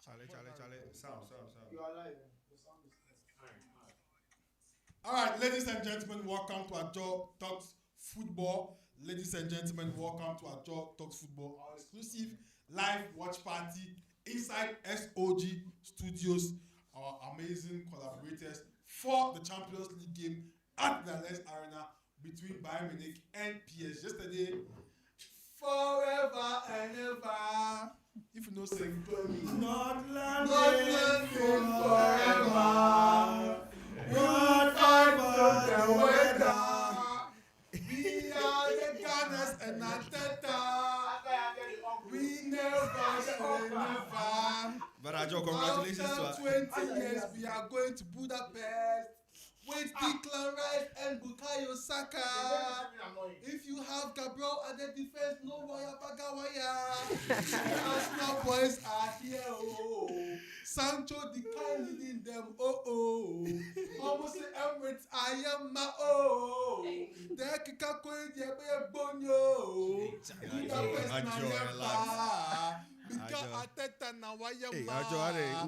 Charlie, Charlie, Charlie. Sam. All right, ladies and gentlemen, welcome to Ajo Talks Football. Ladies and gentlemen, welcome to Ajo Talks Football, our exclusive live watch party inside SOG Studios, our amazing collaborators for the Champions League game at the Allianz Arena between Bayern Munich and PSG. Yesterday, forever and ever. If you know, sing to me. Not Not forever. What Fight for the weather. We are the Gunners and Ateta. We never say never. But Ajo, congratulations to After us. 20 years, we are going to Budapest with Declan Rice and Bukayo Saka. If you have Gabriel at the defense, no Waya Bagawaya. The Arsenal boys are here. Oh. Sancho the kind leading them. Oh. Almost the Emirates, I am my The Kika Koi Diabe Bonyo. Budapest na yemba. Because Ajo. Ateta na waya Hey, ma. Ajo,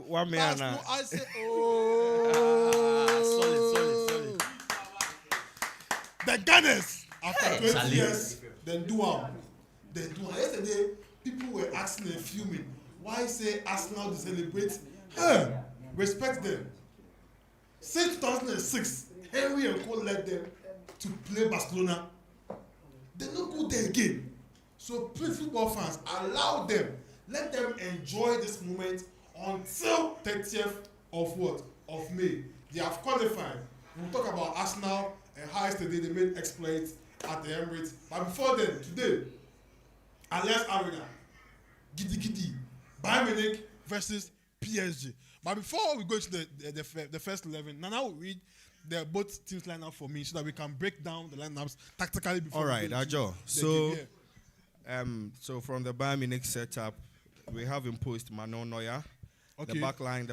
what me That's na? no I say oh. Solid. The Gunners after 20 years, then do am. Yesterday, people were asking and fuming. Why say Arsenal to celebrate? Respect them. Since 2006, Henry and Co led them to play Barcelona. They no go there again. So please, football fans, allow them. Let them enjoy this moment until 30th of what? Of May. They have qualified. We'll talk about Arsenal and how yesterday they made exploits at the Emirates. But before then, today, Allianz Arena, Gidi, Bayern Munich versus PSG. But before we go to the first 11, Nana will read the both teams lineup for me so that we can break down the lineups tactically before. All right, we go Ajo. to the game. So from the Bayern Munich setup, we have imposed Manon Neuer. Okay. The back line,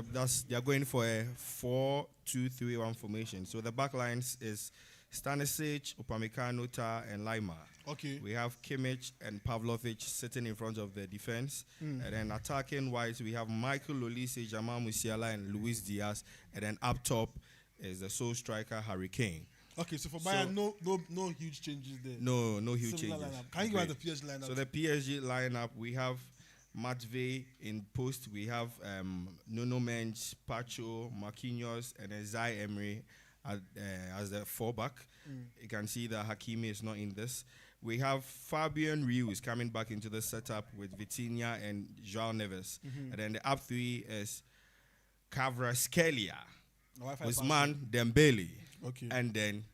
they are going for a 4-2-3-1 formation. So the back lines is Stanisic, Upamecano, Tah, and Lima. Okay. We have Kimmich and Pavlovic sitting in front of the defense. And then attacking wise, we have Michael Olise, Jamal Musiala, and Luis Diaz. And then up top is the sole striker, Harry Kane. Okay, so for Bayern, no huge changes there. No huge Similar changes. lineup. Can you go at the PSG lineup? So the PSG lineup, we have Matvey in post. We have Nuno Mendes, Pacho, Marquinhos, and then Zai Emery as the fullback. You can see that Hakimi is not in this. We have Fabian Ruiz coming back into the setup with Vitinha and João Neves. And then the up three is Kvaratskhelia, Ousmane Dembele, and then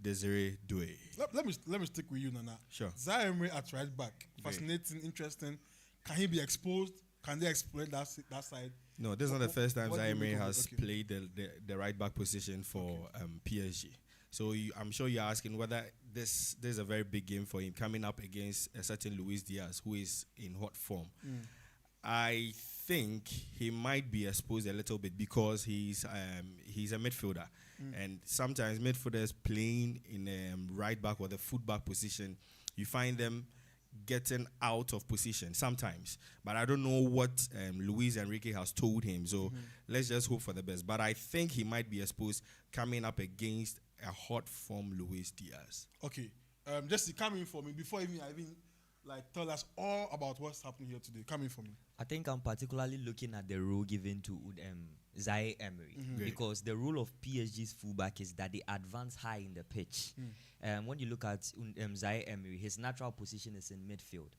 Desiree Doué. Let me stick with you, Nana. Sure. Zai Emery at right back. Fascinating, interesting. Can he be exposed? Can they exploit that side? No, this is not the first time What do Zai you Emery make of has it? played the right back position for PSG. So I'm sure you're asking whether this is a very big game for him coming up against a certain Luis Diaz who is in hot form. I think he might be exposed a little bit because he's a midfielder, and sometimes midfielders playing in right back or the full back position, you find them getting out of position sometimes. But I don't know what Luis Enrique has told him. So let's just hope for the best. But I think he might be exposed coming up against a hot form Luis Diaz. Okay. Just come in for me before I even like tell us all about what's happening here today. Come in for me. I think I'm particularly looking at the role given to Zaire Emery because the role of PSG's fullback is that they advance high in the pitch. When you look at Zaire Emery, his natural position is in midfield.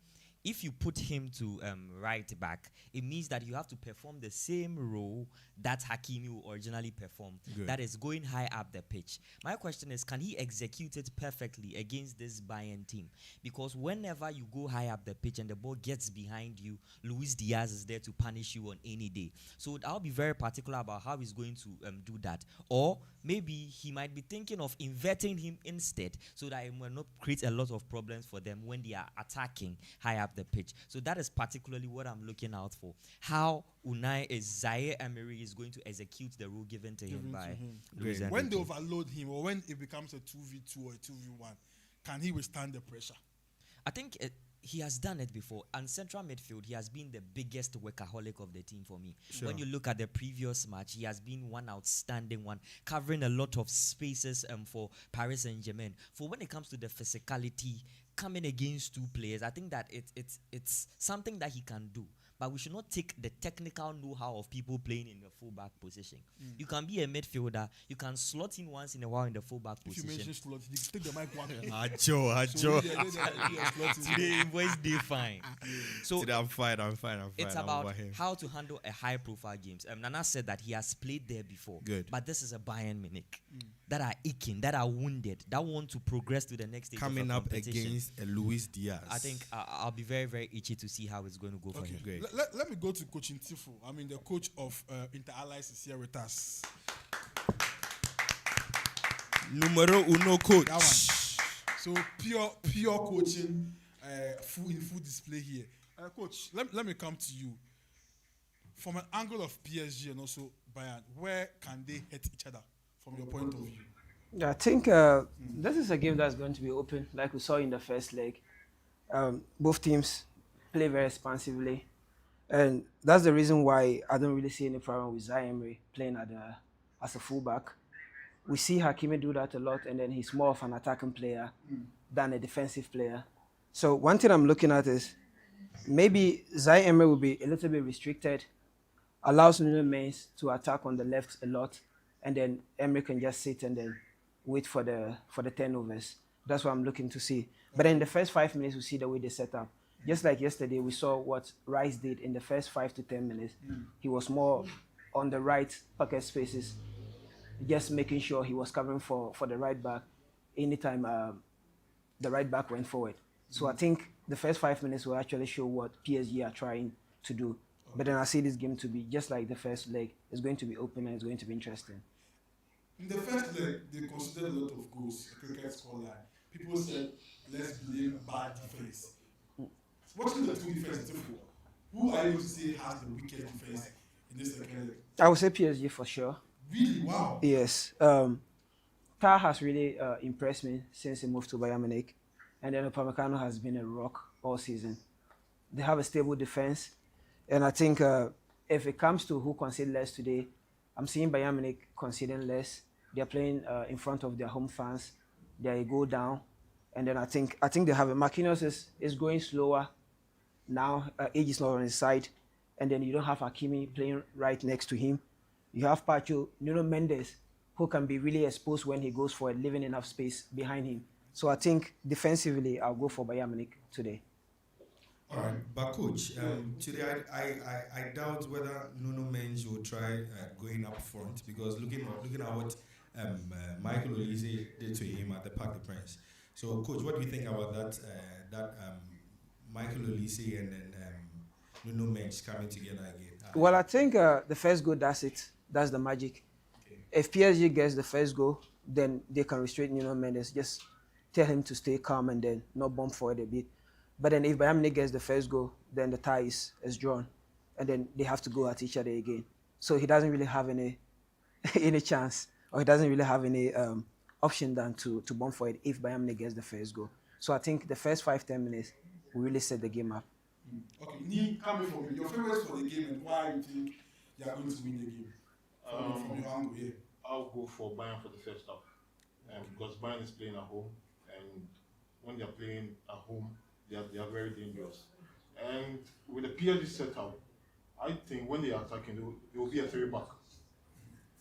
If you put him to right back, it means that you have to perform the same role that Hakimi originally performed. That is going high up the pitch. My question is, can he execute it perfectly against this Bayern team? Because whenever you go high up the pitch and the ball gets behind you, Luis Diaz is there to punish you on any day. So I'll be very particular about how he's going to do that. Or maybe he might be thinking of inverting him instead so that it will not create a lot of problems for them when they are attacking high up the pitch. So that is particularly what I'm looking out for. How Zaire Emery is going to execute the role given to him by Luis Enrique. When they overload him or when it becomes a 2v2 or a 2v1, can he withstand the pressure? I think he has done it before. And central midfield, he has been the biggest workaholic of the team for me. When you look at the previous match, he has been one outstanding one, covering a lot of spaces for Paris Saint-Germain. For when it comes to the physicality, coming against two players, I think that it's something that he can do. But we should not take the technical know-how of people playing in the fullback position. You can be a midfielder. You can slot in once in a while in the fullback position. If you mention slot, you take the mic one. Today, voice day fine. So today I'm fine. It's about how to handle a high-profile games. Nana said that he has played there before. Good. But this is a Bayern Munich that are aching, that are wounded, that want to progress to the next stage coming of up against a Luis Diaz. I think I'll be very, very itchy to see how it's going to go for him. Great. Let me go to Coach Ntifu. I mean, the coach of Inter Allies is here with us. Numero uno coach. That one. So pure coaching, full display here. Coach, let me come to you. From an angle of PSG and also Bayern, where can they hit each other from your point of view? Yeah, I think this is a game that's going to be open, like we saw in the first leg. Both teams play very expansively. And that's the reason why I don't really see any problem with Zaire Emery playing as a fullback. We see Hakimi do that a lot, and then he's more of an attacking player than a defensive player. So one thing I'm looking at is maybe Zaire Emery will be a little bit restricted, allows Nuno Mendes to attack on the left a lot, and then Emery can just sit and then wait for the turnovers. That's what I'm looking to see. But in the first 5 minutes, we see the way they set up. Just like yesterday, we saw what Rice did in the first 5 to 10 minutes. He was more on the right pocket spaces, just making sure he was covering for the right back anytime the right back went forward. So I think the first 5 minutes will actually show what PSG are trying to do. But then I see this game to be just like the first leg. It's going to be open and it's going to be interesting. In the first leg, they considered a lot of goals, cricket scoreline. People said, let's blame bad defense. Watching the two defenses, who are you to say has the weakest defense in this second leg? I would say PSG for sure. Really? Wow. Yes. Tar has really impressed me since he moved to Bayern Munich. And then Upamecano has been a rock all season. They have a stable defense. And I think if it comes to who conceded less today, I'm seeing Bayern Munich conceding less. They're playing in front of their home fans. They go down. And then I think they have it. Marquinhos is going slower. Now, age is not on his side. And then you don't have Hakimi playing right next to him. You have Pacho, Nuno Mendes, who can be really exposed when he goes for it, leaving enough space behind him. So I think defensively, I'll go for Bayern Munich today. All right, but coach, today I doubt whether Nuno Mendes will try going up front because looking at what Michael Olise did to him at the Parc des Princes. So, coach, what do you think about that Michael Olise and then Nuno Mendes coming together again? Well, I think the first goal, that's it. That's the magic. Okay. If PSG gets the first goal, then they can restrict Nuno Mendes. Just tell him to stay calm and then not bump forward a bit. But then if Bayern Munich gets the first goal, then the tie is drawn. And then they have to go at each other again. So he doesn't really have any chance, or he doesn't really have any option than to bump forward if Bayern Munich gets the first goal. So I think the first 5-10 minutes, will really set the game up. Okay, Ni, coming from you, your favorites for the game and why you think they are going to win the game? From your angle, yeah. I'll go for Bayern for the first half. Because Bayern is playing at home, and when they are playing at home, they are very dangerous. And with the PSG setup, I think when they are attacking, there will be a three back.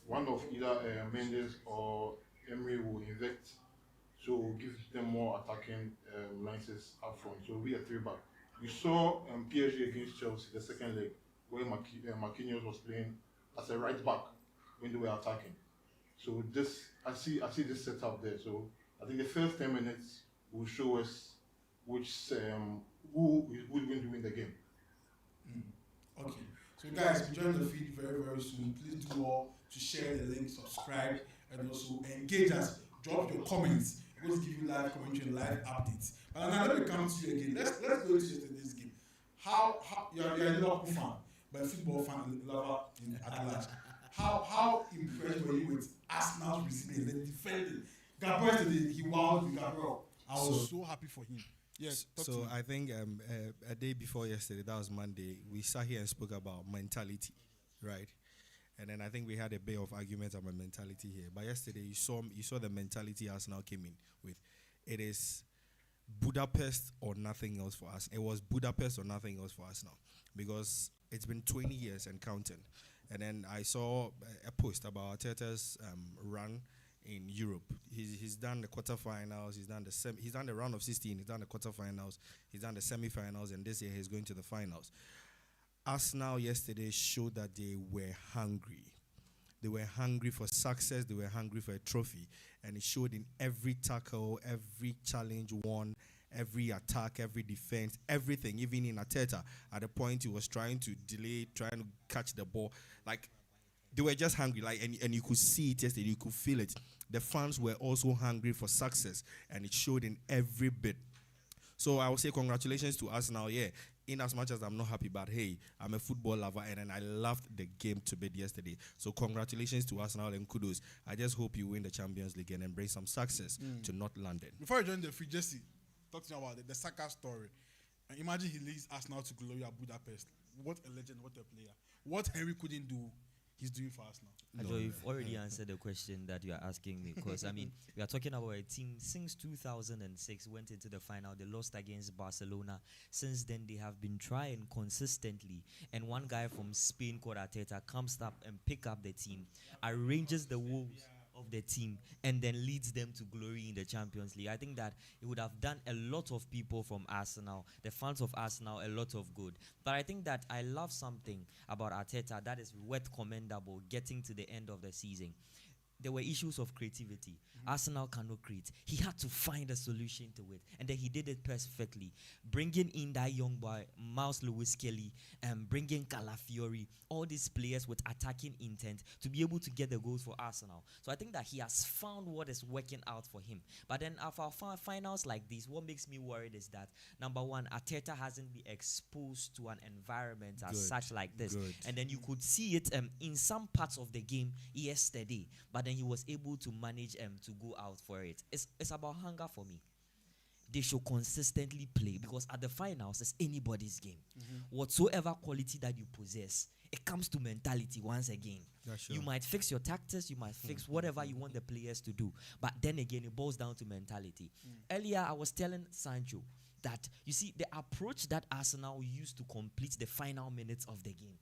One of either Mendes or Emery will inject, so give them more attacking lances up front. So it will be a three back. We saw PSG against Chelsea the second leg, where Marquinhos was playing as a right back when they were attacking. So this, I see this setup there. So I think the first 10 minutes will show us who is going to win the game. Okay. So guys, we join the feed very, very soon. Please do all to share the link, subscribe, and also engage us. Drop your comments. We're going to give you live commentary and live updates. But now let me come to you again. Let's go to yesterday's game. How you're a Liverpool fan, but a football fan lover at large. How impressed were you with Arsenal's resilience, the defending? Gabriel today, he wowed with Gabriel. I was so happy for him. Yes. So I think a day before yesterday, that was Monday, we sat here and spoke about mentality, right? And then I think we had a bit of argument about mentality here. But yesterday, you saw the mentality Arsenal came in with. It is Budapest or nothing else for us. It was Budapest or nothing else for us now, because it's been 20 years and counting. And then I saw a post about Arteta's run in Europe. He's done the quarterfinals. He's done the round of 16. He's done the quarterfinals. He's done the semifinals, and this year he's going to the finals. Arsenal yesterday showed that they were hungry. They were hungry for success. They were hungry for a trophy, and it showed in every tackle, every challenge won, every attack, every defense, everything. Even in Arteta, at the point he was trying to delay, trying to catch the ball, like they were just hungry. Like and you could see it yesterday, you could feel it. The fans were also hungry for success, and it showed in every bit. So I would say congratulations to Arsenal. Yeah, in as much as I'm not happy, but hey, I'm a football lover, and I loved the game to bit yesterday. So congratulations to Arsenal and kudos. I just hope you win the Champions League and bring some success to North London. Before I join the free, Jesse, talking about the Saka story. And imagine he leads Arsenal to glory at Budapest. What a legend, what a player. What Henry couldn't do, he's doing for Arsenal. So you've already answered the question that you are asking me, because I mean, we are talking about a team since 2006 went into the final. They lost against Barcelona. Since then, they have been trying consistently. And one guy from Spain called Arteta comes up and pick up the team, arranges the wolves of the team, and then leads them to glory in the Champions League. I think that it would have done a lot of people from Arsenal, the fans of Arsenal, a lot of good. But I think that I love something about Arteta that is worth commendable getting to the end of the season. There were issues of creativity. Arsenal cannot create. He had to find a solution to it. And then he did it perfectly. Bringing in that young boy, Miles Lewis Kelly, and bringing Calafiori, all these players with attacking intent to be able to get the goals for Arsenal. So I think that he has found what is working out for him. But then after finals like this, what makes me worried is that, number one, Arteta hasn't been exposed to an environment as such like this. And then you could see it in some parts of the game yesterday. But then he was able to manage to go out for it. It's about hunger for me. They should consistently play, because at the finals, it's anybody's game. Whatsoever quality that you possess, it comes to mentality once again. You might fix your tactics, you might fix whatever you want the players to do. But then again, it boils down to mentality. Earlier, I was telling Sancho that, you see, the approach that Arsenal used to complete the final minutes of the game,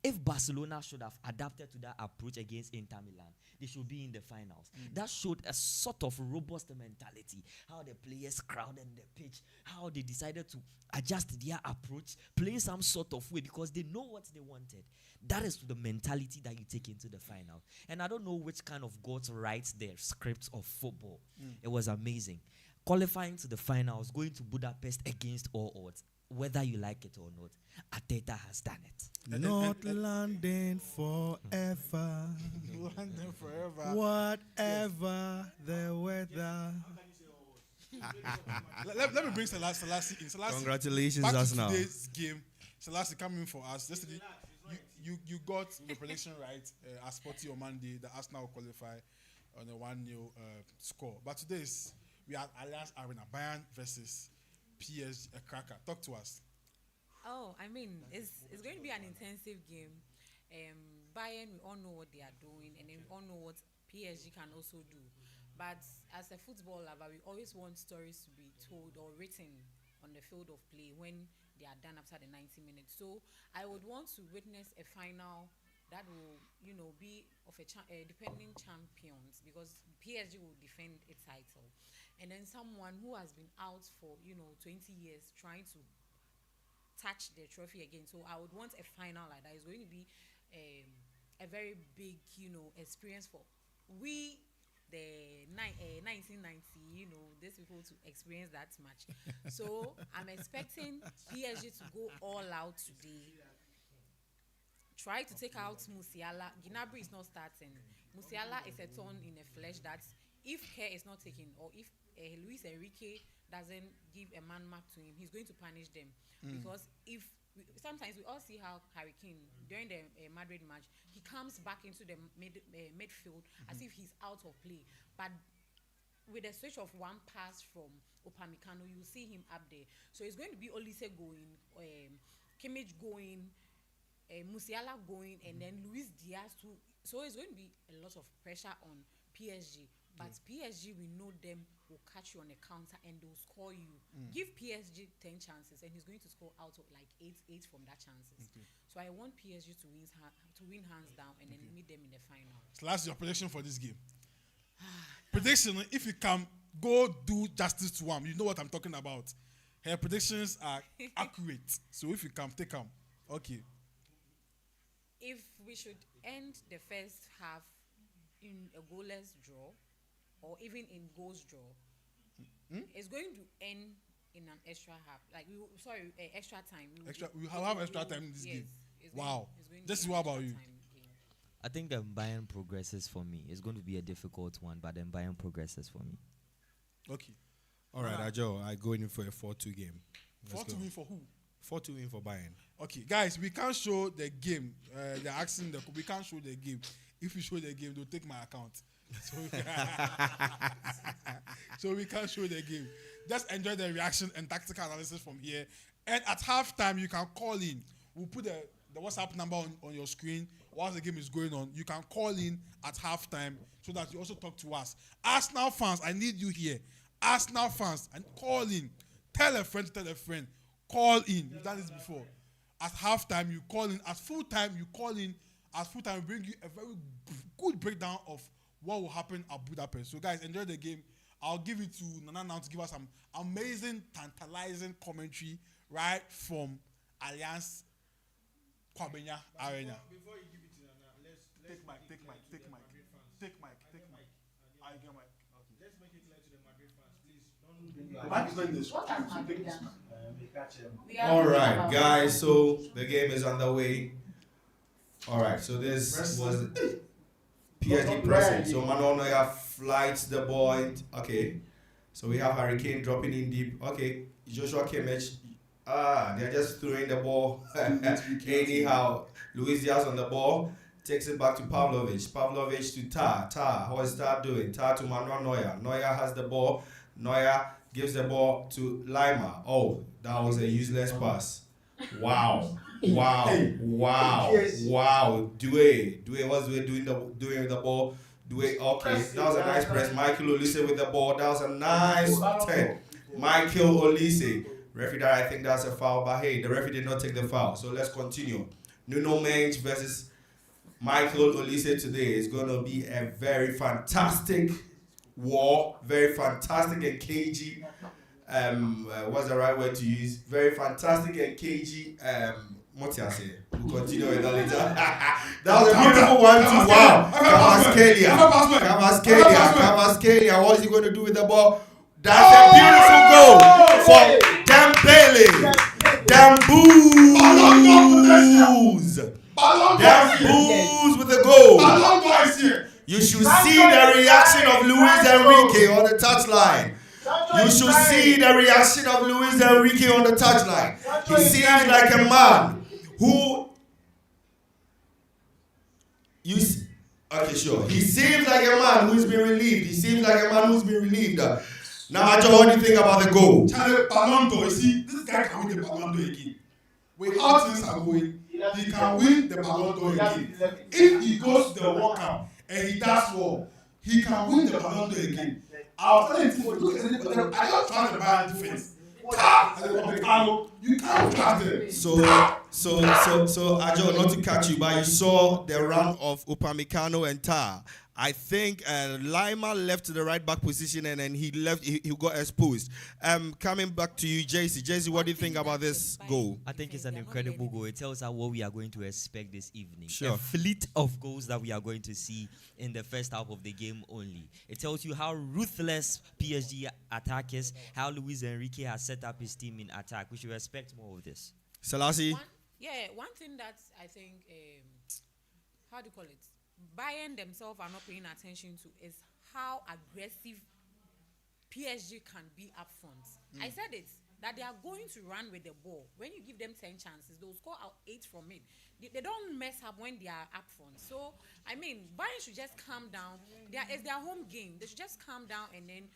if Barcelona should have adapted to that approach against Inter Milan, they should be in the finals. That showed a sort of robust mentality, how the players crowded the pitch, how they decided to adjust their approach, playing some sort of way because they know what they wanted. That is the mentality that you take into the final. And I don't know which kind of gods writes their scripts of football. It was amazing. Qualifying to the finals, going to Budapest against all odds, whether you like it or not, Arteta has done it. Not London forever. London forever. Whatever the weather. let me bring Selassie in. Selassie, Congratulations, back Arsenal. to today's game. Selassie coming for us. Yesterday, you got the prediction right. As Sporty on Monday, the Arsenal will qualify on a 1-0 score. But today we are Allianz Arena, Bayern versus PSG a cracker? Talk to us. Oh, I mean, it's going to be an intensive game. Bayern, we all know what they are doing, and then we all know what PSG can also do. But as a football lover, we always want stories to be told or written on the field of play when they are done after the 90 minutes. So I would want to witness a final that will, be of depending champions, because PSG will defend its title, and then someone who has been out for 20 years trying to touch the trophy again. So I would want a final like that. It's going to be a very big, experience for we, the 1990, these people to experience that much. So I'm expecting PSG to go all out today. Try to take out Musiala. Gnabry is not starting. Musiala is a thorn in the flesh that if care is not taken, or if Luis Enrique doesn't give a man mark to him, he's going to punish them. Because sometimes we all see how Harry Kane during the Madrid match, he comes back into the midfield as if he's out of play. But with a switch of one pass from Upamecano, you see him up there. So it's going to be Olise going, Kimmich going, Musiala going, and then Luis Diaz too. So it's going to be a lot of pressure on PSG. But PSG, we know them will catch you on a counter and they'll score you. Give PSG 10 chances and he's going to score out of like 8 from that chances. So I want PSG to win hands down and then meet them in the final. So that's your prediction for this game. Prediction, if you can go do justice to him, you know what I'm talking about. Her predictions are accurate. So if you can take them, okay. If we should end the first half in a goalless draw, or even in goals draw, it's going to end in an extra half. Like extra time. We have extra time in this game. Wow. This is what about you? I think Bayern progresses for me. It's going to be a difficult one, but then Bayern progresses for me. Okay. All right, Ajo, I go in for a 4-2 game. 4-2 win for who? 4-2 win for Bayern. Okay, guys, we can't show the game. They're asking we can't show the game. If you show the game, they'll take my account. So we can't show the game. Just enjoy the reaction and tactical analysis from here. And at halftime, you can call in. We'll put the WhatsApp number on your screen while the game is going on. You can call in at halftime so that you also talk to us. Arsenal fans, I need you here. Arsenal fans, and call in. Tell a friend to tell a friend. Call in. You've done this before. At halftime, you call in. At full time, you call in. At full time, we bring you a very good breakdown of what will happen at Budapest. So, guys, enjoy the game. I'll give it to Nana now to give us some amazing, tantalizing commentary right from Alliance Kwabenya Arena. Before you give it to Nana, let's take mic. I get mic. Okay. Let's make it clear to the Madrid fans, please. The mic is not in this. All right, guys. So the game is underway. All right. So this was PSG pressing. So Manuel Neuer flights the ball. Okay. So we have Harry Kane dropping in deep. Okay. Joshua Kimmich. They're just throwing the ball anyhow. Luis Diaz on the ball. Takes it back to Pavlovic. Pavlovic to Tar. Tar. What is Tar doing? Tar to Manuel Neuer. Neuer has the ball. Neuer gives the ball to Lima. Oh, that was a useless pass. Wow. Due, what's Due doing with the ball? Due, okay, that was a nice press. Michael Olise with the ball. That was a nice 10. Michael Olise. Referee, I think that's a foul, but hey, the referee did not take the foul. So let's continue. Nuno Mendes versus Michael Olise today is going to be a very fantastic war, very fantastic and cagey. What's the right word to use? Very fantastic and cagey. What I say? We'll continue with that later. That was a beautiful one too. Wow. Kvaratskhelia. What is he going to do with the ball? That's a beautiful goal for Dembele. Dembouz with the goal. You should see the reaction of Luis Enrique on the touchline. You should see the reaction of Luis Enrique on the touchline. He seems like a man who... Okay, sure. He seems like a man who's been relieved. Now, Ajo, what do you think about the goal? Charlie Ballon d'Or, you see, this guy can win the Ballon d'Or again. With how things are going, he can win the Ballon d'Or again. If he goes to the World Cup and he does well, he can win the Ballon d'Or again. I was telling you, look at anybody, I don't trust the Bayern defense. You can't trust them. So, Ajo, not to catch you, but you saw the run of Upamecano and Tar. I think Lima left to the right back position and then he left. He got exposed. Coming back to you, JC. JC, what do you think about this goal? I think it's an incredible goal. It tells us what we are going to expect this evening. Sure. A fleet of goals that we are going to see in the first half of the game only. It tells you how ruthless PSG attack is, how Luis Enrique has set up his team in attack. We should expect more of this. Selassie? One thing that I think, how do you call it? Bayern themselves are not paying attention to is how aggressive PSG can be up front. I said it, that they are going to run with the ball. When you give them 10 chances, they'll score out 8 from it. They don't mess up when they are up front. So, I mean, Bayern should just calm down. It's their home game. They should just calm down and then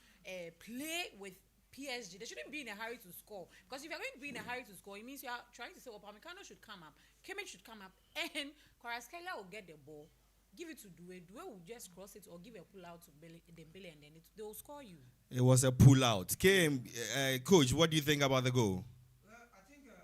play with PSG. They shouldn't be in a hurry to score. Because if you're going to be in a hurry to score, it means you are trying to say, Upamecano should come up, Kimmich should come up, and Kvaratskhelia will get the ball. Give it to Due. Due will just cross it or give a pull out to Dembele and then they will score you. It was a pull out. Coach, what do you think about the goal? Well, I think you're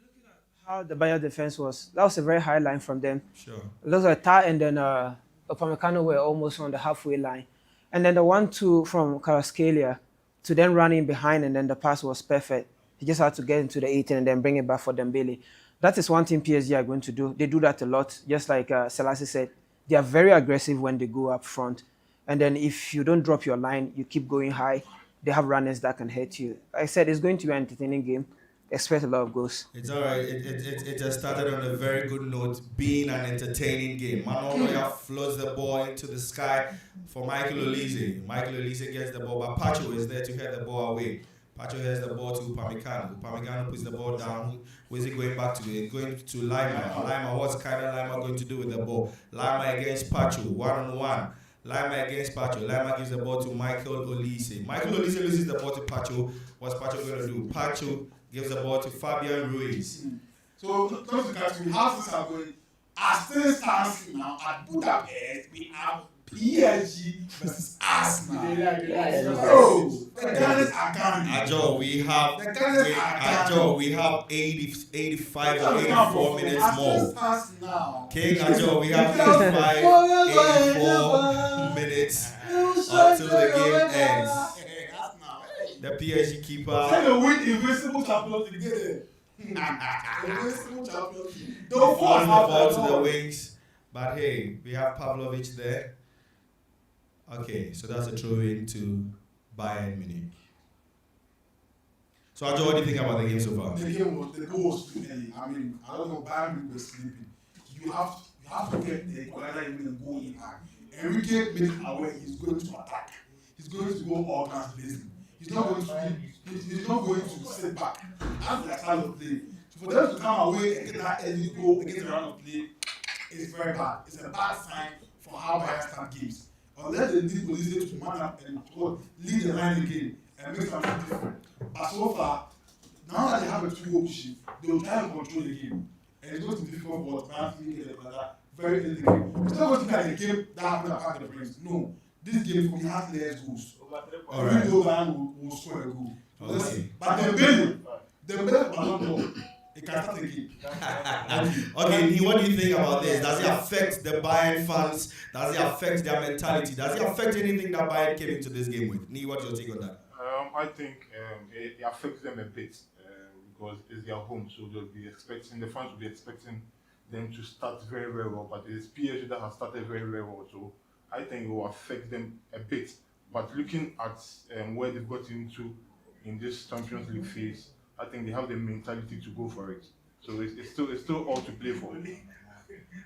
looking at how the Bayern defense was. That was a very high line from them. Sure. It looks like Tar and then Upamecano were almost on the halfway line. And then the 1-2 from Kvaratskhelia to then run in behind and then the pass was perfect. He just had to get into the 18 and then bring it back for Dembele. That is one thing PSG are going to do. They do that a lot, just like Selassie said. They are very aggressive when they go up front. And then if you don't drop your line, you keep going high, they have runners that can hit you. Like I said, it's going to be an entertaining game. Expect a lot of goals. It's all right. It just started on a very good note, being an entertaining game. Manuel floats the ball into the sky for Michael Olise. Michael Olise gets the ball, but Pacho is there to head the ball away. Pacho heads the ball to Upamecano. Upamecano puts the ball down. Who is it going back to? It's going to Lima. Lima, what's kind of Lima going to do with the ball? Lima against Pacho, 1-on-1. Lima against Pacho. Lima gives the ball to Michael Olise. Michael Olise loses the ball to Pacho. What's Pacho going to do? Pacho gives the ball to Fabian Ruiz. So, don't look at me. How things are going? As things stand now at Budapest, we have PSG versus Arsenal. Oh, the Gunners are coming. Ajo, we have 85 or 84 minutes more. King Ajo, we have 84 minutes until the game ends. The PSG keeper. Say the win invincible champions together. Invincible champions. Don't force the ball to the wings. But hey, we have Pavlovic there. Okay, so that's a throw in to Bayern Munich. So, Ajo, what do you think about the game so far? The goal was too early. I mean, I don't know, Bayern Munich was sleeping. You have to get the equalizer even and go in high. Enrique made it aware he's going to attack. He's going to go all guns blazing. He's not going to sit back. That's the style of play. So for them to come away and get that early goal against the round of play is very bad. It's a bad sign for how Bayern start games. Unless they need police to man up and lead the line again and make something different. But so far, now that they have a 2-goal pushing, they will try and control the game. And it's going to be difficult for Bayern to get it like that very early game. It's not going to be like a game that happened at Park the Prince. No. This game for me has less goals. Alright. Even though Bayern will score a goal. Okay. But Dembele Ballon d'Or, it can start again. Okay, what do you think about this? Does it affect the Bayern fans? Does it affect their mentality? Does it affect anything that Bayern came into this game with? Nee, what's your take on that? I think it affects them a bit because it's their home, so they'll be expecting, the fans will be expecting them to start very, very well. But it's PSG that has started very, very well, so I think it will affect them a bit. But looking at where they've got into in this Champions League phase, I think they have the mentality to go for it. So it's still all to play for.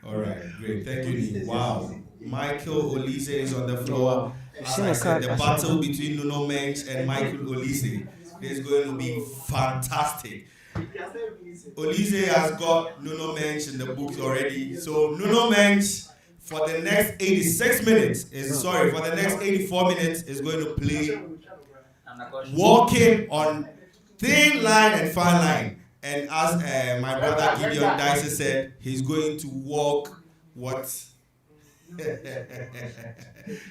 All right, great. Thank you, Nee. Wow. Michael Olise is on the floor. As I said, the battle between Nuno Mendes and Michael Olise is going to be fantastic. Olise has got Nuno Mendes in the books already. So Nuno Mendes, for the next 86 minutes, for the next 84 minutes, is going to play walking on thin line and fine line. And as my brother Gideon Dicey said, he's going to walk what?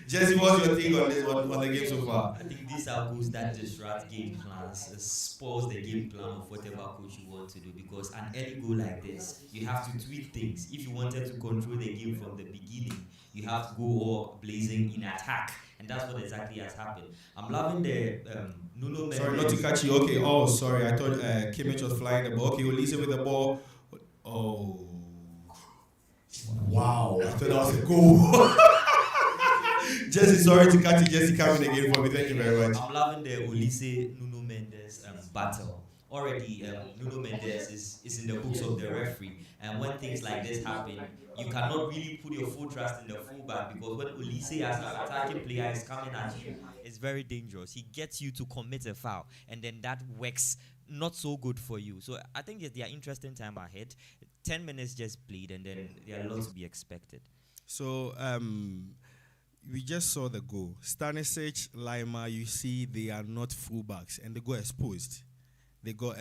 Jesse, what's your take on this on the game so far? I think these are goals that disrupt game plans, spoils the game plan of whatever coach you want to do. Because an early goal like this, you have to tweak things. If you wanted to control the game from the beginning, you have to go all blazing in attack, and that's what exactly has happened. I'm loving the Nuno Mendes. Sorry, not to catch you. Okay. Oh, sorry. I thought Kimmich was flying the ball. Okay, Olise with the ball. Oh. Wow. I thought that was a goal. Jesse, sorry to catch you. Jesse coming again for me. Thank you very much. I'm loving the Olise Nuno Mendes battle. Already, Nuno Mendes is in the books of the referee, and when things like this happen, you cannot really put your full trust in the fullback, because when Olise as an attacking player is coming at you, it's very dangerous. He gets you to commit a foul, and then that works not so good for you. So I think that they are interesting time ahead. 10 minutes just played, and then there are lots to be expected. So we just saw the goal. Stanisic, Lima, you see they are not fullbacks, and they got exposed. They got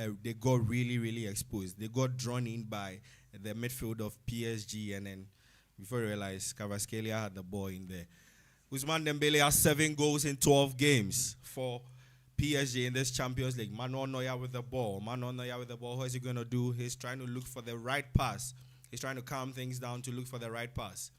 really, really exposed. They got drawn in by the midfield of PSG, and then before you realize, Kvaratskhelia had the ball in there. Ousmane Dembele has 7 goals in 12 games for PSG in this Champions League. Manuel Neuer with the ball. What is he going to do? He's trying to look for the right pass. He's trying to calm things down to look for the right pass.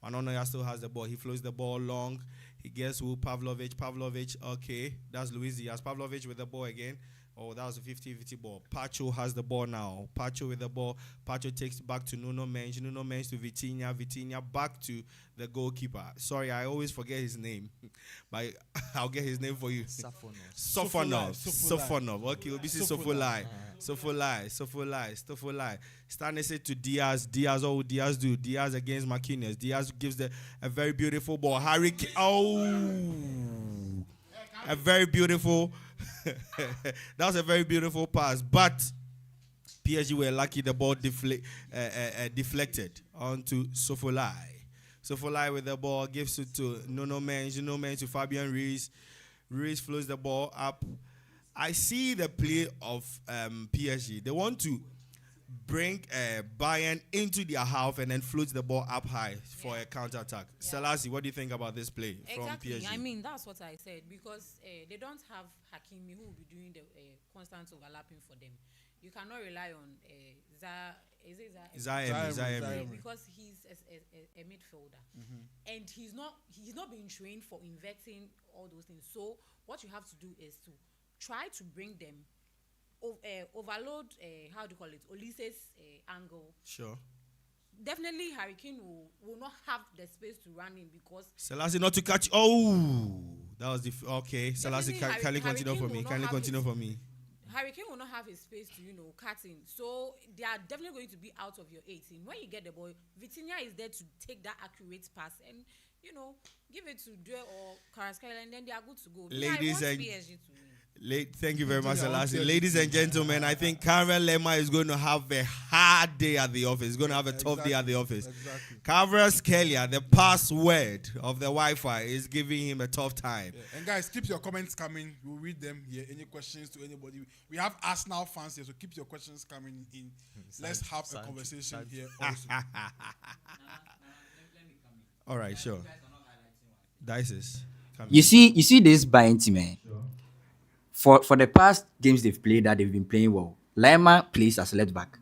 Manuel Neuer still has the ball. He flows the ball long. He gets who? Pavlovic. Okay, that's Luis Diaz. Pavlovic with the ball again. Oh, that was a 50-50 ball. Pacho has the ball now. Pacho with the ball. Pacho takes back to Nuno Mendes. Nuno Mendes to Vitinha. Vitinha back to the goalkeeper. Sorry, I always forget his name. But I'll get his name for you. Sofonov. Okay, we'll be Sofolai. Stanisic to Diaz. Diaz, what would Diaz do? Diaz against Marquinhos. Diaz gives a very beautiful ball. Harry Kane. Oh! A very beautiful... that was a very beautiful pass, but PSG were lucky the ball deflected onto Sofolai. Sofolai with the ball gives it to Nuno Mendes. Nuno Mendes to Fabian Ruiz. Ruiz flows the ball up. I see the play of PSG. They want to bring Bayern into their half and then float the ball up high for a counter-attack. Yeah. Selassie, what do you think about this play from PSG? I mean, that's what I said, because they don't have Hakimi who will be doing the constant overlapping for them. You cannot rely on Zaire because he's a midfielder, and he's not being trained for inverting all those things. So what you have to do is to try to bring them overload, how do you call it, Olise's angle. Sure. Definitely Harry Kane will not have the space to run in, because Selassie not to catch. Oh, that was okay. Selassie, can you continue for me? Harry Kane will not have his space to, cut in. So they are definitely going to be out of your 18. When you get the ball, Vitinha is there to take that accurate pass and, give it to Due or Kvaratskhelia, and then they are good to go. Ladies and PSG to win. Thank you very much, Selassie. Ladies and gentlemen, I think Karen Lema is going to have a hard day at the office. He's going to have a tough day at the office. Exactly. Kvaratskhelia, the password of the Wi-Fi, is giving him a tough time. Yeah. And guys, keep your comments coming. We'll read them here. Any questions to anybody? We have Arsenal fans here, so keep your questions coming in. Let's have a conversation here also. All right, sure. Dices. You see this Bayern team, man. Sure. For the past games they've played that they've been playing well, Lima plays as left back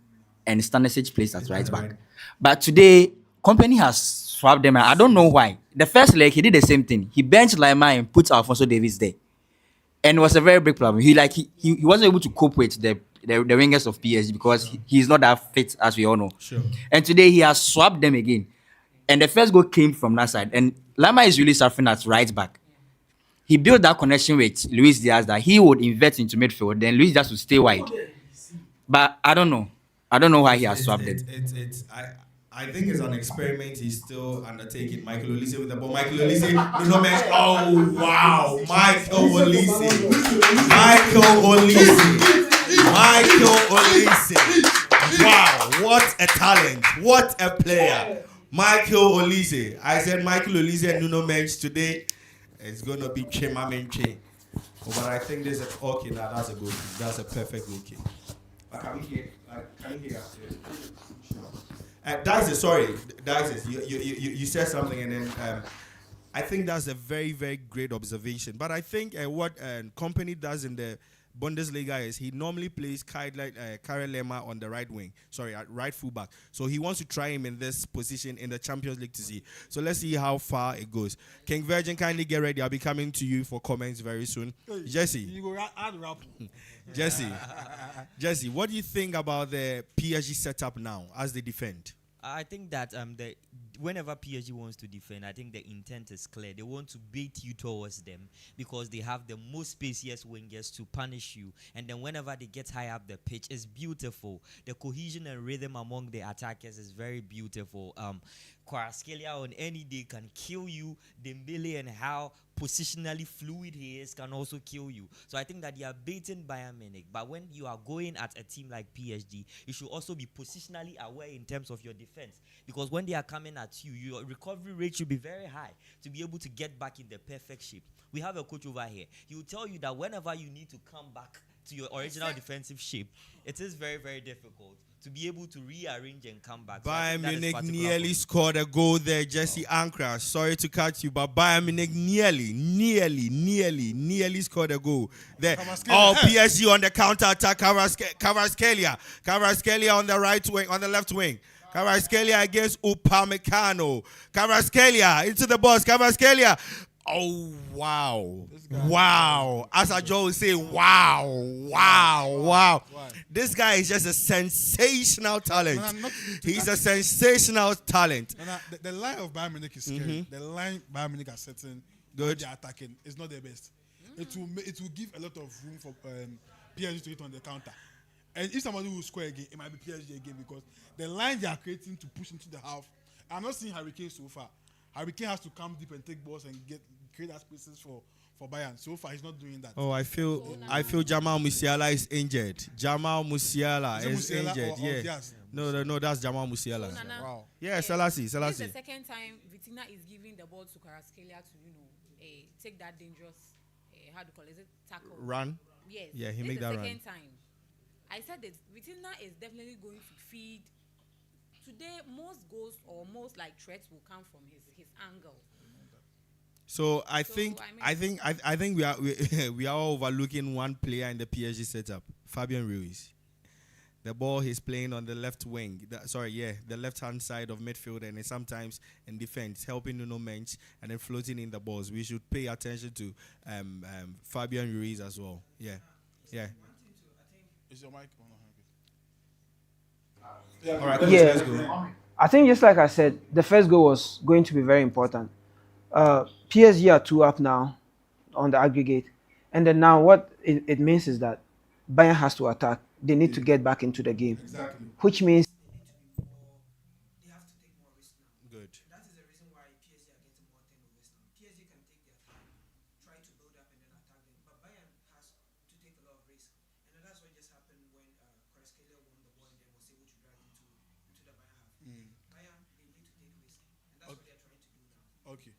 and Stanisic plays as right back. But today, Company has swapped them. I don't know why. The first leg, he did the same thing. He benched Lima and put Alphonso Davies there. And it was a very big problem. He wasn't able to cope with the wingers of PSG because he's not that fit, as we all know. Sure. And today, he has swapped them again. And the first goal came from that side. And Lima is really suffering at right back. He built that connection with Luis Diaz that he would invert into midfield, then Luis Diaz would stay wide. But I don't know. I don't know why he has swapped it. I think it's an experiment he's still undertaking. Michael Olise with the ball. Michael Olise, Nuno Mendes. Oh, wow. Michael Olise. Wow, what a talent. What a player. Michael Olise. I said Michael Olise and Nuno Mendes today. It's going to be Chemamenche. Oh, but I think there's a okay. Now that's a goal kick. That's a perfect goal kick. Can we hear? Can you hear? Dices, sorry, Dices, you said something and then I think that's a very, very great observation. But I think what Company does in the Bundesliga is he normally plays Kyle Lema on the right wing, right fullback. So he wants to try him in this position in the Champions League to see. So let's see how far it goes. King Virgin, kindly get ready. I'll be coming to you for comments very soon. Jesse. You go add rap. Jesse, what do you think about the PSG setup now as they defend? I think that whenever PSG wants to defend, I think the intent is clear. They want to bait you towards them because they have the most spacious wingers to punish you. And then whenever they get high up the pitch, it's beautiful. The cohesion and rhythm among the attackers is very beautiful. Kvaratskhelia on any day can kill you. Dembele and how positionally fluid he is can also kill you. So I think that they are baiting Bayern Munich. But when you are going at a team like PSG, you should also be positionally aware in terms of your defense. Because when they are coming at you, your recovery rate should be very high to be able to get back in the perfect shape. We have a coach over here. He will tell you that whenever you need to come back to your original defensive shape, it is very, very difficult to be able to rearrange and come back. Bayern Munich nearly scored a goal there, Jesse Ankra. Sorry to cut you, but Bayern Munich nearly scored a goal there. Oh, PSG on the counter attack. Kvaratskhelia on the right wing, on the left wing. Kvaratskhelia against Upamecano. Kvaratskhelia into the box. Kvaratskhelia. Oh, wow. Wow. As I would say, wow. This guy is just a sensational talent. He's a sensational talent. The line of Bayern Munich is scary. The line Bayern Munich are setting, good. They're attacking, is not the best. It will give a lot of room for PSG to hit on the counter. And if somebody will score again, it might be PSG again because the line they are creating to push into the half. I'm not seeing Harry Kane so far. Harry Kane has to come deep and take balls and create that spaces for Bayern. So far, he's not doing that. Oh, I feel Jamal Musiala is injured. Jamal Musiala is injured. No, that's Jamal Musiala. So, Nana, wow. Yeah, Selassie. This is the second time Vitina is giving the ball to Kvaratskhelia to take that dangerous how do you call it? Is it tackle? Run. Yes. Yeah, he made that run. This is the second time. I said that Vitina is definitely going to feed. Today, most goals or most threats will come from his angle. So I think we are overlooking one player in the PSG setup, Fabian Ruiz. The ball he's playing on the left wing, the left-hand side of midfield, and sometimes in defense, helping Nuno Mensch and then floating in the balls. We should pay attention to Fabian Ruiz as well. Yeah. Is your mic on? All right, let's go. I think just like I said, the first goal was going to be very important. PSG are 2 up now on the aggregate. And then now what it means is that Bayern has to attack. They need to get back into the game. Exactly. Which means they have to take more risk now. Good. That is the reason why PSG are getting more turnovers now. PSG can take their time, try to build up and then attack them. But Bayern has to take a lot of risk. And that's what just happened when Kvaratskhelia won the ball and then was able to drive into the Bayern half. Bayern, they need to take risk. And that's what they're trying to do now. Okay.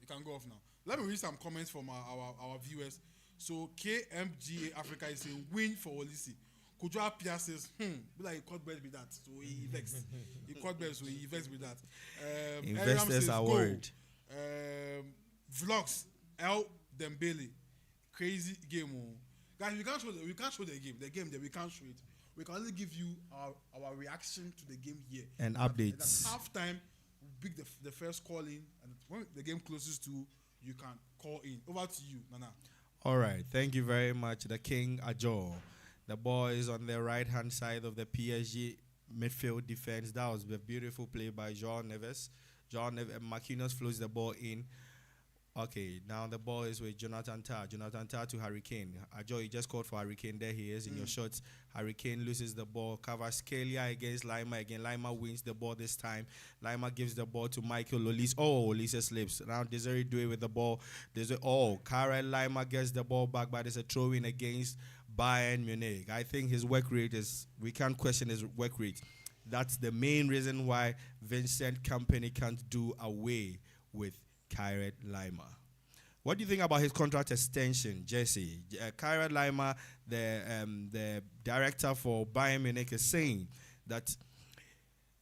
You can go off now. Let me read some comments from our viewers. So KMGA Africa is saying win for Olisi. Kujua Pia says, be like he caught birds with that. So he vexed. He caught birds, so he vexed with that. Investors are worried. Vlogs, L. Dembele. Crazy game. Guys, we can't show the game. The game that we can't show it. We can only give you our reaction to the game here. And updates. At halftime, we pick the first call in. And when the game closes to, you can call in. Over to you, Nana. All right. Thank you very much, the King Ajo. The ball is on the right-hand side of the PSG midfield defense. That was a beautiful play by João Neves. Marquinhos floats the ball in. Okay, now the ball is with Jonathan Tah. Jonathan Tah to Harry Kane. Ajo, you just called for Harry Kane. There he is in your shots. Harry Kane loses the ball. Kvaratskhelia against Lima again. Lima wins the ball this time. Lima gives the ball to Michael Olise. Oh, Olise slips. Now Desiree Doué with the ball. Karel Lima gets the ball back, but it's a throw-in against Bayern Munich. I think his work rate we can't question his work rate. That's the main reason why Vincent Kompany can't do away with Kyret Lima. What do you think about his contract extension, Jesse? Kyra Lima, the director for Bayern Munich, is saying that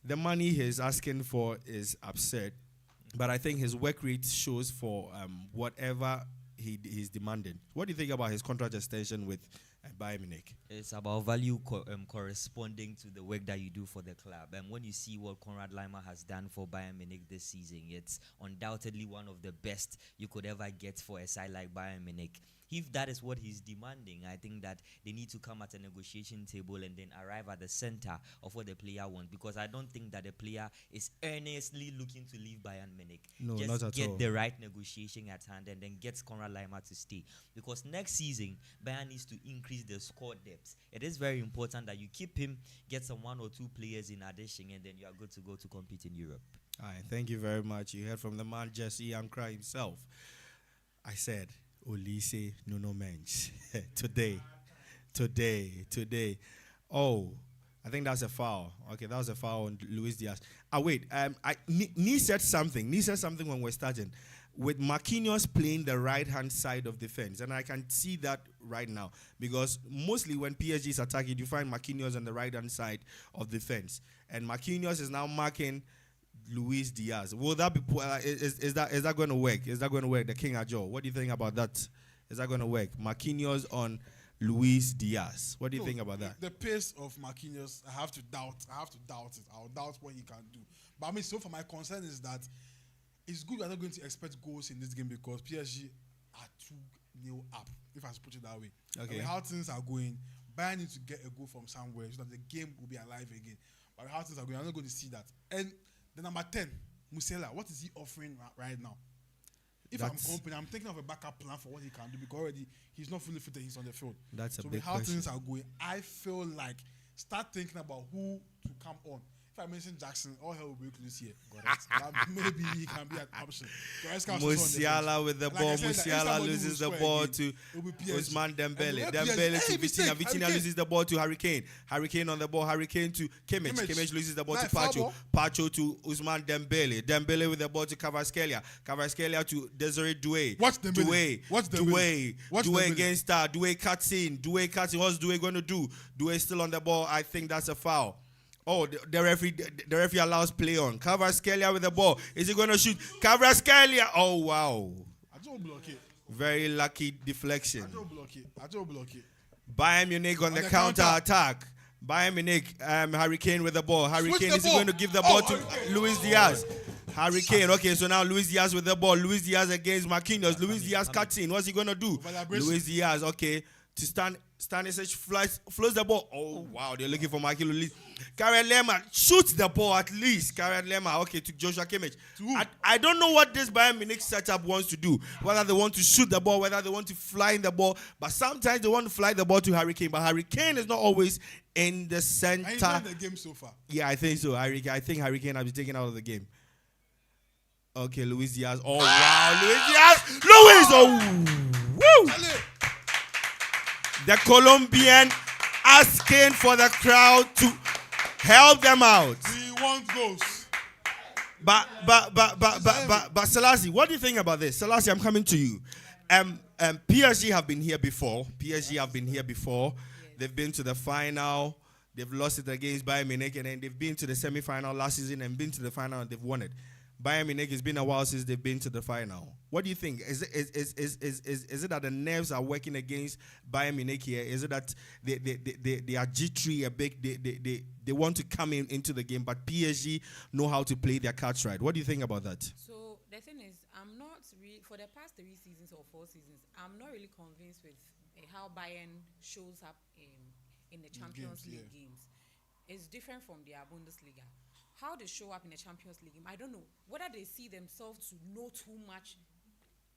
the money he's asking for is absurd, but I think his work rate shows for whatever he's demanding. What do you think about his contract extension with Bayern Munich? It's about value corresponding to the work that you do for the club. And when you see what Konrad Laimer has done for Bayern Munich this season, it's undoubtedly one of the best you could ever get for a side like Bayern Munich. If that is what he's demanding, I think that they need to come at a negotiation table and then arrive at the center of what the player wants. Because I don't think that the player is earnestly looking to leave Bayern Munich. No, just not at get all. the right negotiation at hand and then get Konrad Laimer to stay. Because next season, Bayern needs to increase the squad depth. It is very important that you keep him, get some 1 or 2 players in addition, and then you are good to go to compete in Europe. All right, thank you very much. You heard from the man Jesse Ankra himself. I said, Olise Nuno Mensch. Today. Oh, I think that's a foul. Okay, that was a foul on Luis Diaz. Wait, Nee said something. Nee said something when we're starting. With Marquinhos playing the right-hand side of defense. And I can see that right now. Because mostly when PSG is attacking, you find Marquinhos on the right-hand side of defense. And Marquinhos is now marking Luis Diaz. Will that be is that going to work? Is that going to work? The King Ajo. What do you think about that? Is that going to work? Marquinhos on Luis Diaz. What do you think about that? The pace of Marquinhos, I have to doubt it. I'll doubt what he can do. But I mean, so far my concern is that it's good we're not going to expect goals in this game because PSG are 2-0 up, if I put it that way. Okay. I mean, how things are going, Bayern need to get a goal from somewhere so that the game will be alive again. But how things are going, I'm not going to see that. And the number 10, Musiala, what is he offering right now? If I'm company, I'm thinking of a backup plan for what he can do because already he's not fully fit and he's on the field. That's a so big how question. things are going, I feel like start thinking about who to come on. If I mention Jackson, all hell will break loose here. Maybe he can be an option. Musiala with the ball. Musiala loses the ball to Ousmane Dembele. Dembele to Vitinha. Vitinha loses the ball to Harry Kane. Harry Kane on the ball. Harry Kane to Kimmich. Kimmich loses the ball to Pacho. Pacho to Ousmane Dembele. Dembele with the ball to Kvaratskhelia. Kvaratskhelia to Desiree Doué. What's Dembele? Doué against Star. Doué cuts in. What's Doué going to do? Doué still on the ball. I think that's a foul. Oh, the referee allows play on. Kvaratskhelia with the ball. Is he going to shoot? Kvaratskhelia. Oh, wow. I don't block it. Very lucky deflection. I don't block it. Bayern Munich on the counter attack. Bayern Munich, Harry Kane with the ball. Harry Kane is going to give the ball to Luis Diaz. Harry Kane. Okay, so now Luis Diaz with the ball. Luis Diaz against Marquinhos. Luis Diaz cuts in. What's he going to do? Luis Diaz, okay. To Stanisic flows the ball. Oh, wow. They're looking for Marquinhos. Karen Lemmer shoots the ball at least. Karen Lemmer, okay, to Joshua Kimmich. I don't know what this Bayern Munich setup wants to do. Whether they want to shoot the ball, whether they want to fly in the ball. But sometimes they want to fly the ball to Harry Kane. But Harry Kane is not always in the center. He's not in the game so far. Yeah, I think so. I think Harry Kane has been taken out of the game. Okay, Luis Diaz. Oh, wow. Luis Diaz. Luis! Oh, woo! The Colombian asking for the crowd to help them out. We want goals. But Selassie, what do you think about this? Selassie, I'm coming to you. PSG have been here before. They've been to the final. They've lost it against Bayern Munich, and then they've been to the semi-final last season and been to the final and they've won it. Bayern Munich, it's been a while since they've been to the final. What do you think? Is it that the nerves are working against Bayern Munich here? Is it that they are jittery a bit? They want to come into the game, but PSG know how to play their cards right. What do you think about that? So the thing is, I'm not really, for the past 3 seasons or 4 seasons, I'm not really convinced with how Bayern shows up in the Champions League games. It's different from their Bundesliga. How they show up in the Champions League game, I don't know whether they see themselves to know too much,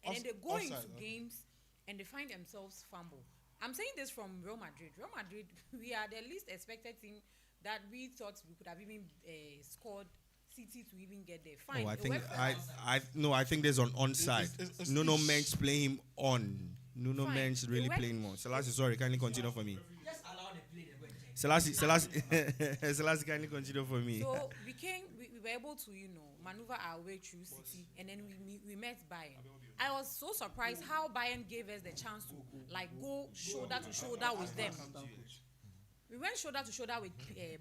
and then they go into games and they find themselves fumble. I'm saying this from Real Madrid. Real Madrid, we are the least expected team that we thought we could have even scored City to even get there. Fine. Oh, I think there's onside. Nuno Mensch playing him on. Nuno Mensch really playing him on. Selassie, sorry, kindly continue for me. Just allow the play. Selassie, kindly continue for me. So we were able to, maneuver our way through City, and then we met Bayern. I was so surprised how Bayern gave us the chance to like go shoulder to shoulder with them. We went shoulder to shoulder with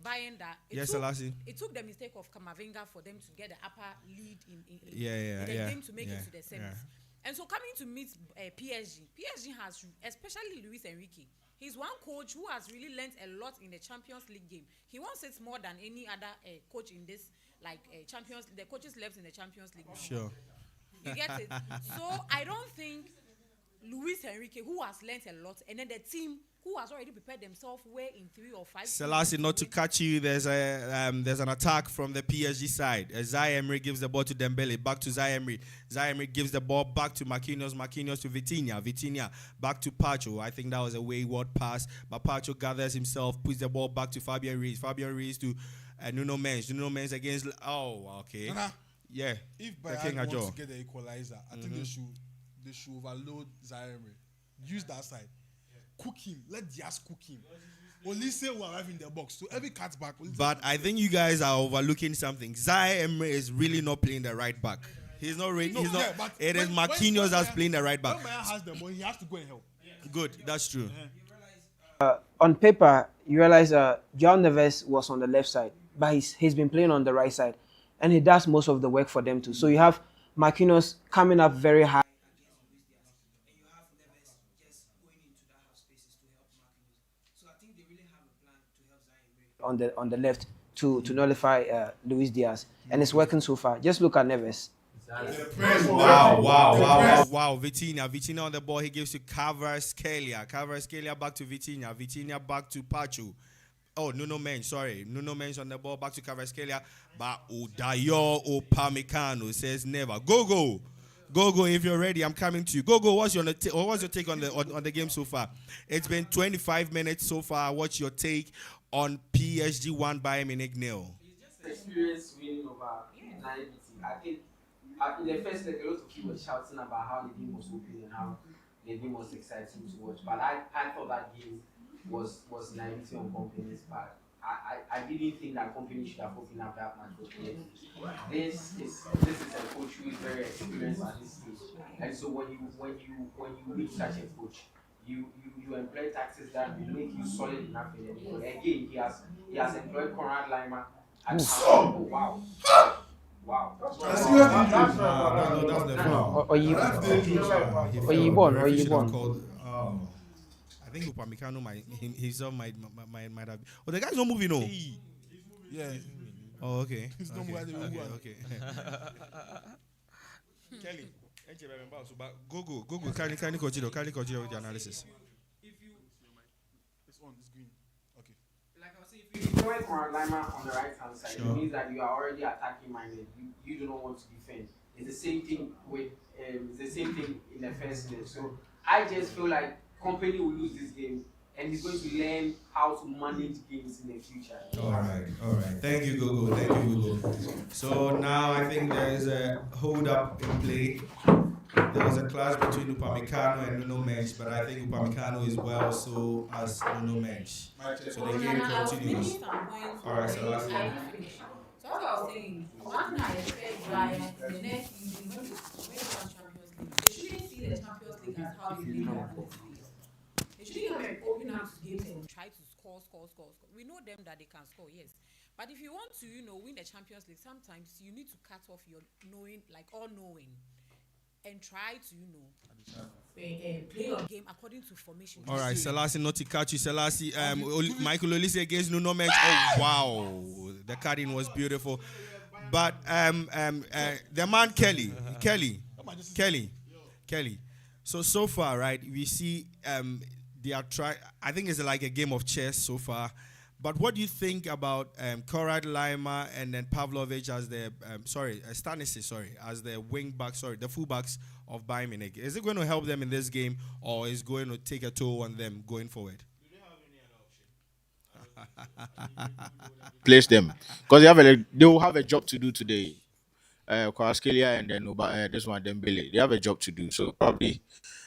Bayern. That Yes, Selassie. it took the mistake of Kamavinga for them to get the upper lead in the game to make it to the semis. Yeah. And so coming to meet PSG has, especially Luis Enrique, he's one coach who has really learned a lot in the Champions League game. He wants it more than any other coach in this, Champions. The coaches left in the Champions League. Sure. You get it? So I don't think Luis Enrique, who has learned a lot, and then the team who has already prepared themselves well in 3 or 5. Selassie, not to catch you, there's an attack from the PSG side. Zai Emery gives the ball to Dembele, back to Zai Emery. Zai Emery gives the ball back to Marquinhos to Vitinha back to Pacho. I think that was a wayward pass, but Pacho gathers himself, puts the ball back to Fabian Ruiz to Nuno Mendes against. Oh, okay. Nana, Yeah. if Bayern wants to get the equalizer, I think they should overload Zai Emery. Use that side. Cook him. Let Diaz cook him. Olise will arrive in the box. So every cut back. But I think you guys are overlooking something. Zai Emery is really not playing the right back. He's not really. It is Marquinhos that's playing the right back. When Bayern has the ball, he has to go and help. Good, that's true. On paper, you realize João Neves was on the left side, but he's been playing on the right side, and he does most of the work for them too. So you have Marquinhos coming up very high. And you have Neves just going into that half spaces to help Marquinhos. So I think they really have a plan to help Zaire On the left to nullify Luis Diaz, and it's working so far. Just look at Neves. Wow. Vitinha on the ball. He gives to Kvaratskhelia back to Vitinha back to Pacho. Oh, Nuno Mendes on the ball, back to Kvaratskhelia. But Udayo Upamecano says never. Go, if you're ready, I'm coming to you. Go, what's your take on the game so far? It's been 25 minutes so far. What's your take on PSG 1 Bayern Munich 0? Experience winning over naivety. I think in the first leg, a lot of people were shouting about how the game was open and how the game was exciting to watch. But I thought that game was naivety on Company's part. I didn't think that Company should have opened up that match for PSG. This is a coach who is very experienced at this stage, and so when you meet such a coach, you employ tactics that will make you solid enough in the game. Again, he has employed Konrad Laimer. Wow. That's the foul. Or you born. I think Upamecano himself might have. Oh, the guy's not moving, no. Yeah. Oh, okay. He's not moving. Okay. Kelly, go. Can you continue with the analysis? It's green. Okay. Like I was saying, if you join Lima on the right hand side, it means that you are already attacking minded. You do not want to defend. It's the same thing in the first leg. So I just feel like Company will lose this game, and he's going to learn how to manage games in the future. All right. Thank you, Gogo. So now I think there is a hold up in play. There was a clash between Upamecano and Nuno Mendes, but I think Upamecano is well so as Nuno Mendes. So the game continues. All right, so last one. So what I was saying, one thing I expect Bayern the next season when they win the Champions League, they shouldn't see the Champions League as how they play their Bundesliga. They shouldn't open up games and try to score. We know them that they can score, yes. But if you want to, win the Champions League, sometimes you need to cut off your all-knowing, and try to, play your game according to formation. All right, Selassie, not to catch you. Selassie, Michael Olise against Nuno Mendes. Oh, wow. The cutting was beautiful. But the man Kelly. So far, right, we see they are trying. I think it's like a game of chess so far. But what do you think about Konrad Laimer and then Pavlovic as the Stanisic, as the the fullbacks of Bayern Munich? Is it going to help them in this game, or is it going to take a toll on them going forward? Do they have any other option? Place them because they will have a job to do today. Kvaratskhelia and then this one Dembele, they have a job to do. So probably,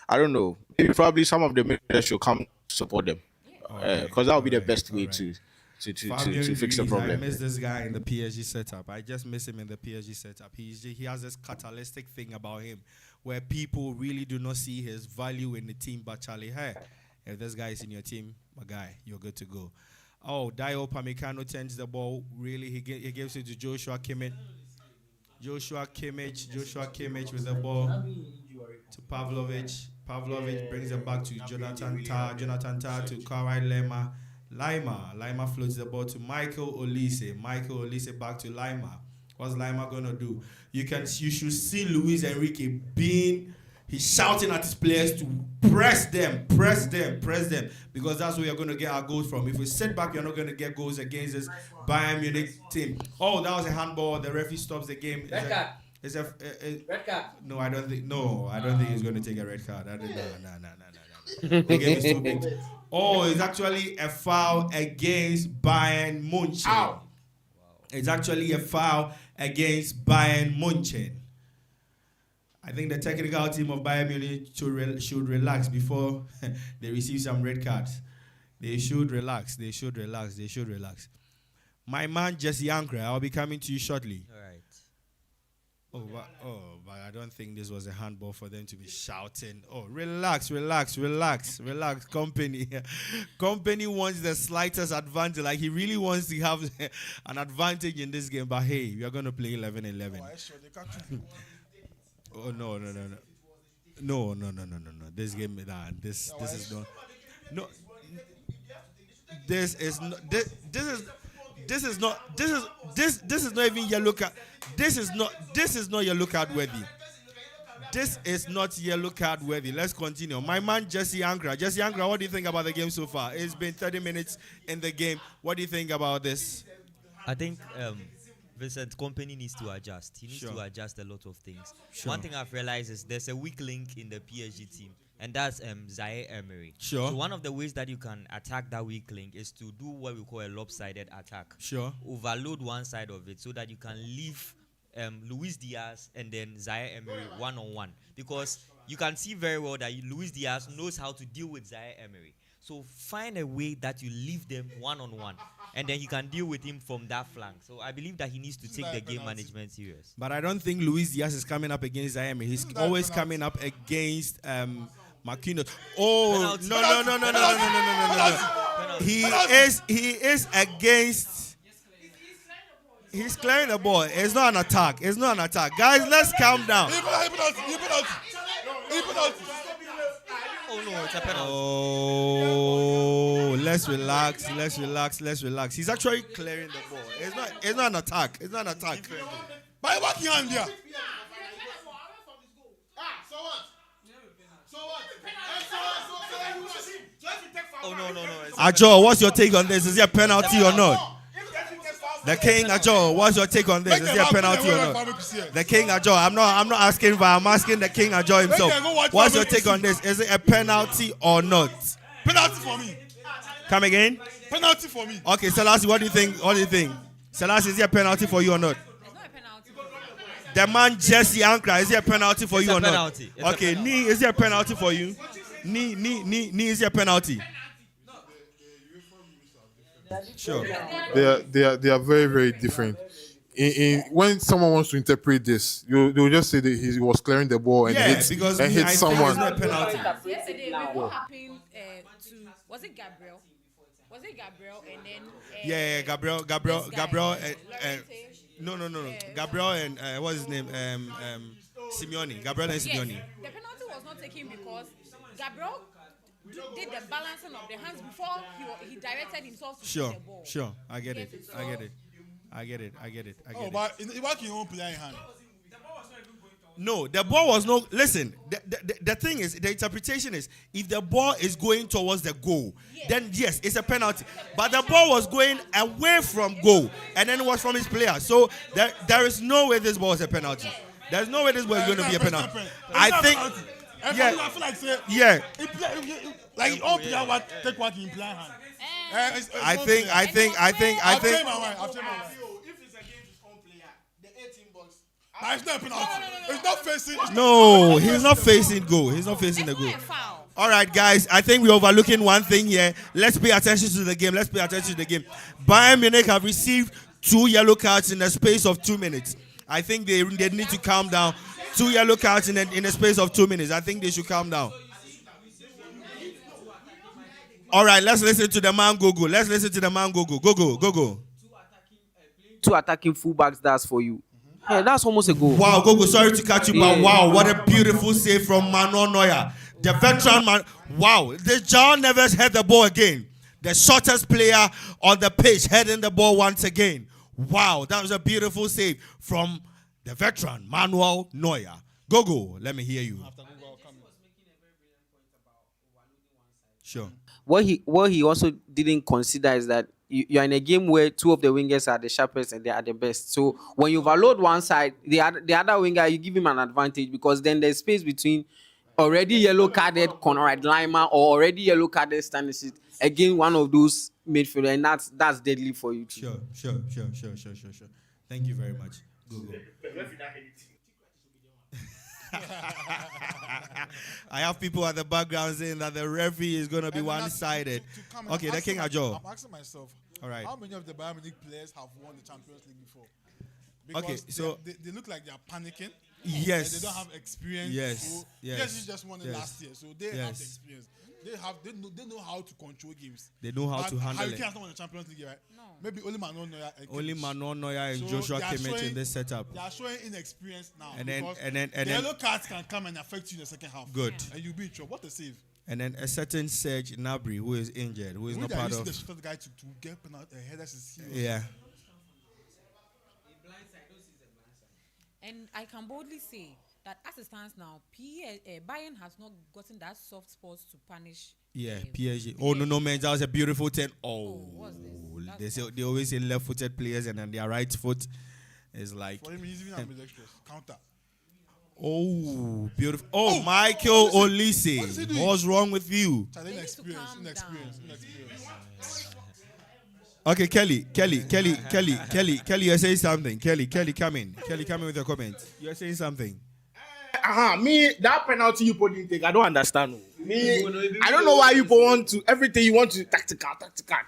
I don't know. Maybe probably some of the midfielders should come support them because that would be the best way to. to fix the I problem. miss this guy in the PSG setup. I just miss him in the PSG setup. He has this catalytic thing about him where people really do not see his value in the team. But Charlie, hey, if this guy is in your team, my guy, you're good to go. Oh, Dio Pamecano turns the ball. Really, he gives it to Joshua Kimmich. Joshua Kimmich with the ball to Pavlovic. Pavlovic brings it back to Jonathan Tah. Jonathan Tah to Kawhi Lima floats the ball to Michael Olise. Michael Olise back to Lima. What's Lima gonna do? You should see Luis Enrique he's shouting at his players to press them, because that's where you're going to get our goals from. If we sit back, you're not going to get goals against this Bayern Munich team. Oh, that was a handball. The referee stops the game. Red card. Red card. No, I don't think he's going to take a red card. No. The game is too big. Oh, it's actually a foul against Bayern Munich. Wow. It's actually a foul against Bayern Munich. I think the technical team of Bayern Munich should relax before they receive some red cards. They should relax. My man Jesse Ankra, I'll be coming to you shortly. All right. But I don't think this was a handball for them to be shouting. Oh, relax. Company wants the slightest advantage. Like, he really wants to have an advantage in this game. But hey, we are going to play 11-11. Oh, no. This game, this is not. No, this is not even yellow card. This is not yellow card worthy. This is not yellow card worthy. Let's continue. My man Jesse Ankra, what do you think about the game so far? It's been 30 minutes in the game. What do you think about this? I think Vincent Kompany needs to adjust. He needs to adjust a lot of things. One thing I've realized is there's a weak link in the PSG team, and that's Zaire Emery. So one of the ways that you can attack that weak link is to do what we call a lopsided attack. Overload one side of it so that you can leave Luis Diaz and then Zaire Emery one-on-one. Because you can see very well that Luis Diaz knows how to deal with Zaire Emery. So find a way that you leave them one-on-one, and then you can deal with him from that flank. So I believe that he needs to take the game management serious. But I don't think Luis Diaz is coming up against Zaire. He's always coming up against Marquinhos. Oh, no. He is against. He's clearing the ball. It's not an attack. Guys, let's calm down. Oh no, it's a penalty. Oh, let's relax. He's actually clearing the ball. It's not an attack. By what hand there? Oh no. Ajo, what's your take on this? Is it a penalty or not? The King Ajo, what's your take on this? Is it a penalty or not? The King Ajo, I'm not asking, but I'm asking the King Ajo himself. What's your take on this? Is it a penalty or not? Penalty for me. Come again? Penalty for me. Okay, Selassie, what do you think? Selassie, is it a penalty for you or not? It's not a penalty. The man Jesse Ankra, is it a penalty for you or not? Penalty. Okay, Ni, is it a penalty for you? Ni, is it a penalty? Sure. They are very, very different. When someone wants to interpret this, they'll just say that he was clearing the ball and hit someone. It's not a penalty. Yesterday, what happened to was it Gabriel? And then Gabriel. No. Gabriel and what's his name? Simeone. Gabriel and Simeone. Yes, the penalty was not taken because Gabriel did the balancing of the hands before he directed himself to the ball. Sure. I get it. Oh, but what can you own player in hand? No, the ball was no. Listen, the thing is, the interpretation is, if the ball is going towards the goal, then yes, it's a penalty. But the ball was going away from goal, and then it was from his player. So there is no way this ball is a penalty. There's no way this ball is going to be a penalty. I think. Yeah. I feel like say, yeah. Like all player take what in player hand. I think. I've changed my mind. If it's against his own player, the 18 box. But it's not a penalty. It's not facing. No, he's not facing goal. He's not facing the goal. It's not a foul. All right, guys. I think we're overlooking one thing here. Let's pay attention to the game. Bayern Munich have received 2 yellow cards in the space of 2 minutes. I think they need to calm down. 2 yellow cards in the space of 2 minutes. I think they should calm down. All right, let's listen to the man Gogo. Gogo. 2 attacking fullbacks, that's for you. Yeah, that's almost a goal. Wow, Gogo, sorry to catch you, but wow, what a beautiful save from Manuel Neuer. The veteran man. Wow, the John Neves had the ball again. The shortest player on the pitch heading the ball once again. Wow, that was a beautiful save from the veteran Manuel Neuer. Gogo, let me hear you. Sure. What he also didn't consider is that you're in a game where 2 of the wingers are the sharpest and they are the best. So when you overload one side, the other winger, you give him an advantage because then there's space between already yellow carded Conrad Lima or already yellow carded Stanisic against one of those midfielders, and that's deadly for you too. Sure. Thank you very much. Gogo. I have people at the background saying that the referee is going to be one-sided. Okay, the King Ajo. I'm asking myself, all right. How many of the Bayern Munich players have won the Champions League before? Okay, so they look like they are panicking. Yes. They don't have experience. Yes. So yes. PSG just won it last year, so they have the experience. They know how to control games. They know how to handle it. Harry Kane has not won the Champions League, right? No. Maybe only Manuel Neuer. Only Manuel Neuer and Joshua Kimmich in this setup. They are showing inexperience now. And then the yellow cards can come and affect you in the second half. Good. And you'll be in trouble. What a save. And then a certain Serge Gnabry who is injured, who is not part of. The shortest guy to get penalty headers is serious. Yeah. And I can boldly say that as it stands now, Bayern has not gotten that soft spot to punish. Yeah, PSG. Oh no, man, that was a beautiful 10. What's this? They always say left-footed players, and then their right foot is like. For him, he's even ambidextrous. Counter. Oh, beautiful. Oh, Michael Olise. What's wrong with you? Inexperience. Okay, Kelly, you're saying something. Kelly, come in. Kelly, come in with your comments. You're saying something. Me, that penalty you put in take, I don't understand. Me, I don't know why you want to, everything you want to tactical.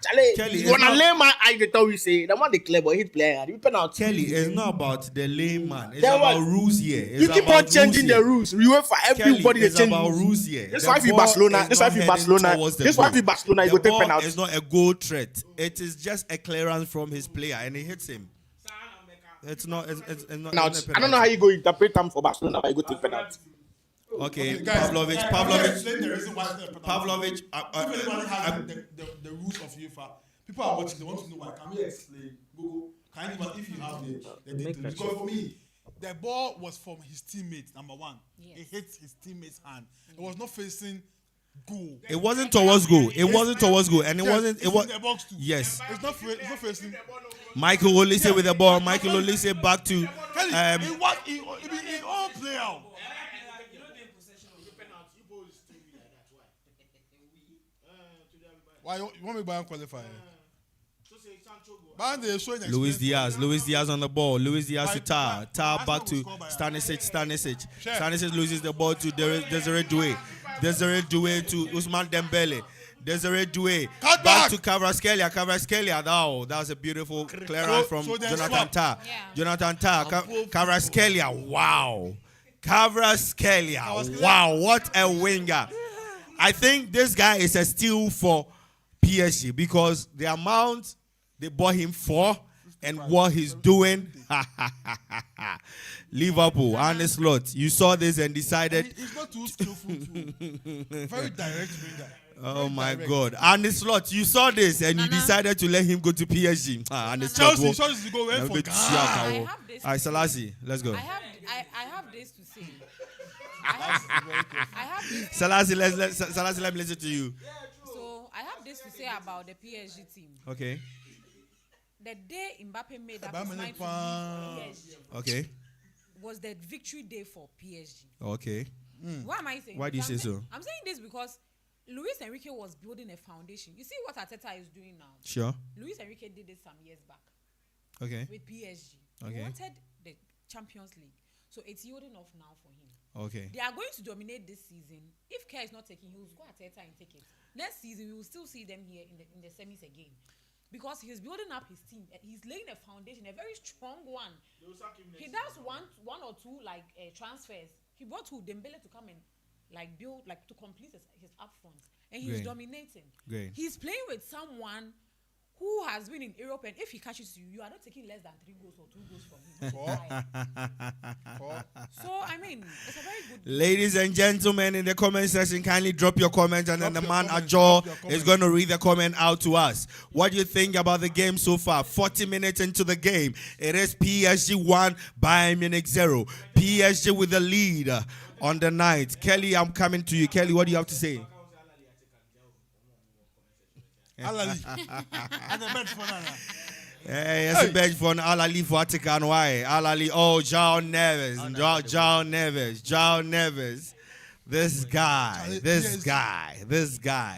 Kelly, you want to lay my eye, they tell you say, the one they clear, but hit player, you penalty. Kelly, it's not about the layman. It's about rules here. You keep on changing the rules. You wait for everybody to change about rules here. This why Barcelona, you go take penalty. It's not a goal threat. It is just a clearance from his player, and he hits him. It's not. It's not. I don't know how you go interpret them for Barcelona, but you go take penalty. Okay, guys, Pavlovic. Explain the reason why Pavlovic. Everybody has the rules of UEFA. People are watching. They want to know why. Can we explain? Google. Can you give us if you have the details? Because for me, the ball was from his teammate. Number one, it hit his teammate's hand. It was not facing goal. It wasn't towards goal. And it wasn't. It was. The box too. Yes. It's not facing. Michael Olise with the ball. Michael Olise back to. He all play out. Why you want me to qualify? Luis Diaz on the ball. Luis Diaz to Tar back to Stanisic. Stanisic loses the ball to Desiree Doué. Desiree Doué to Ousmane Dembele. Desiree Doué back to Kvaratskhelia. Oh, that was a beautiful clearance from Jonathan Tah. Jonathan Tah. Kvaratskhelia. Wow. Kvaratskhelia. Wow, what a winger. I think this guy is a steal for PSG because the amount they bought him for and what he's doing. Liverpool, Arne Slot, you saw this and decided. He's not too skillful too. Very direct winger. Oh my God. Arne Slot, you saw this and you decided to let him go to PSG. Chelsea to go away for Ghana. All right, Selassie, let's go. I have this to say. I have this. Selassie, let me listen to you. So I have this to say about the PSG team. Okay. The day Mbappe made up his mind to leave PSG was the victory day for PSG. Okay. Why am I saying? Why do you say so? I'm saying this because Luis Enrique was building a foundation. You see what Arteta is doing now? Sure. Luis Enrique did it some years back. Okay. With PSG. Okay. He wanted the Champions League. So it's yielding off now for him. Okay. They are going to dominate this season. If Kerr is not taking, he will go at Teta and take it. Next season, we will still see them here in the semis again. Because he's building up his team. He's laying a foundation, a very strong one. He does one or two transfers. He brought to Dembele to come and build, to complete his up front. And he's dominating. Great. He's playing with someone who has been in Europe, and if he catches you, you are not taking less than 3 goals or 2 goals from him. So, I mean, it's a very good. Ladies and gentlemen, in the comment section, kindly drop your comments, and then the man Ajo is going to read the comment out to us. What do you think about the game so far? 40 minutes into the game, it is PSG 1, Bayern Munich 0. PSG with the lead on the night. Kelly, I'm coming to you. Kelly, what do you have to say? Alali. And the bench for Nana. Yes, the bench for Alali for Atikan. Why? Alali. Oh, João Neves. João Neves. This guy.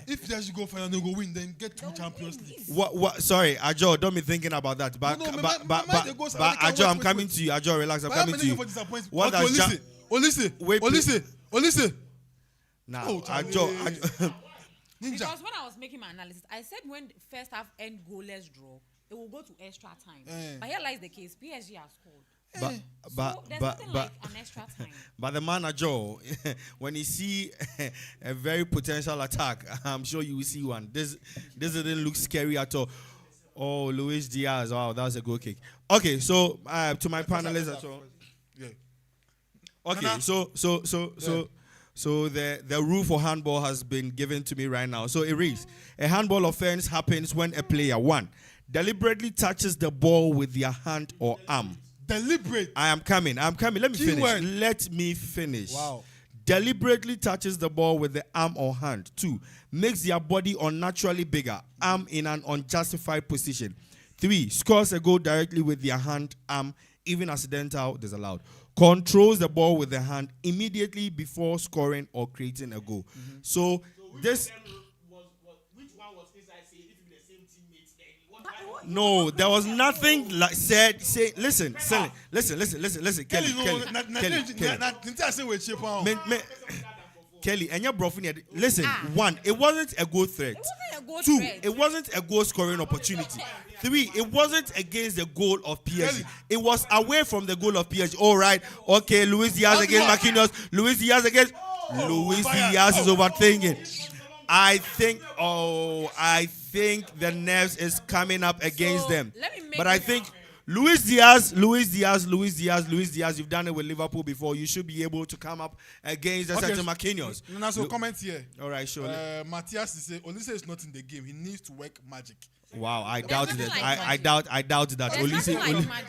If they should go final, they go win, then get 2 Champions League. What? Sorry, Ajo, don't be thinking about that. But Ajo, I'm coming to you. Ajo, relax. I'm coming to you. What does Olise. Now, Ajo. Because when I was making my analysis, I said when the first half end goalless draw, it will go to extra time. But here lies the case: PSG has scored. So there's nothing like an extra time. But the man Ajo, when you see a very potential attack, I'm sure you will see one. This didn't look scary at all. Oh, Luis Diaz! Wow, that was a good kick. Okay, so to my panelists as well. Yeah. Okay, so the rule for handball has been given to me right now. So it reads: a handball offense happens when a player 1 deliberately touches the ball with their hand or arm. Deliberate. I am coming. Let me finish. Wow. Deliberately touches the ball with the arm or hand. 2, makes their body unnaturally bigger, arm in an unjustified position. 3, scores a goal directly with their hand, arm, even accidental, disallowed. Controls the ball with the hand immediately before scoring or creating a goal. So this. Which one was inside? Say if the same teammates, then No, there was nothing like said. Say, listen, Kelly. Kelly, and your brother. Listen, 1, it wasn't a goal threat. 2, it wasn't a goal scoring opportunity. 3, it wasn't against the goal of PSG. It was away from the goal of PSG. All right, okay. Luis Diaz against Marquinhos. Luis Diaz is overthinking. I think the nerves is coming up against them. But I think Luis Diaz, you've done it with Liverpool before. You should be able to come up against the certain Marquinhos. No, so comment here. All right, sure. Matthias is saying Olise is not in the game. He needs to work magic. Wow, I doubt that. I doubt that.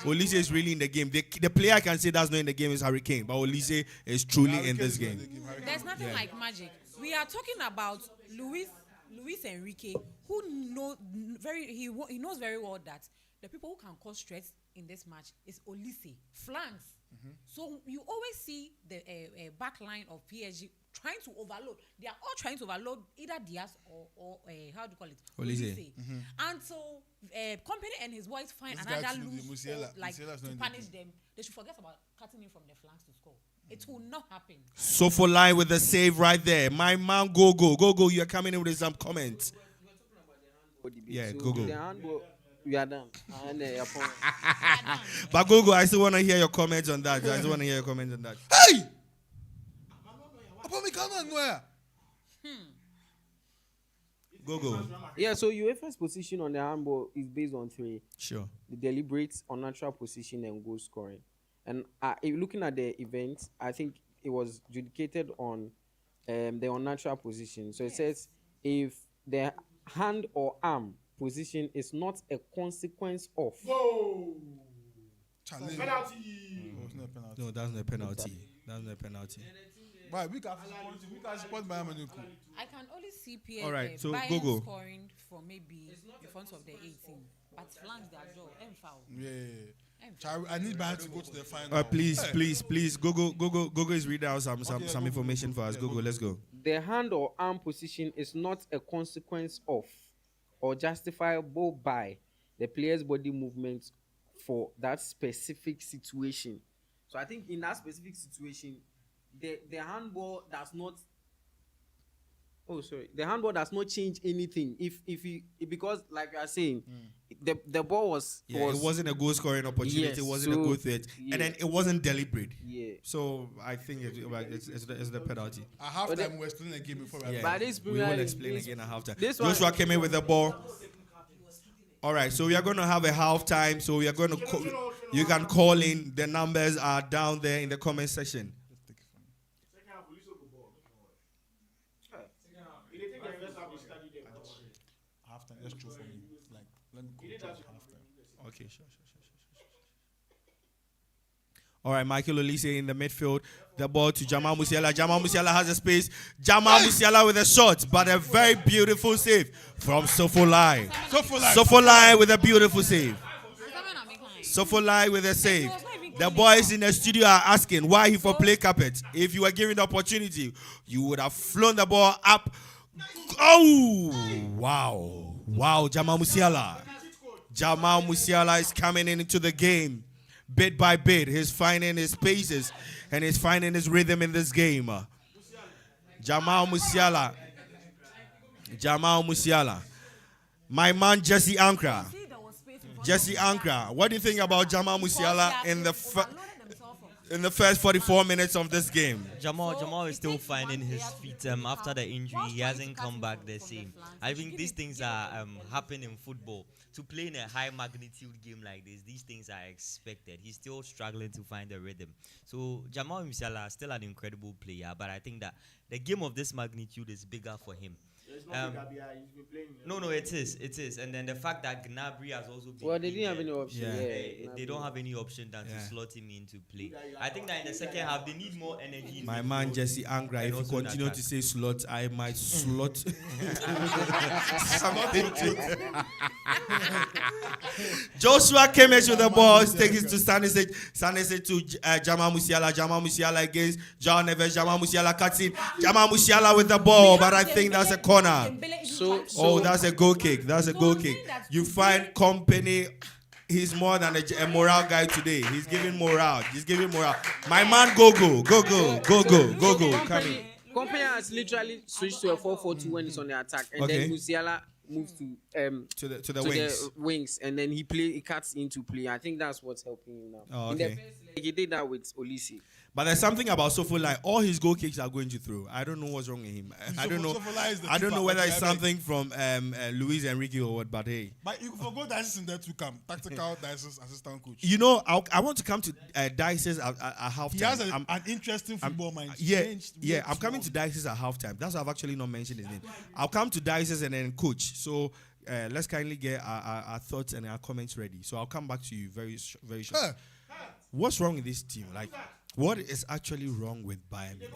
Olise is really in the game. The player I can say that's not in the game is Harry Kane, but Olise is truly in this game. There's nothing like magic. We are talking about Luis Enrique, who knows he knows very well that the people who can cause stress in this match is Olise, flanks. So you always see the back line of PSG trying to overload. They are all trying to overload either Diaz or how do you call it? Olise. And so Company and his boys find another loose to punish them. They should forget about cutting in from the flanks to score. It will not happen. So for line with the save right there. My man Gogo, you are coming in with some comments. Yeah, Gogo. The handball, we are done. But Gogo, I still want to hear your comments on that. Hey! Gogo. Yeah, so UEFA's position on the handball is based on 3. Sure. The deliberate, unnatural position, and goal scoring. And looking at the event, I think it was adjudicated on the unnatural position. So it says if the hand or arm position is not a consequence of. Whoa! Penalty. No, that's not a penalty. Right, we can support Bayern Munich. I can only see PSG All right, so Bayern scoring from maybe in front of the 18, but flanks their jaw and foul. Yeah. I need Bayern to go to the final. Please. Gogo is reading out some information for us. Gogo, let's go. The hand or arm position is not a consequence of or justifiable by the player's body movement for that specific situation. So I think in that specific situation, the handball does not. Oh, sorry. The handball does not change anything. If you because like you are saying, the ball was it wasn't a goal scoring opportunity. Yes, It wasn't so- a goal threat, yeah. and then it wasn't deliberate. Yeah. So I think it's the penalty. At halftime, we're still in the game before we Yeah. But this We Premier will League, explain this- again at halftime. this one- Joshua came in with the ball. All right, so we are going to have a halftime. So we are going to you can call in. The numbers are down there in the comment section. Halftime, that's true for me. Like, let me go to halftime. Okay, sure. All right, Michael Olise in the midfield. The ball to Jamal Musiala. Jamal Musiala has a space. Jamal Musiala with a shot, but a very beautiful save from Sofolai. Sofolai with a beautiful save. Sofolai with a save. The boys in the studio are asking why he for play carpet. If you were given the opportunity, you would have flown the ball up. Oh, wow. Wow, Jamal Musiala. Jamal Musiala is coming into the game. Bit by bit, he's finding his paces and he's finding his rhythm in this game. Jamal Musiala. My man Jesse Ankra. Jesse Ankra. What do you think about Jamal Musiala in the first 44 minutes of this game? Jamal is still finding his feet after the injury. He hasn't come back the same. I think these things are happening in football. To play in a high magnitude game like this, these things are expected. He's still struggling to find the rhythm. So Jamal Musiala is still an incredible player, but I think that the game of this magnitude is bigger for him. No, it is. And then the fact that Gnabry has also been. Well, they didn't have any option. Yeah. They don't have any option than to slot him in to play. I think that in the second half they need more energy. In My midfield man Jesse Angra, and if you also in continue attack. to say slot, I might slot something to Joshua came in with the ball, takes it to Stanisic to Jamal Musiala against John Neves. Jamal Musiala cuts in. Jamal Musiala with the ball, but I think that's a corner. Oh, that's a goal kick. You find company. He's more than a morale guy today. He's giving morale. My man, go. Come in. Company has literally switched to a 4-4-2 when it's on the attack, and Okay. then Musiala moves to the wings. the wings, and then he cuts into play. I think that's what's helping him now. Oh, In the okay. first leg, he did that with Olise. But there's something about Sofolai. All his goal kicks are going to throw. I don't know what's wrong with him. I don't know. Sofolai is the I don't know keeper, whether okay, it's I beg. something from Luis Enrique or what. But hey, But you forgot Dices in there to come. Tactical Dices assistant coach. you know, I want to come to Dices at halftime. He has I'm- an interesting football mind. Yeah, Changed yeah. way I'm too coming much. to Dices at halftime. That's why I've actually not mentioned his name. I'll come to Dices and then coach. So let's kindly get our thoughts and our comments ready. So I'll come back to you very short. What's wrong with this team? Like, what is actually wrong with Bayern Munich?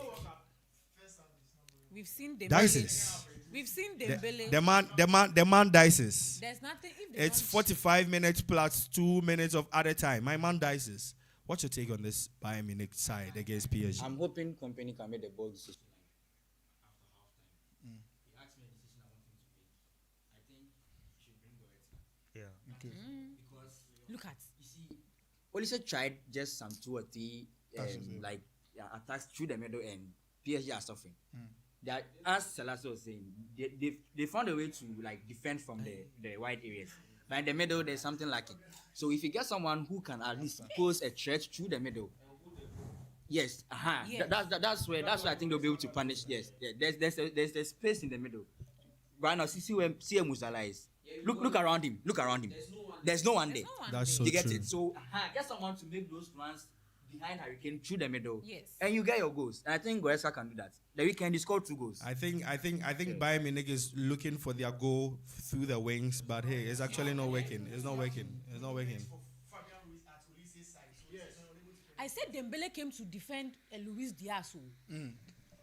We've seen Dembele. Dices. We've seen Dembele. The man Dices. There's nothing. If they It's don't- 45 minutes plus 2 minutes of other time. My man Dices. What's your take on this Bayern Munich side against PSG? I'm hoping company can make the ball decision. Look at. Olise tried just some 2 or 3 attacks through the middle, and PSG are suffering. That, as Selassie was saying, they found a way to defend from the wide areas. But in the middle, there's something lacking. So if you get someone who can at least pose a threat through the middle, yes, Yes. that's where I think they'll be able to punish. Yes, there's a space in the middle. Right now, see where Musala is. Look around him. There's no one there. No one That's so You get true. it? So get someone to make those runs behind Hurricane through the middle. Yes. And you get your goals. And I think Goretzka can do that. The weekend he scored 2 goals. I think Bayern Munich is looking for their goal through the wings, but hey, it's actually not working. It's not working. I said Dembele came to defend Luis Diaz.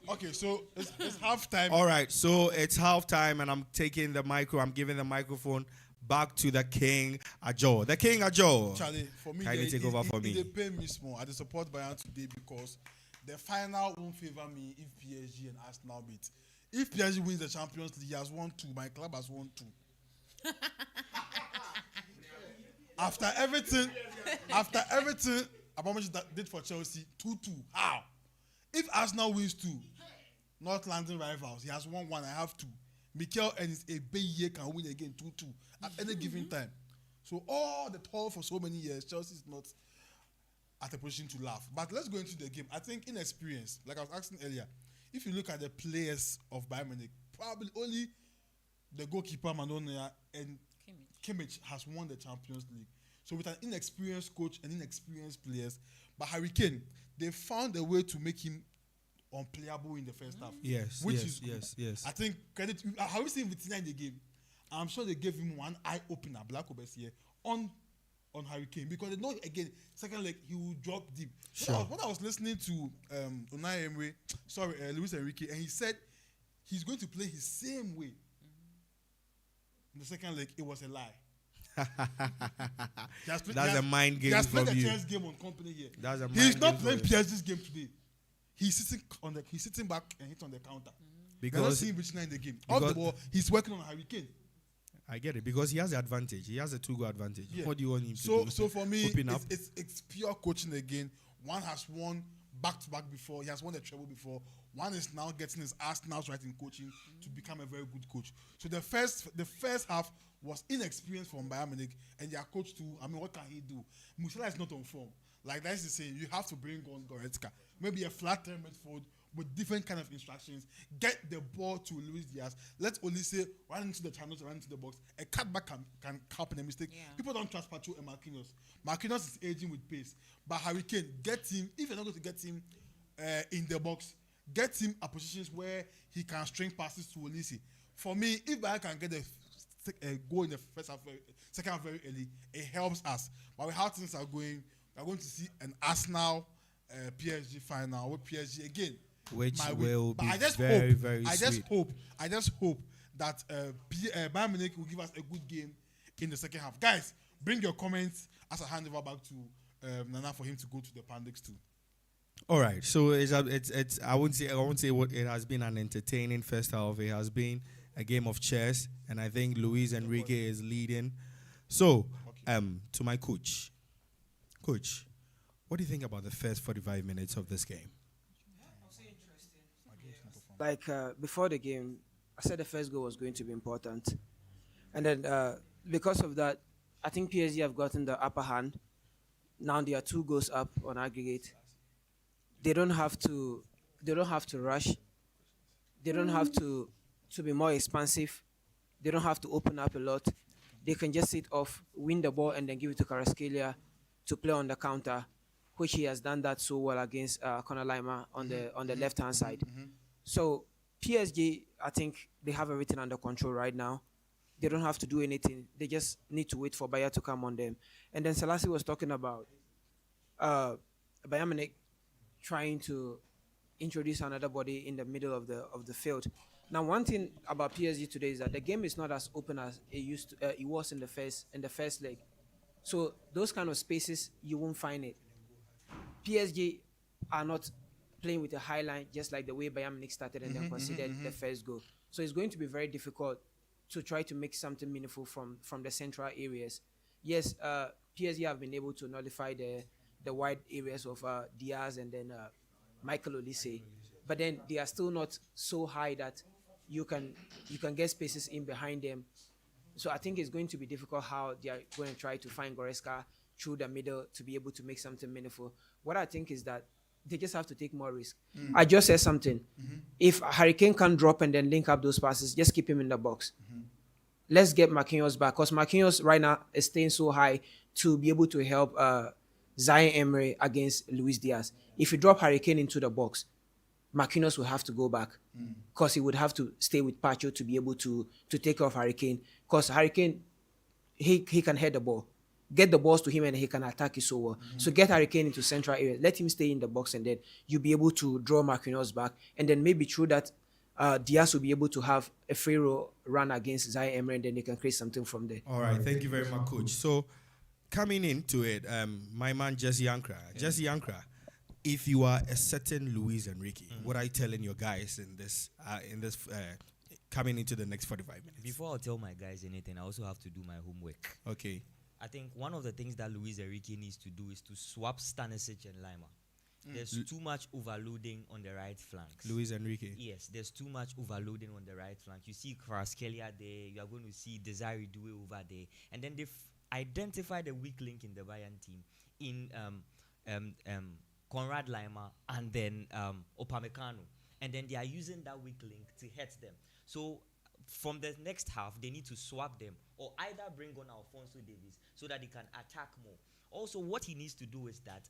Okay, so it's halftime. All right, so it's halftime, and I'm giving the microphone back to the King Ajo. The King Ajo. Charlie, for me, Kindly take over for me. They pay me small. I support Bayern today because the final won't favor me if PSG and Arsenal beat. If PSG wins the Champions League, he has won 2. My club has won 2. After everything Abramovich did for Chelsea, 2-2. How? If Arsenal wins 2, North London rivals, he has won 1, I have 2. Mikel and his Ebeye can win again 2-2 at any given time. So all the toil for so many years, Chelsea is not at a position to laugh. But let's go into the game. I think inexperience, like I was asking earlier, if you look at the players of Bayern Munich, probably only the goalkeeper Madonia and Kimmich has won the Champions League. So with an inexperienced coach and inexperienced players, but Harry Kane, they found a way to make him unplayable in the first half. Yes, yes. I think credit. Have you seen Vitinha in the game? I'm sure they gave him one eye opener, Black Obesie, on Harry Kane, because they know again second leg he will drop deep. Sure. When I was listening to Unai Emery, Luis Enrique, and he said he's going to play his same way. In the second leg, it was a lie. That's a mind game. He has played from the you. chess game on company here. That's a He's mind not game playing for you. PSG's game today. He's sitting back and hit on the counter. Because not seeing Vitinha in the game. Off the ball, he's working on Harry Kane. I get it, because he has the advantage. He has a 2-goal advantage. Yeah. What do you want him to do? So for me, Open up? it's pure coaching again. One has won back-to-back before. He has won the treble before. One is now getting his arsenals right in coaching to become a very good coach. So the first half was inexperienced from Bayern Munich, and their coach too. I mean, what can he do? Musiala is not on form. Like that's the saying, you have to bring on Goretzka. Maybe a flat term midfield with different kind of instructions. Get the ball to Luis Diaz. Let's only say run into the channels, run into the box. A cutback can happen a mistake. Yeah. People don't trust Pacho and Marquinhos. Marquinhos is aging with pace. But Harry Kane, get him, if you're not going to get him in the box, get him at positions where he can string passes to Olise. For me, if Bayern can get a goal in the second half very early, it helps us. But with how things are going, we're going to see an Arsenal PSG final with PSG again. Which My will but be I just very, hope, very I sweet. just hope that Bayern Munich will give us a good game in the second half. Guys, bring your comments as I hand over back to Nana for him to go to the Pandex too. All right, so it's I won't say what it has been an entertaining first half. It has been a game of chess, and I think Luis Enrique is leading. So, to my coach, what do you think about the first 45 minutes of this game? Like before the game, I said the first goal was going to be important, and then because of that, I think PSG have gotten the upper hand. Now they are 2 goals up on aggregate. They don't have to rush. They don't have to be more expansive. They don't have to open up a lot. They can just sit off, win the ball, and then give it to Kvaratskhelia to play on the counter, which he has done that so well against Conor Lima on the left hand side. So PSG, I think they have everything under control right now. They don't have to do anything. They just need to wait for Bayern to come on them. And then Selassie was talking about Bayern Munich trying to introduce another body in the middle of the field. Now, one thing about PSG today is that the game is not as open as it was in the first leg. So those kind of spaces you won't find it. PSG are not playing with a high line, just like the way Bayern Munich started and then conceded the first goal. So it's going to be very difficult to try to make something meaningful from the central areas. Yes, PSG have been able to nullify the wide areas of Diaz and then Michael Olise, but then they are still not so high that you can get spaces in behind them. So I think it's going to be difficult how they are going to try to find Goretzka through the middle to be able to make something meaningful. What I think is that they just have to take more risk. I just said something. If Harry Kane can drop and then link up those passes, just keep him in the box. Let's get Marquinhos back, because Marquinhos right now is staying so high to be able to help Zaire Emery against Luis Diaz. If you drop Harry Kane into the box, Marquinhos will have to go back, because he would have to stay with Pacho to be able to take off Harry Kane, because Harry Kane, he can head the ball. Get the balls to him and he can attack it so well. So get Harry Kane into central area. Let him stay in the box, and then you'll be able to draw Marquinhos back. And then maybe through that, Diaz will be able to have a free roll run against Zaire Emery, and then they can create something from there. All right, thank you very much, Coach. So, coming into it, my man Jesse Ankra. Jesse Ankra, if you are a certain Luis Enrique, what are you telling your guys in this coming into the next 45 minutes? Before I tell my guys anything, I also have to do my homework. Okay. I think one of the things that Luis Enrique needs to do is to swap Stanisic and Lima. There's too much overloading on the right flanks. Luis Enrique. Yes, there's too much overloading on the right flank. You see Kvaratskhelia there, you are going to see Desiree Doué over there. And then they've identified a weak link in the Bayern team in Conrad Lima and then Upamecano. And then they are using that weak link to hurt them. So from the next half, they need to swap them or either bring on Alphonso Davies so that they can attack more. Also, what he needs to do is that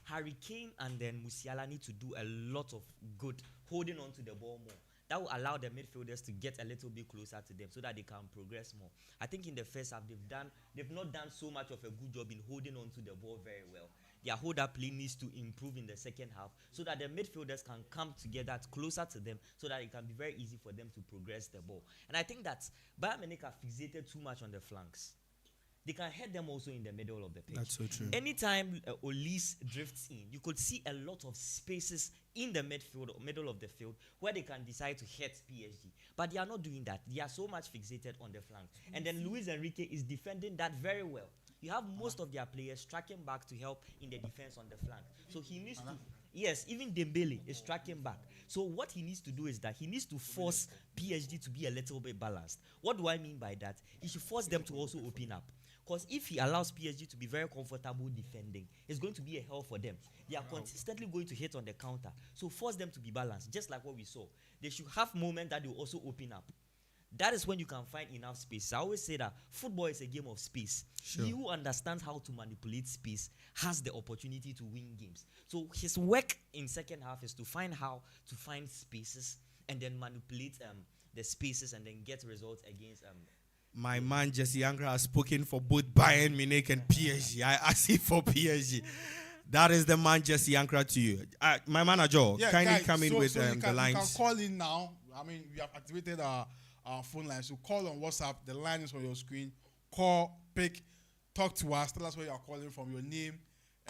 Harry Kane and then Musiala need to do a lot of good holding on to the ball more. That will allow the midfielders to get a little bit closer to them so that they can progress more. I think in the first half, they've not done so much of a good job in holding on to the ball very well. Their hold-up play needs to improve in the second half so that the midfielders can come together closer to them so that it can be very easy for them to progress the ball. And I think that Bayern Munich have fixated too much on the flanks. They can hit them also in the middle of the pitch. That's so true. Anytime Olise drifts in, you could see a lot of spaces in the middle of the field where they can decide to hit PSG. But they are not doing that. They are so much fixated on the flank. And then Luis Enrique is defending that very well. You have most of their players tracking back to help in the defense on the flank. So he needs to... Yes, even Dembele is tracking back. So what he needs to do is that he needs to force PSG to be a little bit balanced. What do I mean by that? He should force them to also open up. Because if he allows PSG to be very comfortable defending, it's going to be a hell for them. They are consistently going to hit on the counter. So force them to be balanced, just like what we saw. They should have moments that they will also open up. That is when you can find enough space. I always say that football is a game of space. Sure. He who understands how to manipulate space has the opportunity to win games. So his work in second half is to find how to find spaces and then manipulate the spaces and then get results against my man Jesse Ankra has spoken for both Bayern Munich and PSG. I ask you for PSG. That is the man Jesse Ankra to you. My manager, kindly guys, come in with the lines. You can call in now. I mean, we have activated our phone line. So call on WhatsApp. The line is on your screen. Call, pick, talk to us. Tell us where you are calling from, your name,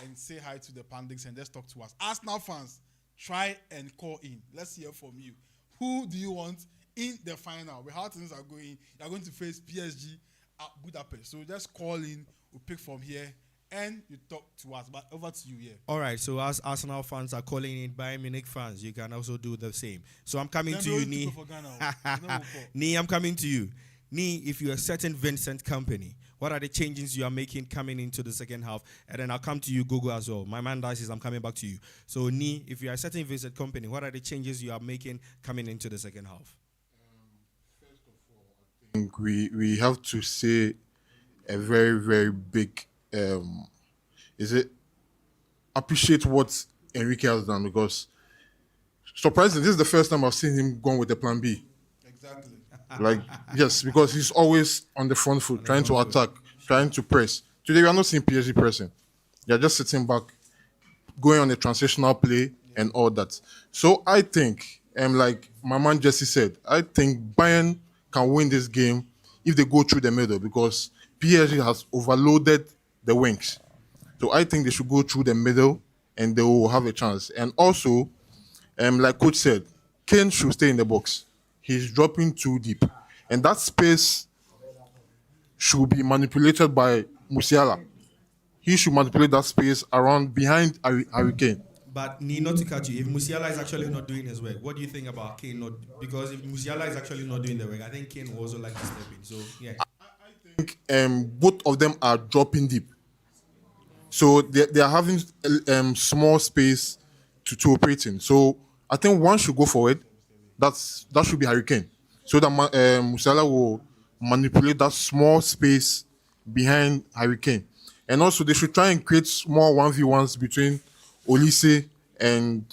and say hi to the Pandix and just talk to us. Arsenal fans, try and call in. Let's hear from you. Who do you want in the final? With how things are going, you are going to face PSG at Budapest. So just call in. We'll pick from here. And you talk to us, but over to you here. All right, so as Arsenal fans are calling in Bayern Munich fans, you can also do the same. So I'm coming to you, Nee. Nee, I'm coming to you. Nee, if you're a certain Vincent company, what are the changes you are making coming into the second half? And then I'll come to you, Gogo, as well. My man Dice, I'm coming back to you. So, Nee, if you're a certain Vincent company, what are the changes you are making coming into the second half? First of all, I think we have to say a very, very big appreciate what Enrique has done, because surprisingly, this is the first time I've seen him going with a plan B. Exactly. Like, yes, because he's always on the front foot, trying to attack, trying to press. Today, we are not seeing PSG pressing. They are just sitting back, going on a transitional play and all that. So I think, like my man Jesse said, I think Bayern can win this game if they go through the middle, because PSG has overloaded the wings. So I think they should go through the middle and they will have a chance. And also, like Coach said, Kane should stay in the box. He's dropping too deep. And that space should be manipulated by Musiala. He should manipulate that space around behind Harry Kane. But not to cut you, if Musiala is actually not doing his work, what do you think about Kane not? Because if Musiala is actually not doing the work, I think Kane will also like to step in. So, yeah. I think both of them are dropping deep. So they are having small space to operate in. So I think one should go forward. That should be Harry Kane. So that Musiala will manipulate that small space behind Harry Kane. And also they should try and create small 1v1s between Olise and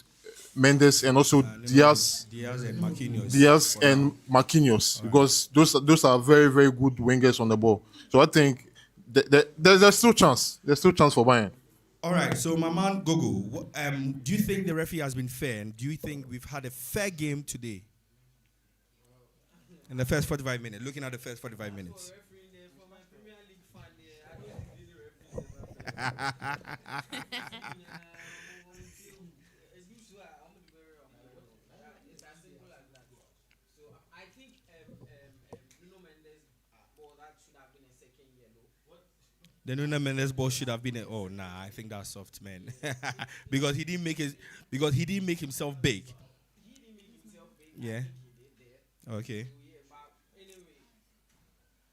Mendes and also Diaz and Marquinhos. Diaz and Marquinhos, because those are very, very good wingers on the ball. So I think there's still chance. There's still chance for Bayern. All right, so my man Gogo, do you think the referee has been fair? And do you think we've had a fair game today? In the first 45 minutes, looking at the first 45 minutes. The Nuno Mendes ball should have been oh nah, I think that's soft, man. because he didn't make himself big. Yeah. Okay.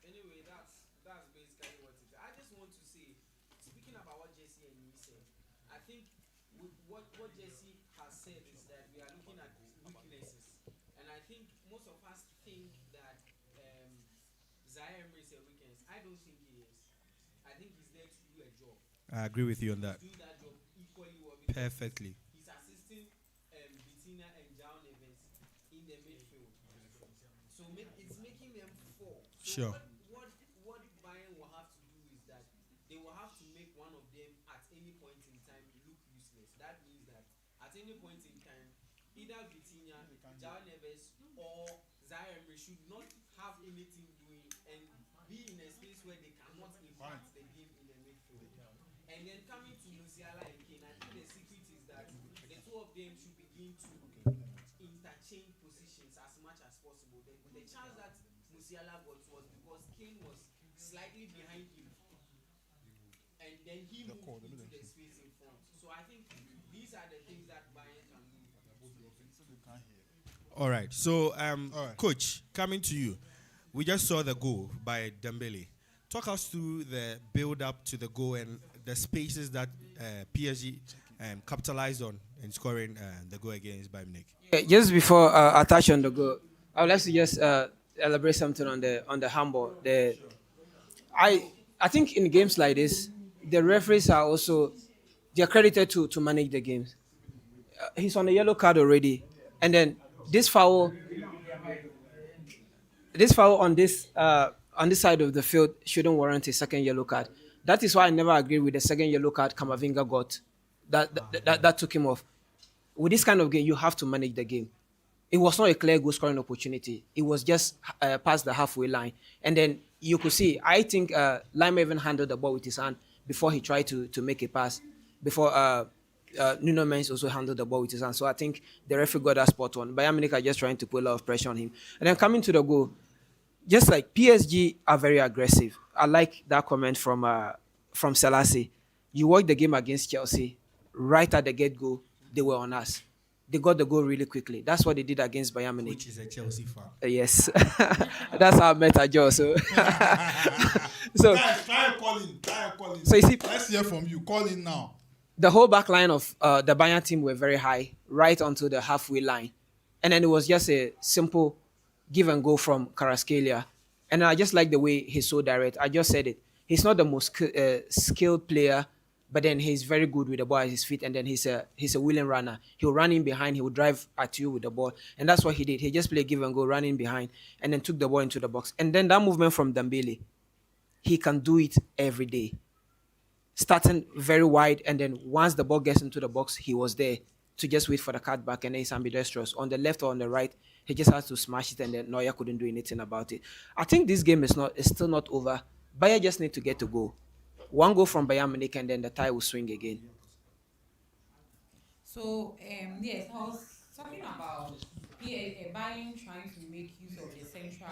Anyway, that's basically what it is. I just want to say, speaking about what Jesse and you said, I think what Jesse has said is that we are looking at weaknesses, and I think most of us think that Zaire Emery is a weakness. I don't think he is. I think he's there to do a job. I agree with you on that. Do that job equally well. Perfectly. He's assisting Vitina and Jao Neves in the midfield. So it's making them four. So Sure. What Bayern will have to do is that they will have to make one of them at any point in time look useless. That means that at any point in time, either Vitina, Jao Neves, or Zaire Emery should not have anything doing and be in a space where they cannot impact the game in the midfield. And then coming to Musiala and Kane, I think the secret is that the two of them should begin to interchange positions as much as possible. The chance that Musiala got was because Kane was slightly behind him, and then he moved into the space in front. So I think these are the things that Bayern can do. All right. So, Coach, coming to you, we just saw the goal by Dembele. Talk us through the build-up to the goal and the spaces that PSG capitalized on in scoring the goal against Bayern Munich. Yeah, just before I touch on the goal, I would like to just elaborate something on the handball. I think in games like this, the referees are also they're credited to manage the games. He's on a yellow card already, and then this foul on this side of the field shouldn't warrant a second yellow card. That is why I never agree with the second yellow card Kamavinga got. That took him off. With this kind of game, you have to manage the game. It was not a clear goal scoring opportunity. It was just past the halfway line. And then you could see, I think Lima even handled the ball with his hand before he tried to make a pass. Before Nuno Mendes also handled the ball with his hand. So I think the referee got that spot on. Bayern Munich are just trying to put a lot of pressure on him. And then coming to the goal, just like PSG are very aggressive. I like that comment from Selassie. You watch the game against Chelsea, right at the get-go, they were on us. They got the goal really quickly. That's what they did against Bayern Munich. Which is a Chelsea fan. Yes. That's how I met a Joe. So, Guys, try calling. So you see, Let's hear from you. Call in now. the whole back line of the Bayern team were very high, right onto the halfway line. And then it was just a simple give and go from Kvaratskhelia. And I just like the way he's so direct. I just said it. He's not the most skilled player, but then he's very good with the ball at his feet. And then he's a willing runner. He'll run in behind. He will drive at you with the ball. And that's what he did. He just played give and go, running behind, and then took the ball into the box. And then that movement from Dembele, he can do it every day. Starting very wide, and then once the ball gets into the box, he was there to just wait for the cutback, and then he's ambidextrous. On the left or on the right, he just has to smash it, and then Neuer couldn't do anything about it. I think this game is still not over. Bayern just need to get to goal. One goal from Bayern Munich, and then the tie will swing again. So, yes, I was talking about Bayern trying to make use of the central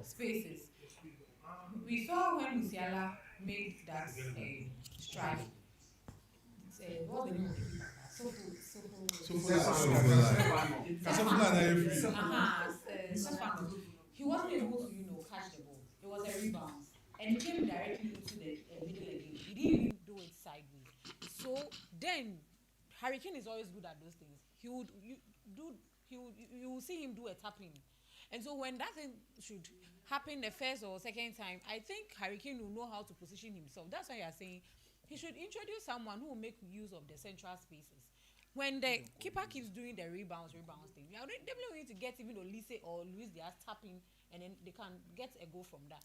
spaces. We saw when Musiala made that strike. What's the name of the keeper? Stefano. He wasn't able to, catch the ball. It was a rebound. And he came directly into the middle again. He didn't even do it sideways. So then, Harry Kane is always good at those things. You will see him do a tapping. And so when that thing should happen the first or second time, I think Harry Kane will know how to position himself. That's why you are saying he should introduce someone who will make use of the central spaces. When the keeper keeps doing the rebounds thing, they will need to get even Olise or Luis Diaz tapping, and then they can get a goal from that,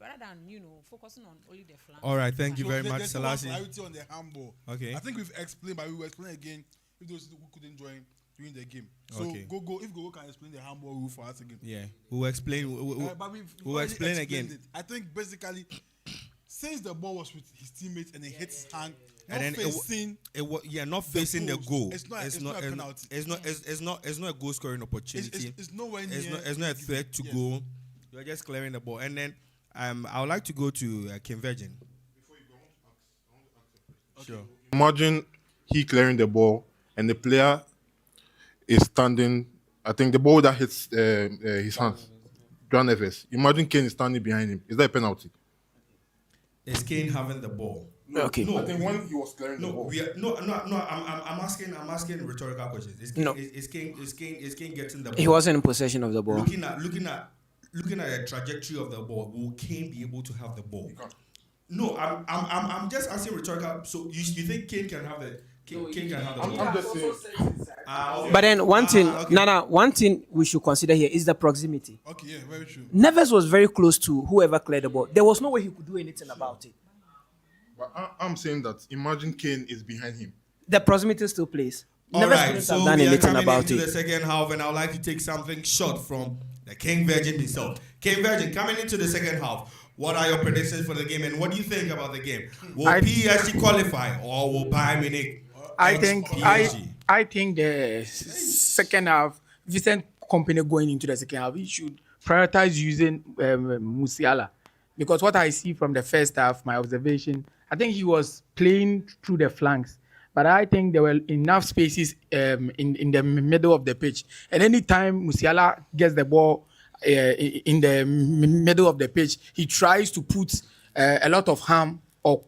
rather than focusing on only the flank. All right, thank you very much, There's Selassie. clarity on the handball. Okay. I think we've explained, but we will explain again if those who couldn't join during the game. So Okay. go. If Gogo can explain the handball rule for us again. Yeah, we'll explain. But We'll already explain explained again. it. I think basically, since the ball was with his teammates and it hit his hand, And not then facing. Not facing the post. goal. It's not a penalty. It's not a goal scoring opportunity. It's nowhere near. It's not a threat to goal. You're just clearing the ball. And then I would like to go to King Virgin. Sure. Imagine he clearing the ball and the player is standing. I think the ball that hits his hands, John Neves. Imagine Kane is standing behind him. Is that a penalty? Is Kane having the ball? Okay. No, I think when he was clearing the ball. no. I'm asking rhetorical questions. Is Kane getting the ball? He wasn't in possession of the ball. Looking at the trajectory of the ball, will Kane be able to have the ball? No, I'm just asking rhetorical. So you think Kane can have the Kane can have the ball? I'm just saying. Okay. But then one thing, okay. one thing we should consider here is the proximity. Okay, yeah, very true. Neves was very close to whoever cleared the ball. There was no way he could do anything about it. But I'm saying that imagine Kane is behind him. The proximity still plays. All Neves right, couldn't so have done we are anything coming about into it. the second half, and I would like to take something short from the King Virgin himself. King Virgin, coming into the second half, what are your predictions for the game, and what do you think about the game? Will PSG qualify, or will Bayern Munich? I think PSG? I think the second half, Vincent Company going into the second half, he should prioritize using Musiala, because what I see from the first half, my observation, I think he was playing through the flanks, but I think there were enough spaces in the middle of the pitch, and anytime Musiala gets the ball in the middle of the pitch, he tries to put a lot of harm or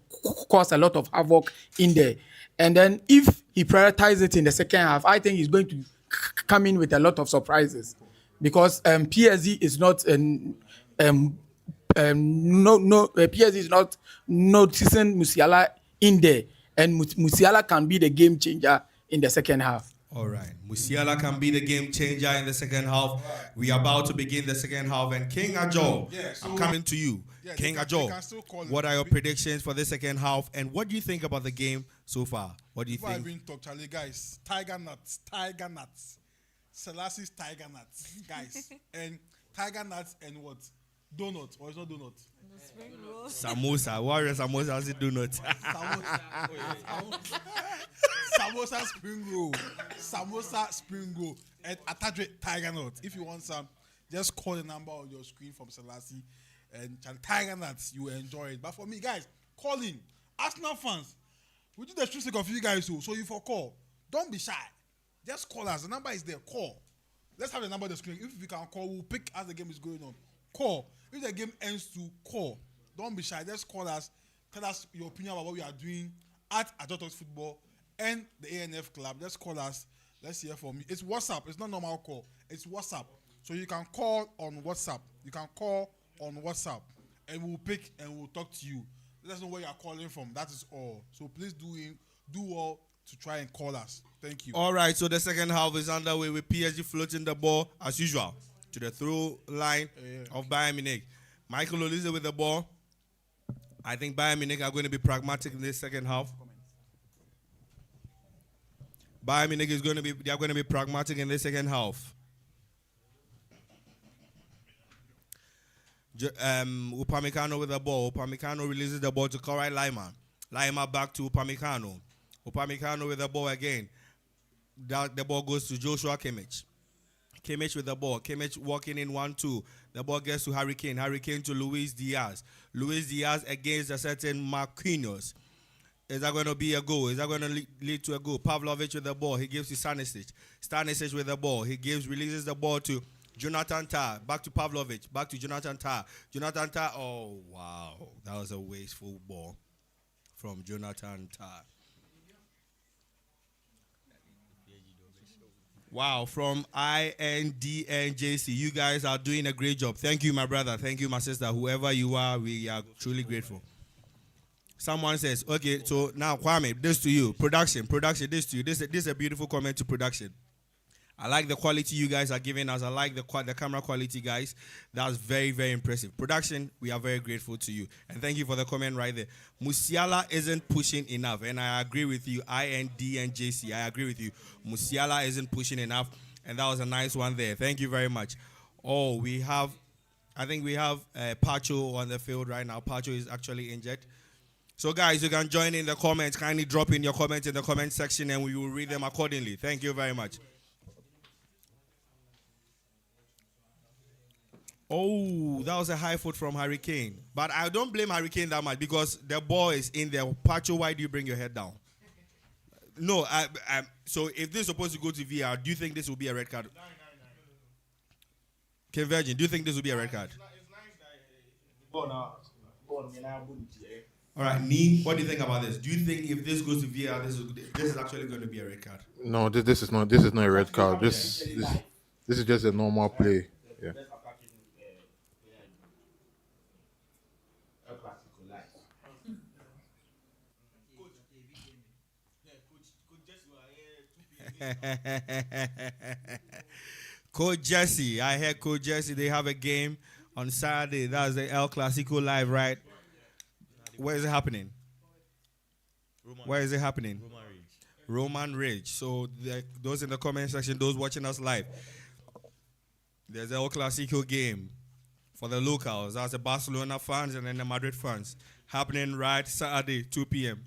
cause a lot of havoc in there. And then if he prioritizes it in the second half, I think he's going to come in with a lot of surprises, because PSG is not PSG is not noticing Musiala in there, and Musiala can be the game changer in the second half. All right. Musiala can be the game changer in the second half. We are about to begin the second half. And King Ajo, I'm coming to you. King Ajo, what are your predictions for the second half? And what do you think about the game so far? What do you Before I think? bring talk, Charlie, guys, Tiger Nuts. Selassie's Tiger Nuts, guys. And Tiger Nuts and what? Donut, or it's not donut? Samosa. Warrior Samosa, as it do not. Samosa spring roll. Samosa spring roll. And attach with Tiger Nut. If you want some, just call the number on your screen from Selassie and Tiger Nuts. You will enjoy it. But for me, guys, call in. Arsenal fans, we do the street of you guys too. So if you call, don't be shy. Just call us. The number is there. Call. Let's have the number on the screen. If we can call, we'll pick as the game is going on. Call. If the game ends to call, don't be shy. Just call us. Tell us your opinion about what we are doing at Ajotox Football and the ANF Club. Just call us. Let's hear from you. It's WhatsApp. It's not normal call. It's WhatsApp. So you can call on WhatsApp. And we'll pick and we'll talk to you. Let us know where you are calling from. That is all. So please do all to try and call us. Thank you. All right, so the second half is underway with PSG floating the ball as usual to the through line of Bayern Munich. Michael Olise with the ball. I think Bayern Munich are going to be pragmatic in this second half. Bayern Munich is going to be pragmatic in the second half. Upamecano with the ball. Upamecano releases the ball to Koray Lima. Lima back to Upamecano. Upamecano with the ball again. The ball goes to Joshua Kimmich. Kimmich with the ball. Kimmich walking in 1-2. The ball gets to Harry Kane. Harry Kane to Luis Diaz. Luis Diaz against a certain Marquinhos. Is that going to be a goal? Is that going to lead to a goal? Pavlovic with the ball. He gives to Stanisic. Stanisic with the ball. Releases the ball to Jonathan Tah. Back to Pavlovic. Back to Jonathan Tah. Jonathan Tah. Oh, wow. That was a wasteful ball from Jonathan Tah. Wow, from INDNJC. You guys are doing a great job. Thank you, my brother. Thank you, my sister. Whoever you are, we are truly grateful. Someone says, okay, so now, Kwame, this to you. Production, this to you. This is a beautiful comment to production. I like the quality you guys are giving us. I like the camera quality, guys. That's very, very impressive. Production, we are very grateful to you. And thank you for the comment right there. Musiala isn't pushing enough. And I agree with you, INDNJC. I agree with you. Musiala isn't pushing enough. And that was a nice one there. Thank you very much. Oh, I think we have Pacho on the field right now. Pacho is actually injured. So, guys, you can join in the comments. Kindly drop in your comments in the comment section and we will read them accordingly. Thank you very much. Oh, that was a high foot from Hurricane. But I don't blame Hurricane that much because the ball is in there. Pacho, why do you bring your head down? No, so if this is supposed to go to VR, do you think this will be a red card? Virgin, do you think this will be a red card? All right, Nee, what do you think about this? Do you think if this goes to VR, this is actually going to be a red card? No, this is not a red card. This is just a normal play. Yeah. Coach Jesse, I heard Coach Jesse, they have a game on Saturday. That's the El Clasico live, right? Where is it happening? Where is it happening? Roman Ridge. So those in the comment section, those watching us live, there's the El Clasico game for the locals. That's the Barcelona fans and then the Madrid fans. Happening right Saturday, 2 p.m.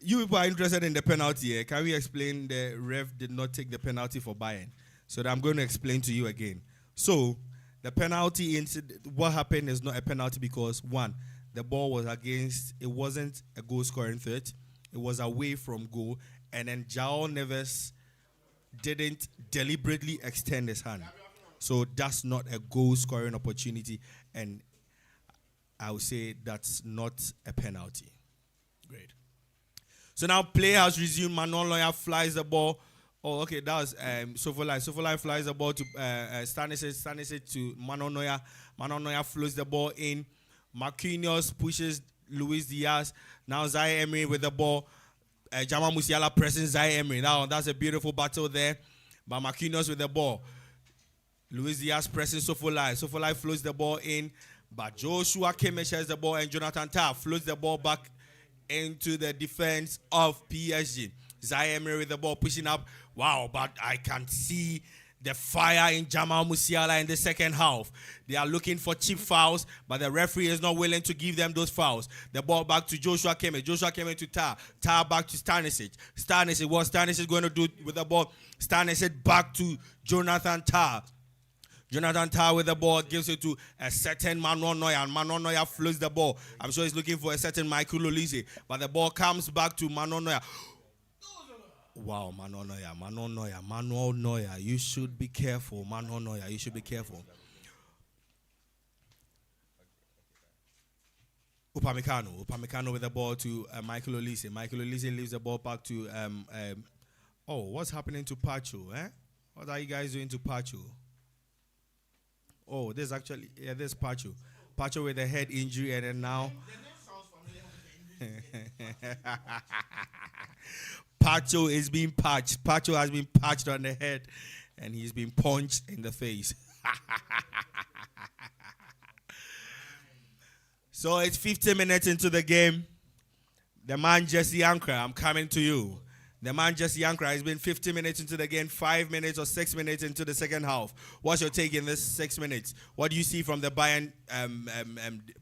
You people are interested in the penalty here. Can we explain the ref did not take the penalty for Bayern? So I'm going to explain to you again. So the penalty incident, what happened is not a penalty because, one, the ball was against, it wasn't a goal-scoring threat. It was away from goal. And then João Neves didn't deliberately extend his hand. So that's not a goal-scoring opportunity. And I would say that's not a penalty. Great. So now play has resumed. Manon Lawyer flies the ball. Oh, okay, that was Sofolai. Sofolai flies the ball to Stanisic to Manon Lawyer. Manon Lawyer floats the ball in. Marquinhos pushes Luis Diaz. Now Zai Emery with the ball. Jamal Musiala pressing Zai Emery. Now that's a beautiful battle there. But Marquinhos with the ball. Luis Diaz pressing Sofolai. Sofolai floats the ball in. But Joshua Kimmich has the ball and Jonathan Tah floats the ball back into the defense of PSG. Zai Emery with the ball pushing up. Wow, but I can see the fire in Jamal Musiala in the second half. They are looking for cheap fouls, but the referee is not willing to give them those fouls. The ball back to Joshua Kimmich. Joshua Kimmich to Tah. Tah back to Stanisic. Stanisic, what Stanisic is going to do with the ball? Stanisic back to Jonathan Tah. Jonathan Tah with the ball gives it to a certain Manon Neuer, and Manon Neuer floats the ball. I'm sure he's looking for a certain Michael Olise, but the ball comes back to Manon Neuer. Wow, Manon Neuer, you should be careful. Manon Neuer, you should be careful. Upamecano with the ball to Michael Olise. Michael Olise leaves the ball back to what's happening to Pacho? What are you guys doing to Pacho? Oh, this actually, this Pacho. Pacho with a head injury, and then now Pacho is being patched. Pacho has been patched on the head, and he's been punched in the face. So it's 15 minutes into the game. The man Jesse Ankara, I'm coming to you. The man Jesse Ankara has been 50 minutes into the game, 5 minutes or 6 minutes into the second half. What's your take in this 6 minutes? What do you see from the Bayern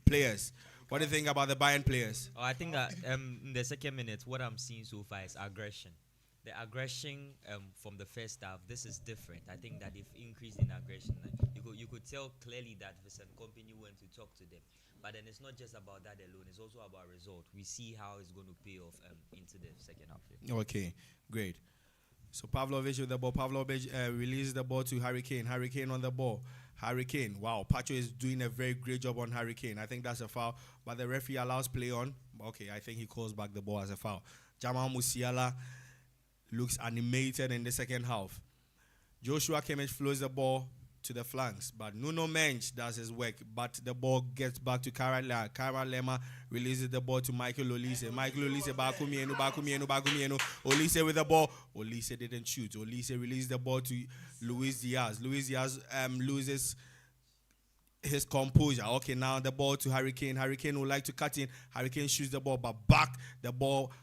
players? What do you think about the Bayern players? Oh, I think that in the second minute, what I'm seeing so far is aggression. The aggression from the first half, this is different. I think that they've increased in aggression. You could tell clearly that Vincent Kompany went to talk to them. But then it's not just about that alone. It's also about result. We see how it's going to pay off into the second half. Okay, great. So Pavlovic with the ball. Pavlovic releases the ball to Hurricane. Hurricane on the ball. Hurricane. Wow, Pacho is doing a very great job on Hurricane. I think that's a foul. But the referee allows play on. Okay, I think he calls back the ball as a foul. Jamal Musiala looks animated in the second half. Joshua Kimmich flows the ball to the flanks, but Nuno Mensch does his work, but the ball gets back to Kara Lema, releases the ball to Michael Olise. Michael Olise, Bakumienu. Olise with the ball. Olise didn't shoot. Olise released the ball to Luis Diaz. Luis Diaz loses his composure. Okay, now the ball to Hurricane. Hurricane would like to cut in. Hurricane shoots the ball, but back the ball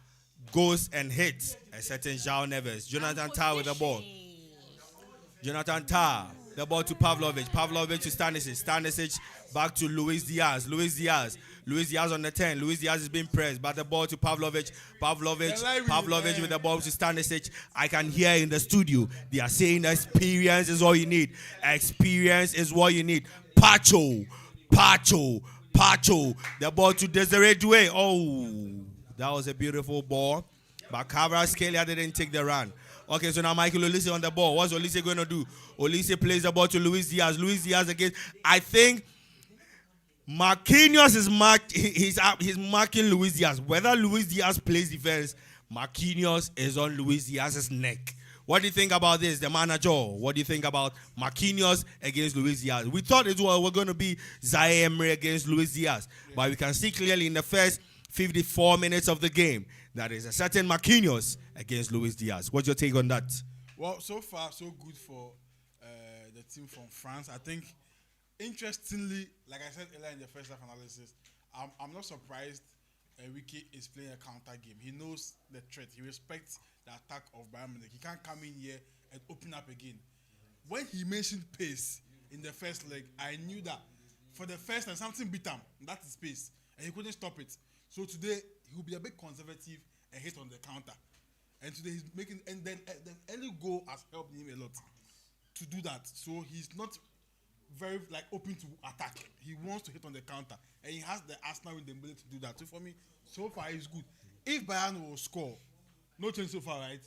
goes and hits a certain João Neves. Jonathan Tah with the ball. Jonathan Tah The ball to Pavlovic. Pavlovic to Stanisic. Stanisic back to Luis Diaz. Luis Diaz on the 10. Luis Diaz is being pressed. But the ball to Pavlovic. Pavlovic with the ball to Stanisic. I can hear in the studio. They are saying experience is all you need. Experience is what you need. Pacho. The ball to Desiree Doué. Oh, that was a beautiful ball. But Kvaratskhelia didn't take the run. Okay, so now Michael Olise on the ball. What's Olise going to do? Olise plays the ball to Luis Diaz. Luis Diaz again. I think Marquinhos is he's marking Luis Diaz. Whether Luis Diaz plays defense, Marquinhos is on Luis Diaz's neck. What do you think about this, the manager? What do you think about Marquinhos against Luis Diaz? We thought it was going to be Zaire Emery against Luis Diaz, but we can see clearly in the first 54 minutes of the game that is a certain Marquinhos against Luis Diaz. What's your take on that? Well, so far, so good for the team from France. I think, interestingly, like I said earlier in the first half analysis, I'm not surprised Enrique is playing a counter game. He knows the threat. He respects the attack of Bayern Munich. He can't come in here and open up again. When he mentioned pace in the first leg, I knew that for the first time, something beat him. That is pace. And he couldn't stop it. So today, he will be a bit conservative and hit on the counter. And today he's making, and then the early goal has helped him a lot to do that. So he's not very open to attack. He wants to hit on the counter, and he has the Arsenal with the ability to do that. So for me, so far it's good. If Bayern will score, no change so far, right?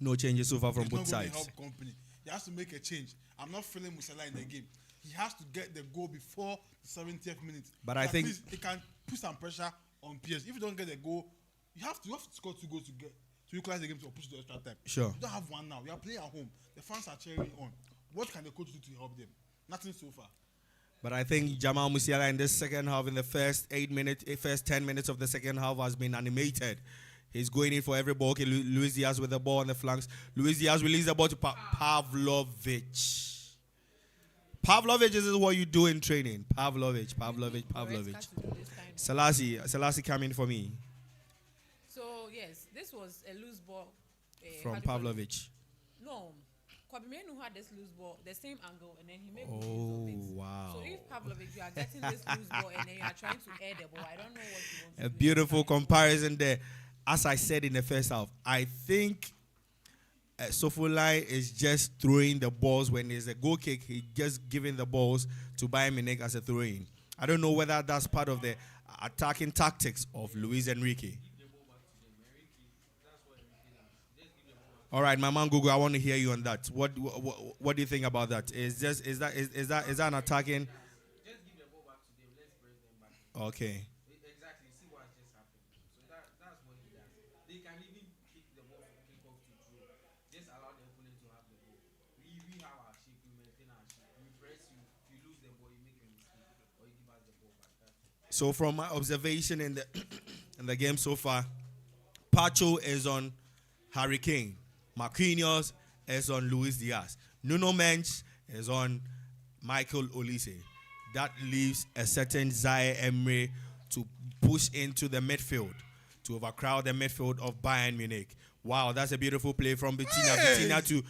No changes so far from it's both not sides. Help company. He has to make a change. I'm not feeling Musiala in the game. He has to get the goal before the 70th minute. But I think he can put some pressure on PSG. If you don't get the goal, you have to score 2 goals to equalize the game to push the extra time. Sure. You don't have one now. We are playing at home. The fans are cheering on. What can the coach do to help them? Nothing so far. But I think Jamal Musiala in this second half, in the first 10 minutes of the second half, has been animated. He's going in for every ball. Okay, Luis Diaz with the ball on the flanks. Luis Diaz released the ball to Pavlovic. Pavlovic is what you do in training. Pavlovic. Selassie coming for me. So, yes, this was a loose ball. From Pavlovic. No. Kwabimenu had this loose ball, the same angle, and then he made good use of it. Wow. So if Pavlovic, you are getting this loose ball and then you are trying to air the ball, I don't know what you want to do. A beautiful comparison there. As I said in the first half, I think Sofolai is just throwing the balls when there's a goal kick. He's just giving the balls to Bayern Munich as a throw-in. I don't know whether that's part of the attacking tactics of Luis Enrique. All right, my man Google, I want to hear you on that. What do you think about that? Is that an attacking? Just give the ball back to them. Let's press them back. Okay. Exactly. See what just happened. So that's what he does. They can even kick the ball from kickoff to throw. Just allow the opponent to have the ball. We have our shape. We maintain our shape. We press you. If you lose the ball, you make a mistake, or you give us the ball back. So from my observation in the game so far, Pacho is on Harry Kane. Marquinhos is on Luis Diaz. Nuno Mendes is on Michael Olise. That leaves a certain Zaire Emery to push into the midfield, to overcrowd the midfield of Bayern Munich. Wow, that's a beautiful play from Bettina. Hey! Bettina to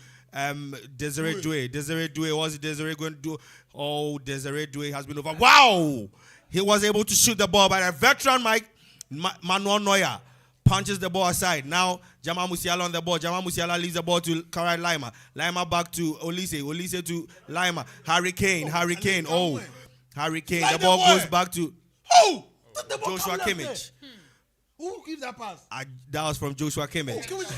Desiree Doué. Desiree Doué, what's Desiree going to do? Oh, Desiree Doué has been over. Wow! He was able to shoot the ball, but a veteran Manuel Neuer punches the ball aside. Now, Jamal Musiala on the ball. Jamal Musiala leaves the ball to Karai Lima. Lima back to Olise. Olise to Lima. Harry Kane. Harry Kane. Oh, Harry Kane. The ball goes back to Joshua Kimmich. Who gives that pass? That was from Joshua Kimmich. Kimmich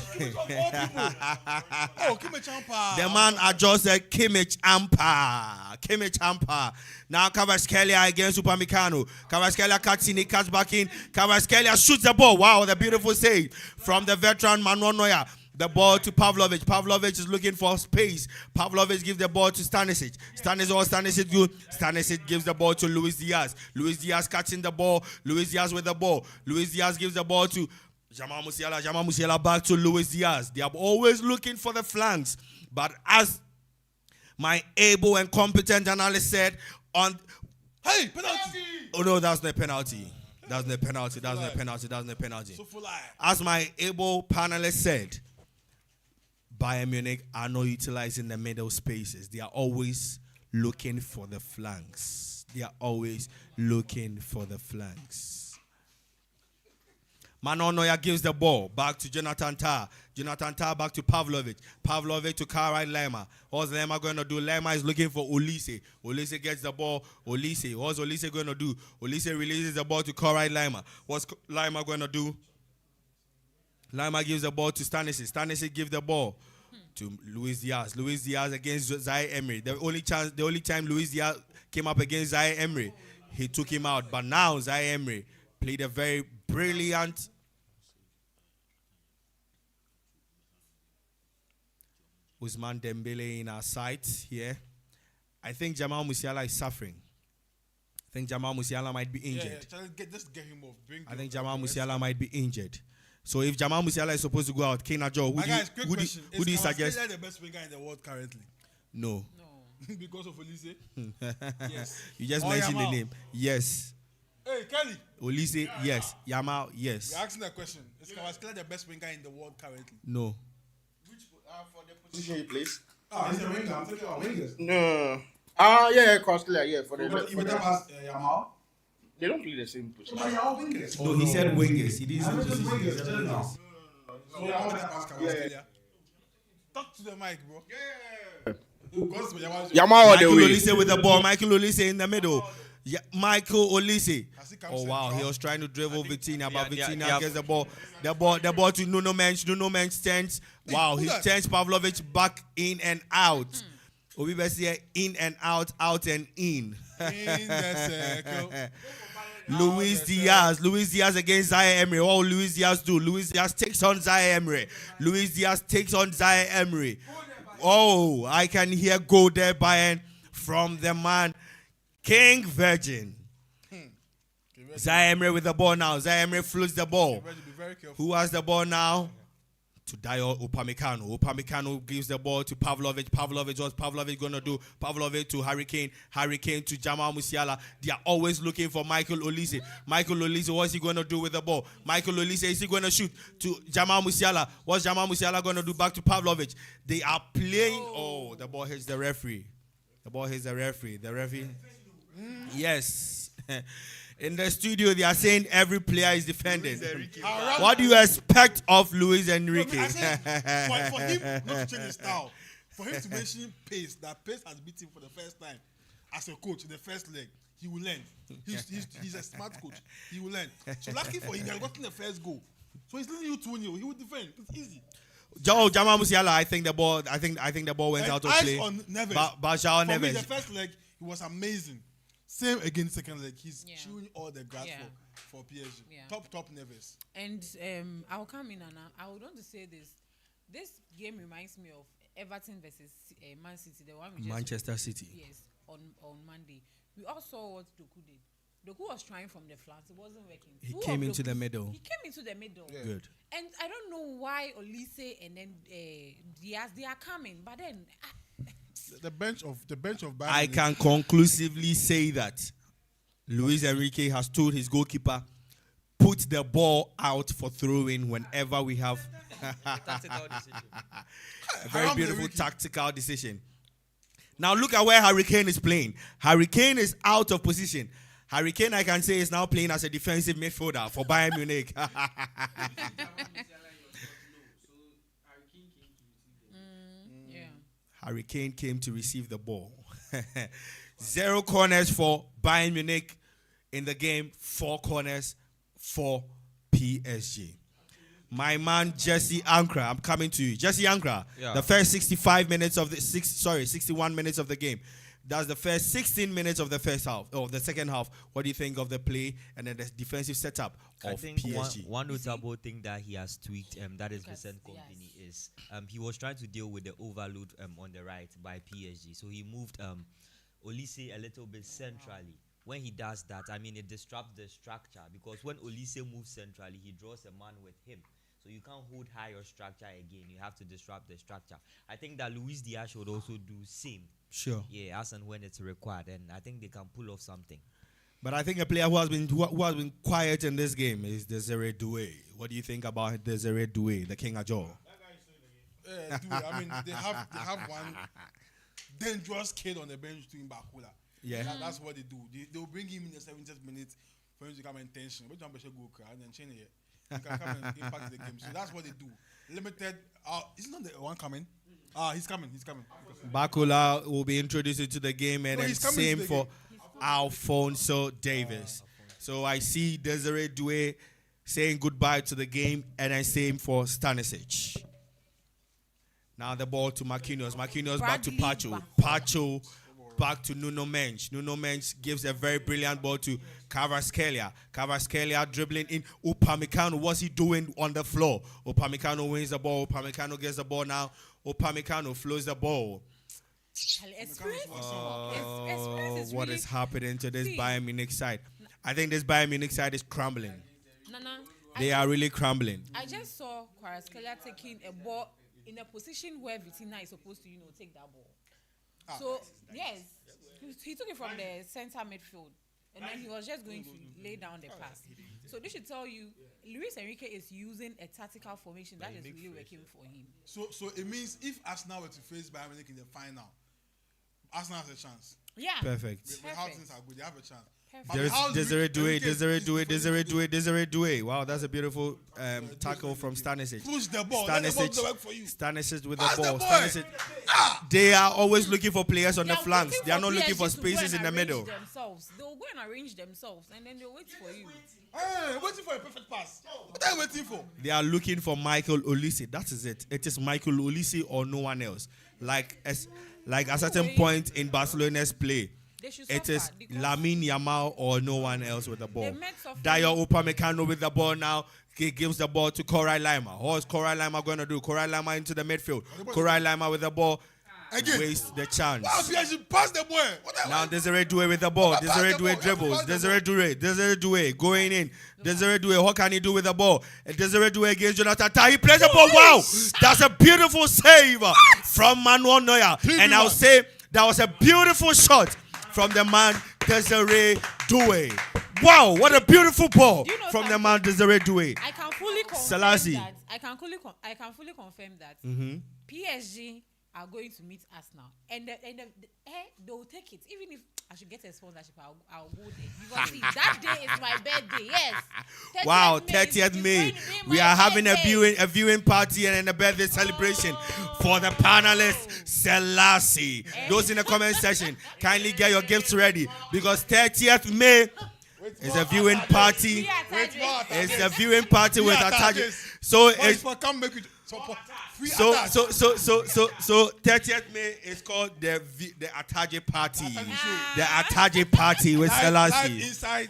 Ampa. The man adjusted Kimmich Ampa. Kimmich Ampa. Now Kvaratskhelia against Upamecano. Kvaratskhelia cuts in, he cuts back in. Kvaratskhelia shoots the ball. Wow, the beautiful save from the veteran Manuel Neuer. The ball to Pavlovic. Pavlovic is looking for space. Pavlovic gives the ball to Stanisic. Stanisic gives the ball to Luis Diaz. Luis Diaz catching the ball. Luis Diaz with the ball. Luis Diaz gives the ball to Jamal Musiala. Jamal Musiala back to Luis Diaz. They are always looking for the flanks. But as my able and competent analyst said, Hey, penalty! Oh no, that's not a penalty. That's not a penalty. That's not a penalty. That's not a penalty. As my able panelist said, Bayern Munich are not utilizing the middle spaces. They are always looking for the flanks. They are always looking for the flanks. Manon Neuer gives the ball back to Jonathan Tah. Jonathan Tah back to Pavlovic. Pavlovic to Karai Lema. What's Lema going to do? Lema is looking for Olise. Olise gets the ball. Olise. What's Olise going to do? Olise releases the ball to Karai Lema. What's Lema going to do? Lema gives the ball to Stanisic. Stanisic gives the ball to Luis Diaz. Luis Diaz against Zaire Emery. The only time Luis Diaz came up against Zaire Emery, he took him out. But now Zaire Emery played a very brilliant Ousmane Dembele in our sight here. I think Jamal Musiala is suffering. I think Jamal Musiala might be injured. Just get him off. I think Jamal Musiala might be injured. So if Jamal Musiala is supposed to go out, Keina Joe, who do you suggest? Is the best winger in the world currently? No. Because of Olise? Yes. You just mentioned the name. Yes. Hey, Kelly. Olise, yes. Yamal, yes. You're asking a question. Is Kvaratskhelia the best winger in the world currently? No. For the position he plays? He's a winger. I'm talking about wingers. No. Yeah, Kvaratskhelia, yeah. For the Yamal? They don't play the same position. But they are all wingers. No, he said wingers. He didn't say Wingers. wingers. So Yamal better pass Kvaratskhelia. Talk to the mic, bro. Yeah. Yamal all the Michael way. Olise with the ball. Michael Olise in the middle. Yeah, Michael Olise. Oh wow, he was trying to dribble Vitinha, but Vitinha gets the ball. The ball to Nuno Mendes. Nuno Mendes turns. Wow, he turns Pavlovic back in and out. Obi Bessie in and out, out and in. In the circle. Luis Diaz against Zaire Emery. What will Luis Diaz do? Luis Diaz takes on Zaire Emery. Luis Diaz takes on Zaire Emery. Oh, I can hear go there, Bayern, from the man, King Virgin. Zaire Emery with the ball now. Zaire Emery floats the ball. Who has the ball now? To Dayo Upamecano. Upamecano gives the ball to Pavlovic. Pavlovic, what's Pavlovic going to do? Pavlovic to Harry Kane. Harry Kane to Jamal Musiala. They are always looking for Michael Olise. Michael Olise, what's he going to do with the ball? Michael Olise, is he going to shoot to Jamal Musiala? What's Jamal Musiala going to do back to Pavlovic? They are playing. Oh, the ball hits the referee. The ball hits the referee. The referee. Yes. In the studio, they are saying every player is defending. What do you expect of Luis Enrique? I said, for him not to change his style, for him to mention pace, that pace has beat him for the first time as a coach in the first leg, he will learn. He's a smart coach. He will learn. So lucky for him, he has gotten the first goal. So he's leading you 2-0. He will defend. It's easy. Jamal Musiala, I think the ball went out of play. On Neves. João For me, Neves. the first leg, he was amazing. Same again, second leg. He's chewing all the grass for PSG. Yeah. Top Neves. And I'll come in and I would want to say this. This game reminds me of Everton versus Man City, the one we just Manchester City. Yes, on Monday. We all saw what Doku did. Doku was trying from the flanks. It wasn't working. He came into the middle. He came into the middle. Yeah. Good. And I don't know why Olise and then Diaz, they are coming. But then... The bench of Bayern. I can conclusively say that Luis Enrique has told his goalkeeper, put the ball out for throwing whenever we have Tactical decision. a very beautiful tactical decision. Now look at where Harry Kane is playing. Harry Kane is out of position. Harry Kane, I can say, is now playing as a defensive midfielder for Bayern Munich. Harry Kane came to receive the ball. 0 corners for Bayern Munich in the game. 4 corners for PSG. My man Jesse Ankra, I'm coming to you. Jesse Ankra, the first 61 minutes of the game. That's the first 16 minutes of the first half, or the second half. What do you think of the play and then the defensive setup of I think PSG? one notable thing that he has tweaked, that is Vincent Kompany, is he was trying to deal with the overload on the right by PSG. So he moved Olise a little bit centrally. When he does that, I mean, it disrupts the structure, because when Olise moves centrally, he draws a man with him. So you can't hold higher structure again. You have to disrupt the structure. I think that Luis Diaz should also do same. Sure. Yeah, as and when it's required, and I think they can pull off something. But I think a player who has been quiet in this game is Desiree Doué. What do you think about Desiree Doué, the King of Jaw? I mean, they have one dangerous kid on the bench doing Bakula. Yeah. That's what they do. They'll bring him in the 70th minute for him to come and tension. But John Bishop go cry and then change it. He can come and impact the game. So that's what they do. Limited. Isn't that the one coming? He's coming. Bakula will be introduced into the game, and No, then he's coming same to the for game. Alfonso Davis. So I see Desiree Doué saying goodbye to the game, and then same for Stanisic. Now the ball to Marquinhos. Marquinhos back to Bradley Pacho. Barcola. Pacho back to Nuno Mendes. Nuno Mendes gives a very brilliant ball to Kvaratskhelia. Kvaratskhelia dribbling in. Upamecano, what's he doing on the floor? Upamecano wins the ball. Upamecano gets the ball now. Upamecano flows the ball. Experience is What really, is happening to this See. Bayern Munich side? I think this Bayern Munich side is crumbling. Nana, They are really crumbling. I just saw Kvaratskhelia taking a ball in a position where Vitina is supposed to, take that ball. So, yes, he took it from the center midfield. And then he was just going to lay down the pass. So this should tell you, Luis Enrique is using a tactical formation that is really working for him. So it means if Arsenal were to face Bayern Munich in the final, Arsenal has a chance. Yeah. Perfect. With how things are good, they have a chance. Perfect. But There's how Desiree Luis Doué, Enrique Desiree Doué. Wow, that's a beautiful tackle from Stanisic. Push the ball. Let the ball do work for you. Stanisic with Pass the the ball. boy. Stanisic. They are always looking for players on the They are flanks. waiting They are not looking PSG for to go spaces and in the arrange middle. Themselves. They'll go and arrange themselves, and then they'll wait for you. Hey, waiting for a perfect pass. What are you waiting for? They are looking for Michael Olise. That is it. It is Michael Olise or no one else. Like a certain point in Barcelona's play, They should it suffer is because Lamine Yamal or no one else with the ball. They met suffering. Dayo Upamecano with the ball now. He gives the ball to Koray Lima. What is Koray Lima going to do? Koray Lima into the midfield. Koray Lima with the ball. Again. Wastes the chance. Wow, PSG pass the boy. What are Now Desiree Doué with the ball. Pass Desiree the Doué ball. dribbles. Pass the Desiree Doué going in. Desiree Doué, what can he do with the ball? Desiree Doué against Jonathan Tah. He plays the ball. Wow, that's a beautiful save from Manuel Neuer. And I'll say that was a beautiful shot from the man Desiree Doué. Wow, what a beautiful ball Do you know from the man Desiree Doué. I can fully confirm Selassie. that. I can fully confirm that PSG are going to meet Arsenal, and they will take it. Even if I should get a sponsorship, I'll go there. Because see, that day is my birthday. Yes. 30th Wow, May 30th is May. going to be We my are having birthday. a viewing party and a birthday celebration for the panelists, Selassie. Those in the comment section, kindly get your gifts ready because 30th May is a viewing party. We are tired. It's a viewing party with Yeah, Ataje. Tajes. So Boys, it's for come make it support. Free so attack. so 30th May is called the Ataje party. The Ataje party with Live Selassie. inside.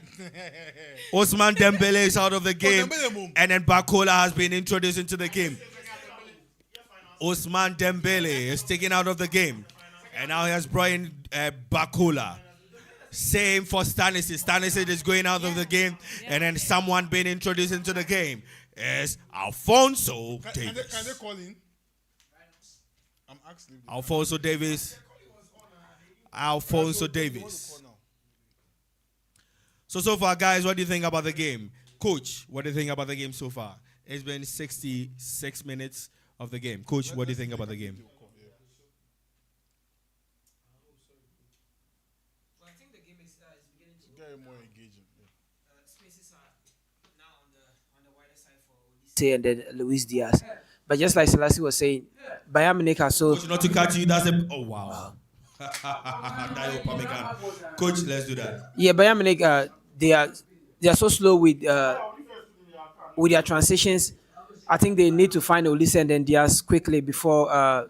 Osman Dembele is out of the game, Dembele move. and then Bakola has been introduced into the game. Osman Dembele is taken out of the game, and now he has brought in Bakola. Same for Stanisic. Stanisic is going out of the game, and then someone being introduced into the game is Alfonso Can they Davis. call in? I'm asking. Alfonso Davis. Alfonso Davis. So far, guys, what do you think about the game? Coach, what do you think about the game so far? It's been 66 minutes of the game. Coach, what do you think about the game? Well, I think the game is beginning to Very more engaging. spaces are now on the wider side for Olise. And then Luis Diaz. But just like Selassie was saying, Bayern Munich are so Coach, not to catch you, that's a... Oh, wow. Dayo Upamecano. Coach, let's do that. yeah, Bayern Munich they are so slow with their transitions. I think they need to find Olise and then Diaz quickly before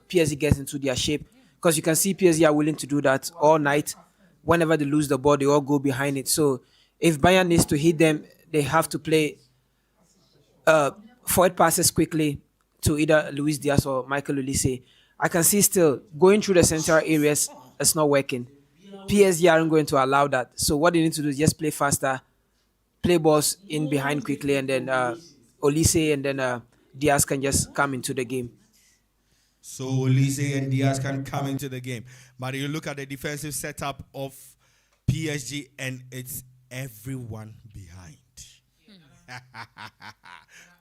PSG gets into their shape. Because you can see PSG are willing to do that all night. Whenever they lose the ball, they all go behind it. So if Bayern needs to hit them, they have to play forward passes quickly to either Luis Diaz or Michael Olise. I can see still going through the central areas, it's not working. PSG aren't going to allow that. So what they need to do is just play faster, play balls in behind quickly, and then Olise and then Diaz can just come into the game. So Olise and Diaz can come into the game. But you look at the defensive setup of PSG and it's everyone behind.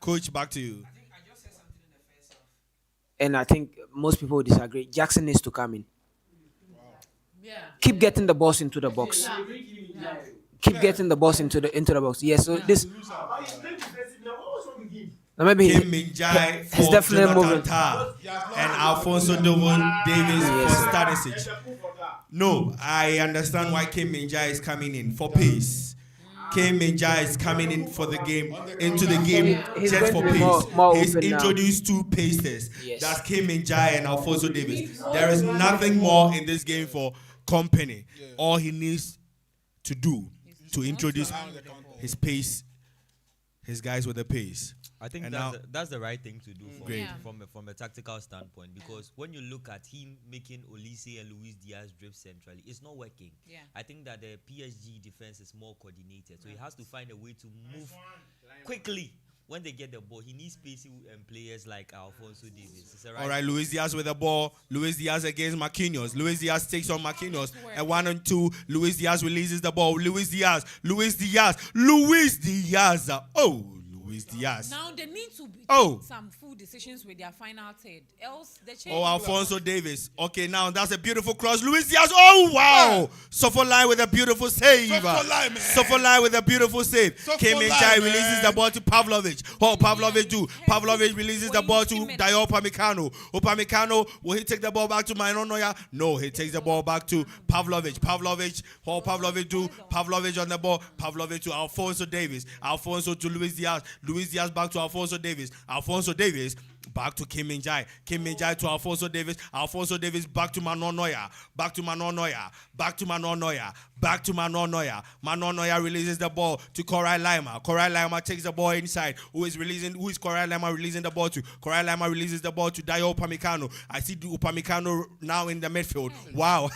Coach, back to you. I just said something in the first half. And I think most people disagree. Jackson needs to come in. keep getting the balls into the box. Keep getting the balls into the box. Yes, so this. Now maybe Kim Min-jae he's for definitely Jonathan moving. Tah and Alfonso Davies for Stanisic. No, I understand why Kim Min-jae is coming in for pace. Kim Min-jae is coming in for the game, into the game He's just for going to be pace. more He's open now. introduced two pacers. Yes. That's Kim Min-jae and Alfonso Davies. There is nothing more in this game for Company. All he needs to do to introduce his pace, his guys with the pace. I think And that's the right thing to do Great. from a tactical standpoint, because when you look at him making Olise and Luis Diaz drift centrally, it's not working. Yeah. I think that the PSG defense is more coordinated, so he has to find a way to move quickly when they get the ball. He needs spacey players like Alfonso Davies. It's a All right, Luis Diaz with the ball. Luis Diaz against Marquinhos. Luis Diaz takes on Marquinhos. And 1 and 2. Luis Diaz releases the ball. Luis Diaz. Luis Diaz. Oh, Luis Diaz. Now they need to Oh. take some full decisions with their final third. Else the change. Oh, Alfonso Davies. Okay, now that's a beautiful cross. Luis Diaz. Oh, wow. Sofolai with a beautiful save. Sofolai, man. Sofolai with a beautiful save. Sofolai, Kim Min-jae man. releases the ball to Pavlovic. Oh, Pavlovic do. Pavlovic releases the ball to Dio Upamecano. Upamecano, will he take the ball back to Mainonoya? No, he takes the ball back to Pavlovic. Oh, Pavlovic do. Pavlovic on the ball. Pavlovic to Alfonso Davies. Alfonso to Luis Diaz. Luis Diaz back to Alfonso Davies. Alfonso Davies back to Kim Min-jae. Kim Min-jae to Alfonso Davies. Alfonso Davies back to Manon Neuer. Back to Manon Neuer. Back to Manon Neuer. Back to Manon Neuer. Manon Neuer releases the ball to Koray Lima. Koray Lima takes the ball inside. Who is Koray Lima releasing the ball to? Koray Lima releases the ball to Dio Upamecano. I see Upamecano now in the midfield. Wow.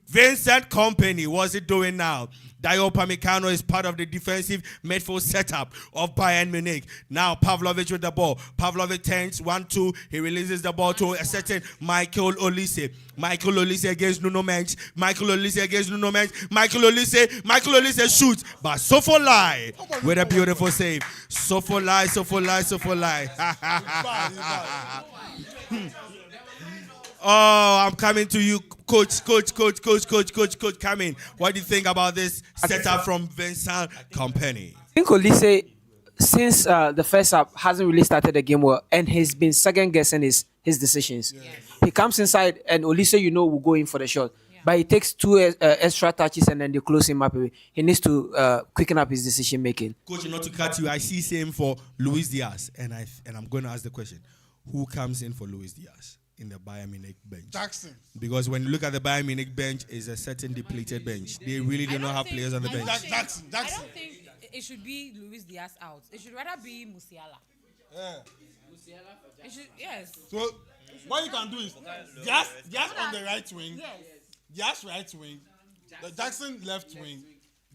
Vincent Kompany, what's he doing now? Dio Upamecano is part of the defensive midfield setup of Bayern Munich. Now Pavlovic with the ball. Pavlovic turns 1-2. He releases the ball to a certain Michael Olise. Michael Olise against Nuno Mendes. Michael Olise against Nuno Mendes. Michael Olise shoots. But Sofolai with a beautiful save. Sofolai. Oh, I'm coming to you, coach. Come in. What do you think about this setup from Vincent Kompany? I think Olise, since the first half, hasn't really started the game well, and he's been second guessing his decisions. Yes. He comes inside, and Olise, will go in for the shot. Yeah. But he takes two extra touches, and then they close him up. He needs to quicken up his decision making. Coach, not to cut you, I see same for Luis Diaz, and I'm going to ask the question: who comes in for Luis Diaz in the Bayern Munich bench? Jackson. Because when you look at the Bayern Munich bench, is a certain depleted bench. They really do not have players on the bench. Jackson. I don't think it should be Luis Diaz out. It should rather be Musiala. Yeah. It should, yes. So what you can do is Diaz on the right wing. Yes. Diaz right wing. The Jackson left wing.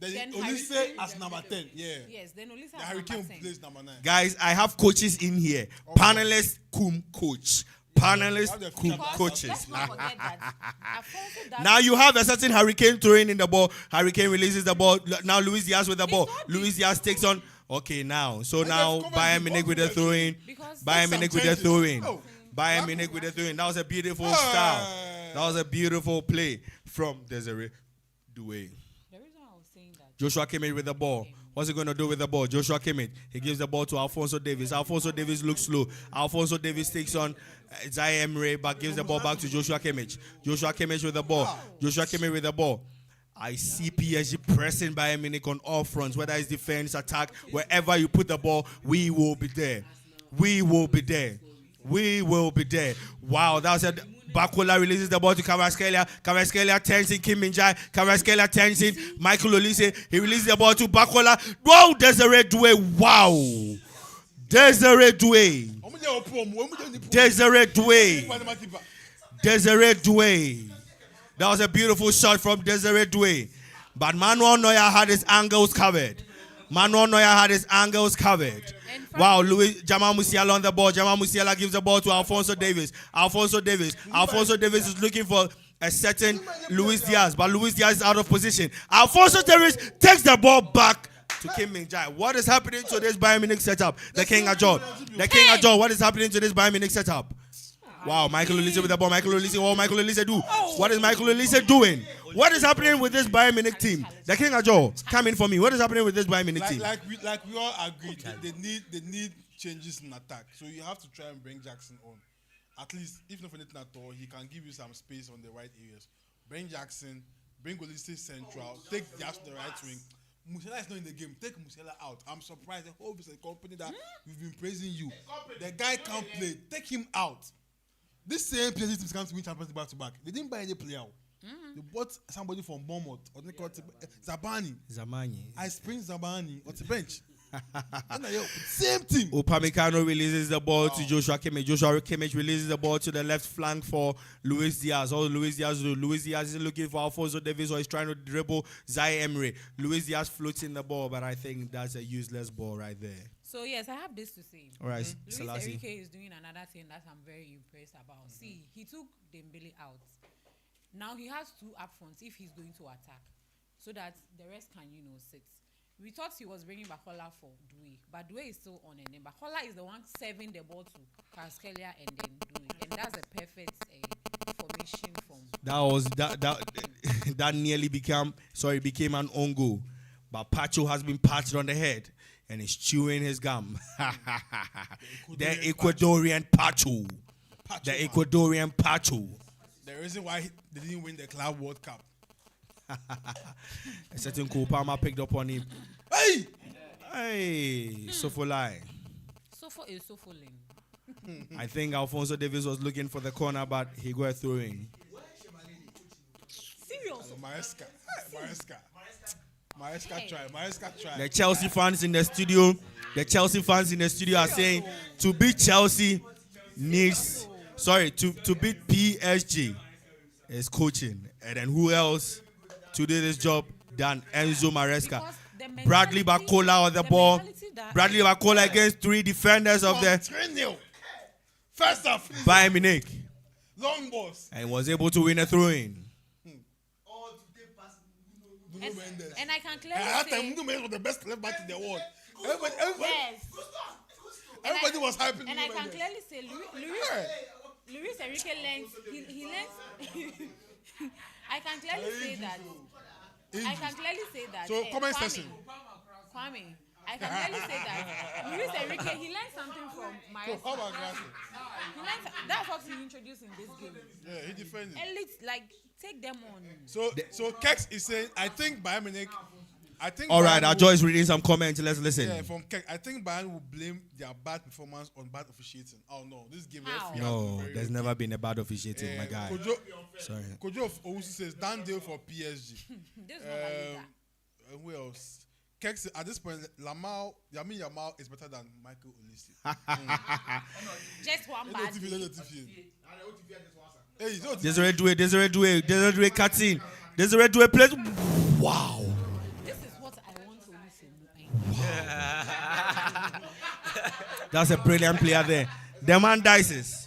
Then Then Olise Harry Kane as number 10. Yeah. Yes, then Olise The has Harry Kane number 10. plays number 9. Guys, I have coaches in here. Panelists, coach. Panelists, coaches. Let's not forget that. Alfonso Davies- Now you have a certain Harry Kane throwing in the ball. Harry Kane releases the ball. Now Luis Diaz with the ball. Luis Diaz takes on. Okay, now. So now Bayern Munich with the throwing. Because- Bayern Munich with the changes. throwing. Oh. Bayern Munich with the throwing. That was a beautiful style. That was a beautiful play from Desiree Doué. The reason I was saying that. Joshua Kimmich with the ball. What's he going to do with the ball? Joshua Kimmich. He gives the ball to Alfonso Davies. Alfonso Davies looks slow. Alfonso Davies takes on Zaire Emery, but gives the ball back to Joshua Kimmich. Joshua Kimmich with the ball. Joshua Kimmich with the ball. I see PSG pressing Bayern Munich on all fronts, whether it's defense, attack, wherever you put the ball, we will be there. We will be there. We will be there. Wow, that was a... Bakola releases the ball to Kvaratskhelia. Kvaratskhelia turns in Kim Min-jae. Kvaratskhelia turns in Michael Olise. He releases the ball to Bakola. Wow, Desiree Doué. Wow. Desiree Doué. Desiree Doué. Desiree Doué. That was a beautiful shot from Desiree Doué. But Manuel Neuer had his angles covered. Wow, Jamal Musiala on the ball. Jamal Musiala gives the ball to Alfonso Davies. Alfonso Davies is looking for a certain Luis Diaz, but Luis Diaz is out of position. Alfonso Davies takes the ball back to Kim Min-jae. What is happening to this Bayern Munich setup? The King Ajor. What is happening to this Bayern Munich setup? Wow, Michael Olise with the ball. Michael Olise, what Michael Olise do? What is Michael Olise doing? What is happening with this Bayern Munich team? The King Ajo, come in for me. What is happening with this Bayern Munich team? Like we all agreed, they need changes in attack. So you have to try and bring Jackson on. At least, if not for anything at all, he can give you some space on the right areas. Bring Jackson, bring Olise central, take Diaz to the right wing. Musiala is not in the game. Take Musiala out. I'm surprised. The whole is a company that we've been praising you. The guy can't play. Take him out. This same PSG team comes to win Champions League back to back. They didn't buy any player. They bought somebody from Bournemouth. Or they call Zamani. I spring Zamani on the bench. Same team. Upamecano releases the ball to Joshua Kimmich. Joshua Kimmich releases the ball to the left flank for Luis Diaz. All Luis Diaz do. Luis Diaz is looking for Alphonso Davies, or he's trying to dribble Zaire Emery. Luis Diaz floats in the ball, but I think that's a useless ball right there. So yes, I have this to say. All right, Luis Enrique is doing another thing that I'm very impressed about. See, he took Dembele out. Now he has two up fronts if he's going to attack, so that the rest can sit. We thought he was bringing Bakola for Doué, but Doué is still on, and then Bakola is the one serving the ball to Kvaratskhelia and then Doué, and that's a perfect formation from. That nearly became an own goal, but Pacho has been patched on the head and is chewing his gum. The Ecuadorian Pacho. The Ecuadorian Pacho. The reason why they didn't win the Club World Cup. A certain Kopama picked up on him. Hey, Sofolai. Sofo is Sofolin. I think Alphonso Davies was looking for the corner, but he got throwing. Serious? Maresca tried. The Chelsea fans in the studio, are saying to beat Chelsea needs, to beat PSG is coaching. And then who else to do this job than Enzo Maresca? Bradley Bacola on the ball. Bradley Bacola against three defenders of the 3-0. First half. Bayern Munich. Long balls. And was able to win a throw-in. And I can clearly say Nuno Mendes was the best left back in the world. Everybody was hyping. And I can clearly say Luis Enrique learns. He learns. I can clearly say that. So comment section. Kwame, I can clearly say that Luis Enrique, he learned something from Maresca. That's what he introduced in this game. Yeah, he defended. Elite, take them on. So Kex is saying, I think Bayern Munich. All right, our Joy is reading some comments. Let's listen. Yeah, from Kex. I think Bayern will blame their bad performance on bad officiating. Oh no, this game. No, there's never been a bad officiating, my guy. Sorry. Kojo of Owusu says, done deal for PSG. Who else? Kex, at this point, Yamin Yamal is better than Michael Olise. Just one bad. Desiree Doué cuts in. Desiree Doué plays. Wow. This is what I want to listen. That's a brilliant player there. The man dices.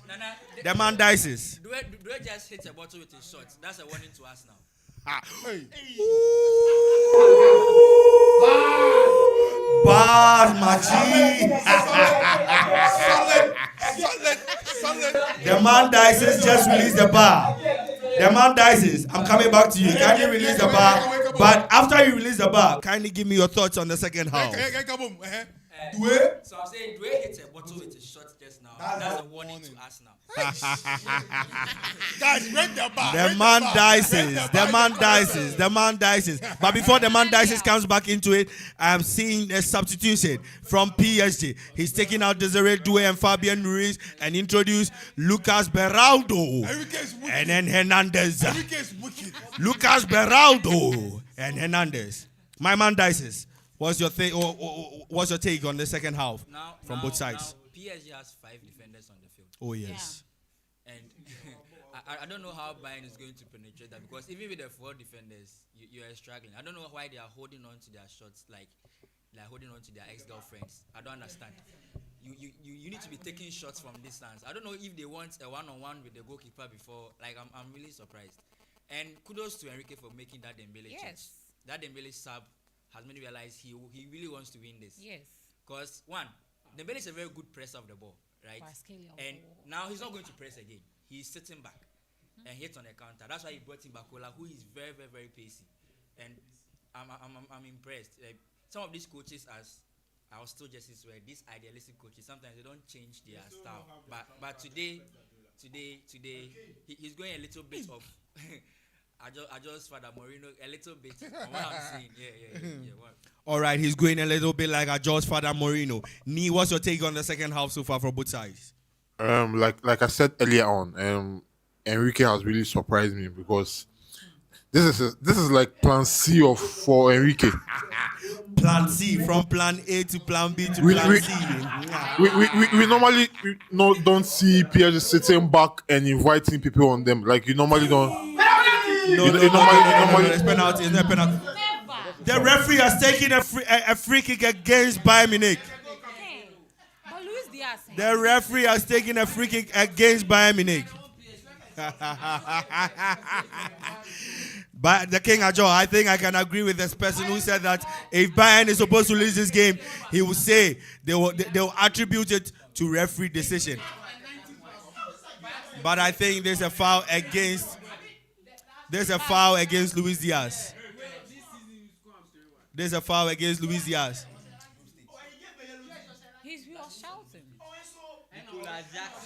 Doué just hits a bottle with his shot. That's a warning to us now. Bad Machi. The man dices just released the bar. The man dices. I'm coming back to you. Kindly release the bar. But after you release the bar, kindly give me your thoughts on the second half. Doué. So I'm saying Doué hits a bottle with his shot just now. That's a warning to us now. Guys, break the bar. The man dices. But before the man dices comes back into it, I'm seeing a substitution from PSG. He's taking out Desiree Doué and Fabian Ruiz and introduce Lucas Beraldo and then Hernandez. Lucas Beraldo and Hernandez. My man dices. What's your take on the second half from both sides? Now, PSG has 5 defenders on the field. Oh yes. Yeah. And I don't know how Bayern is going to penetrate that, because even with the 4 defenders, you are struggling. I don't know why they are holding on to their shots like holding on to their ex-girlfriends. I don't understand. You need to be taking shots from distance. I don't know if they want a one-on-one with the goalkeeper before. I'm really surprised. And kudos to Enrique for making that Dembele change. That Dembele sub has made me realize he really wants to win this. Yes. Because, one, Dembele is a very good presser of the ball. right? Kvaratskhelia, And oh. now he's not going to press again. He's sitting back and hits on the counter. That's why he brought in Bakola, who is very, very, very pacey. And I'm impressed. Like, some of these coaches, as I'll still just swear, these idealistic coaches, sometimes they don't change their style. But today, he's going a little bit of I just Father Moreno a little bit on what I'm saying. Yeah. What? All right, he's going a little bit like a George Father Moreno. Nee, what's your take on the second half so far from both sides? Like I said earlier on, Enrique has really surprised me because this is like plan C for Enrique. Plan C, from plan A to plan B to We- plan we- C. We normally don't see PSG sitting back and inviting people on them. Like you normally don't. No, it's penalty. It's not penalty. The referee has taken a free kick against Bayern Munich. Hey, but Luis Diaz. The referee has taken a free kick against Bayern Munich. But the King Ajo, I think I can agree with this person who said that if Bayern is supposed to lose this game, he will say they will attribute it to referee decision. But I think there's a foul against Luis Diaz. There's a foul against Luis Diaz. He was shouting.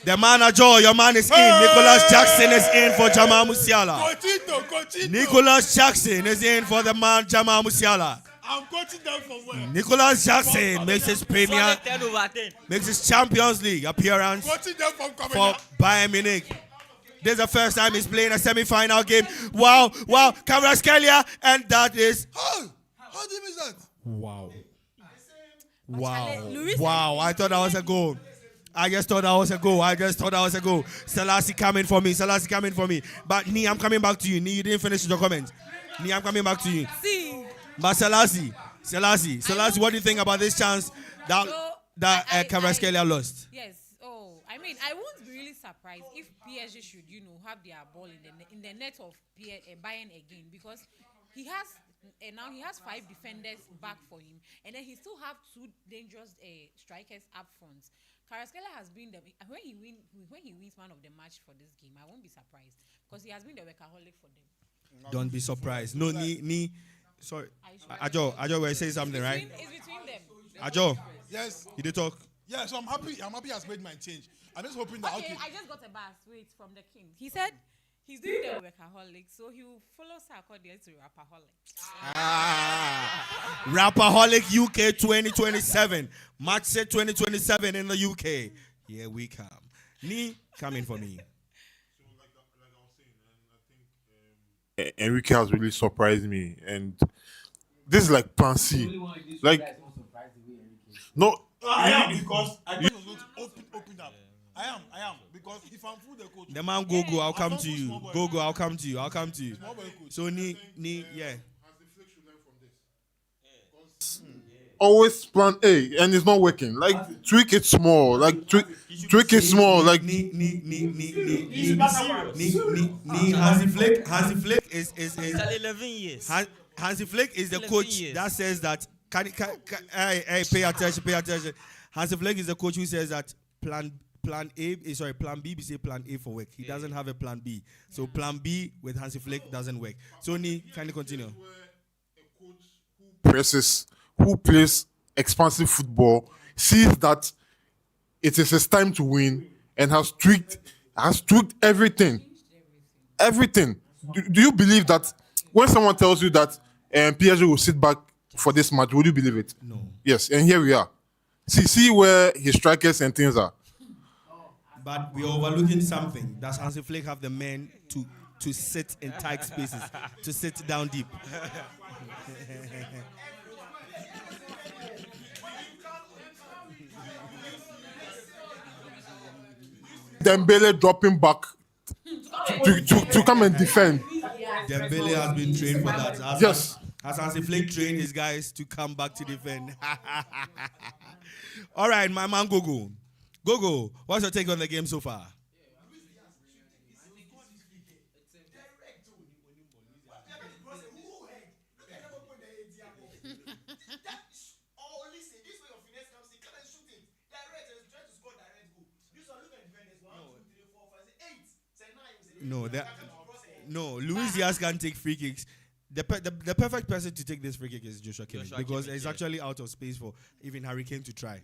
The manager, your man is in. Nicholas Jackson is in for Jamal Musiala. Coachito. Nicholas Jackson is in for the man Jamal Musiala. I'm coaching them from where? Nicholas Jackson makes his premier, 10 over 10. makes his Champions League appearance Coaching them from for Cameroon. Bayern Munich. This is the first time he's playing a semi-final game. Wow, Kvaratskhelia, and that is How do you miss that? wow. Luis- Wow, I thought that was a goal. I just thought that was a goal. Selassie coming for me. But Nee, I'm coming back to you. Nee, you didn't finish your comment. Nee, I'm coming back to you. See. But Selassie, what do you think about this chance that Kvaratskhelia lost? Yes. Oh, I mean, I won't be really surprised if PSG should, have their ball in the net of Bayern again, because he has now he has 5 defenders back for him, and then he still have 2 dangerous strikers up front. Kvaratskhelia has been when he wins man of the match for this game, I won't be surprised because he has been the workaholic for them. Don't be surprised. No, Nee. Sorry, Ajo, we're saying something, right? It's between them. Ajo, Yes. you did talk. Yeah, so I'm happy he has made my change. I'm just hoping that Okay, I just got a bus. Wait, from the king. He said he's doing the workaholic, so he will follow Sarkodie to rapaholic. Rapaholic UK 2027. Match set 2027 in the UK. Here we come. Nee, coming for me. Enrique has really surprised me, and this is like plan C. Like, no, I am because I thought he was going to open up. I am because if I'm full the coach. The man go, I'll come to you. Go, I'll come to you. So Nee, yeah. always plan A, and it's not working. Like tweak it small. Like tweak it small. Like Hansi Flick is 11 years. Hansi Flick is the 11 coach years. that says that hey, pay attention. Hansi Flick is the coach who says that plan B, we say plan A for work. He doesn't have a plan B. So plan B with Hansi Flick doesn't work. So Nee, can you continue? presses, who plays expansive football, sees that it is his time to win, and has tweaked everything. Everything. Do you believe that when someone tells you that PSG will sit back for this match, would you believe it? No. Yes, and here we are. See where his strikers and things are. But we are overlooking something. Does Hansi Flick have the men to sit in tight spaces, to sit down deep? Dembele dropping back to come and defend. Dembele has been trained for that. Yes. Has Hansi Flick trained his guys to come back to defend? All right, my man Gogo. Gogo, what's your take on the game so far? No, Luis Diaz can take free kicks. The perfect person to take this free kick is Joshua Kimmich because it's actually out of space for even Harry Kane to try.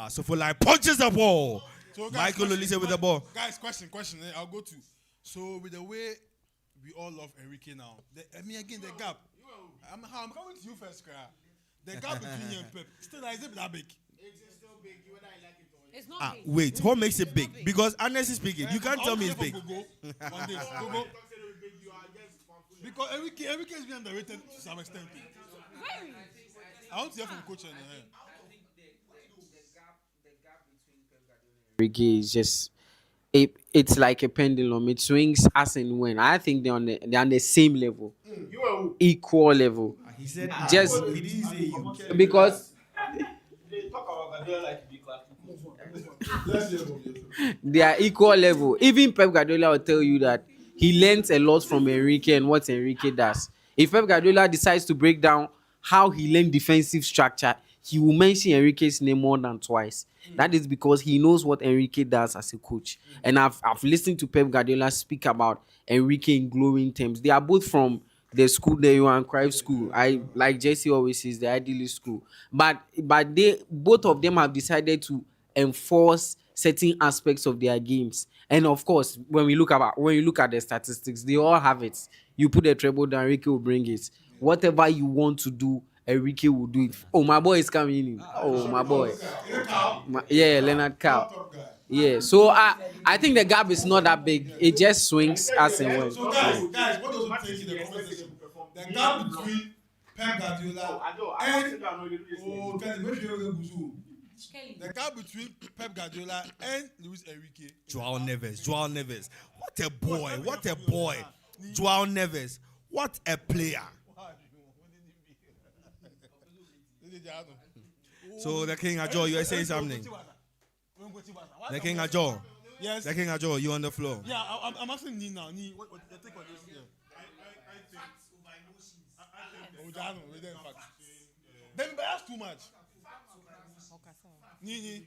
So for like punches the ball. So Michael Olise with the ball. Guys, question. I'll go to. So with the way we all love Enrique now, the gap. I'm coming to you first, Kra. The gap between you and Pep still is it that big? It's still big. Whether I like it or not. It's not big. Wait, what makes it big? Because honestly speaking, you can't tell me it's big. Go. Because Enrique is being underrated to some extent. Very. I want to hear from coach. Enrique is just it's like a pendulum. It swings as and when. I think they're on the same level, equal level. He said just he didn't say you. Because they are equal level. Even Pep Guardiola will tell you that he learns a lot from Enrique and what Enrique does. If Pep Guardiola decides to break down how he learned defensive structure, he will mention Enrique's name more than twice. That is because he knows what Enrique does as a coach. And I've listened to Pep Guardiola speak about Enrique in glowing terms. They are both from the school, the Johan Cruyff school. I like Jesse always says, the idealist school. But they both of them have decided to enforce certain aspects of their games. And of course, when you look at the statistics, they all have it. You put a treble down, Enrique will bring it. Whatever you want to do, Enrique will do it. Oh, my boy is coming in. Oh, my boy. Leonard Cow. Yeah, so I think the gap is not that big. It just swings as and when. So guys, what does it take in the conversation? The gap between Pep Guardiola and the gap between Pep Guardiola and Luis Enrique. Joao Neves. What a boy. Joao Neves. What a player. So the King Ajo, you are saying something. The King Ajo. Yes. The King Ajo, you on the floor. Yeah, I'm asking Ni now. Ni, what the take on this? Yeah. I think. Then that's too much. Ni.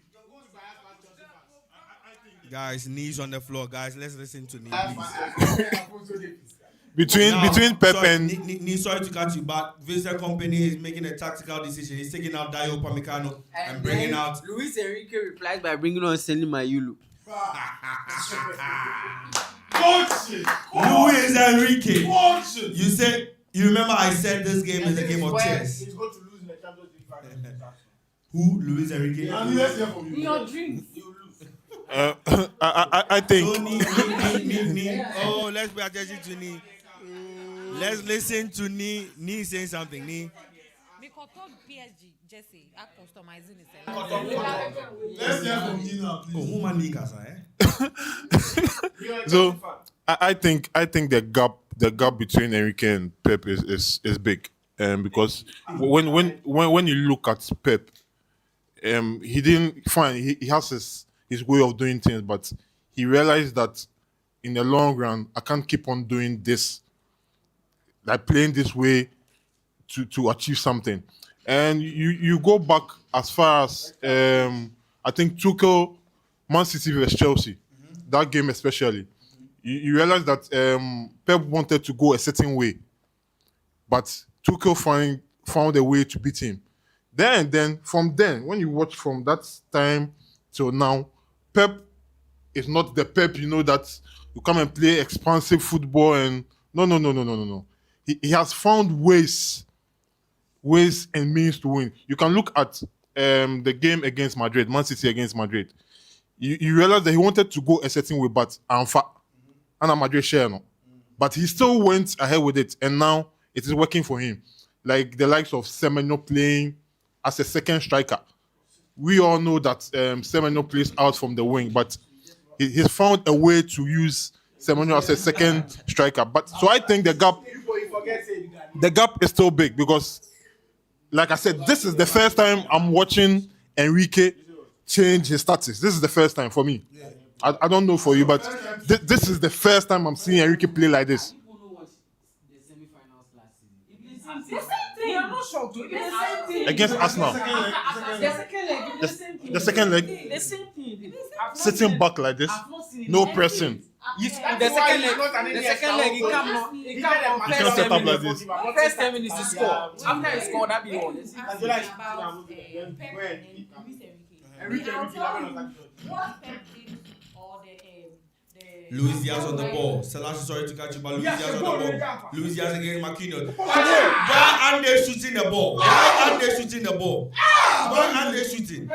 Guys, knees on the floor. Guys, let's listen to Ni, please. Between Pep and sorry to cut you, but Vincent Company is making a tactical decision. He's taking out Dayo Upamecano and bringing out Luis Enrique replies by bringing on Senny Mayulu. Luis Enrique. You remember I said this game is a game of chess. He's going to lose in the Champions League final. Who? Luis Enrique? In your dreams. I think. Oh, let's pay attention to Ni. Let's listen to Ni saying something. Ni. Because PSG, Jesse, are customizing it. Let's hear from Ni now, please. Oh, who man Ni kasa, eh? So I think the gap between Enrique and Pep is big, because when you look at Pep, he didn't fine. He has his way of doing things, but he realized that in the long run, I can't keep on doing this, like playing this way to achieve something. And you go back as far as I think Tuchel, Man City versus Chelsea, that game especially. You realize that Pep wanted to go a certain way, but Tuchel found a way to beat him. Then from then, when you watch from that time till now, Pep is not the Pep, that you come and play expansive football and no. He has found ways and means to win. You can look at the game against Madrid, Man City against Madrid. You realize that he wanted to go a certain way, but Madrid share no. But he still went ahead with it, and now it is working for him. Like the likes of Semenyo playing as a second striker. We all know that Semenyo plays out from the wing, but he's found a way to use Semenyo as a second striker. But so I think the gap is still big because, like I said, this is the first time I'm watching Enrique change his status. This is the first time for me. I don't know for you, but this is the first time I'm seeing Enrique play like this. Against Arsenal. The second leg. Sitting back like this. I've not seen No pressing. The second leg, he come on You can't set up like this. first 10 minutes to score. After he scored, that be all. About Pep and Luis Enrique. I'll tell you what Pep did or the Luis Diaz on the ball. Salah sorry to catch you, but Luis Diaz on the ball. Luis Diaz against Marquinhos. Why aren't they shooting the ball? Why aren't they shooting the ball? Why aren't they shooting?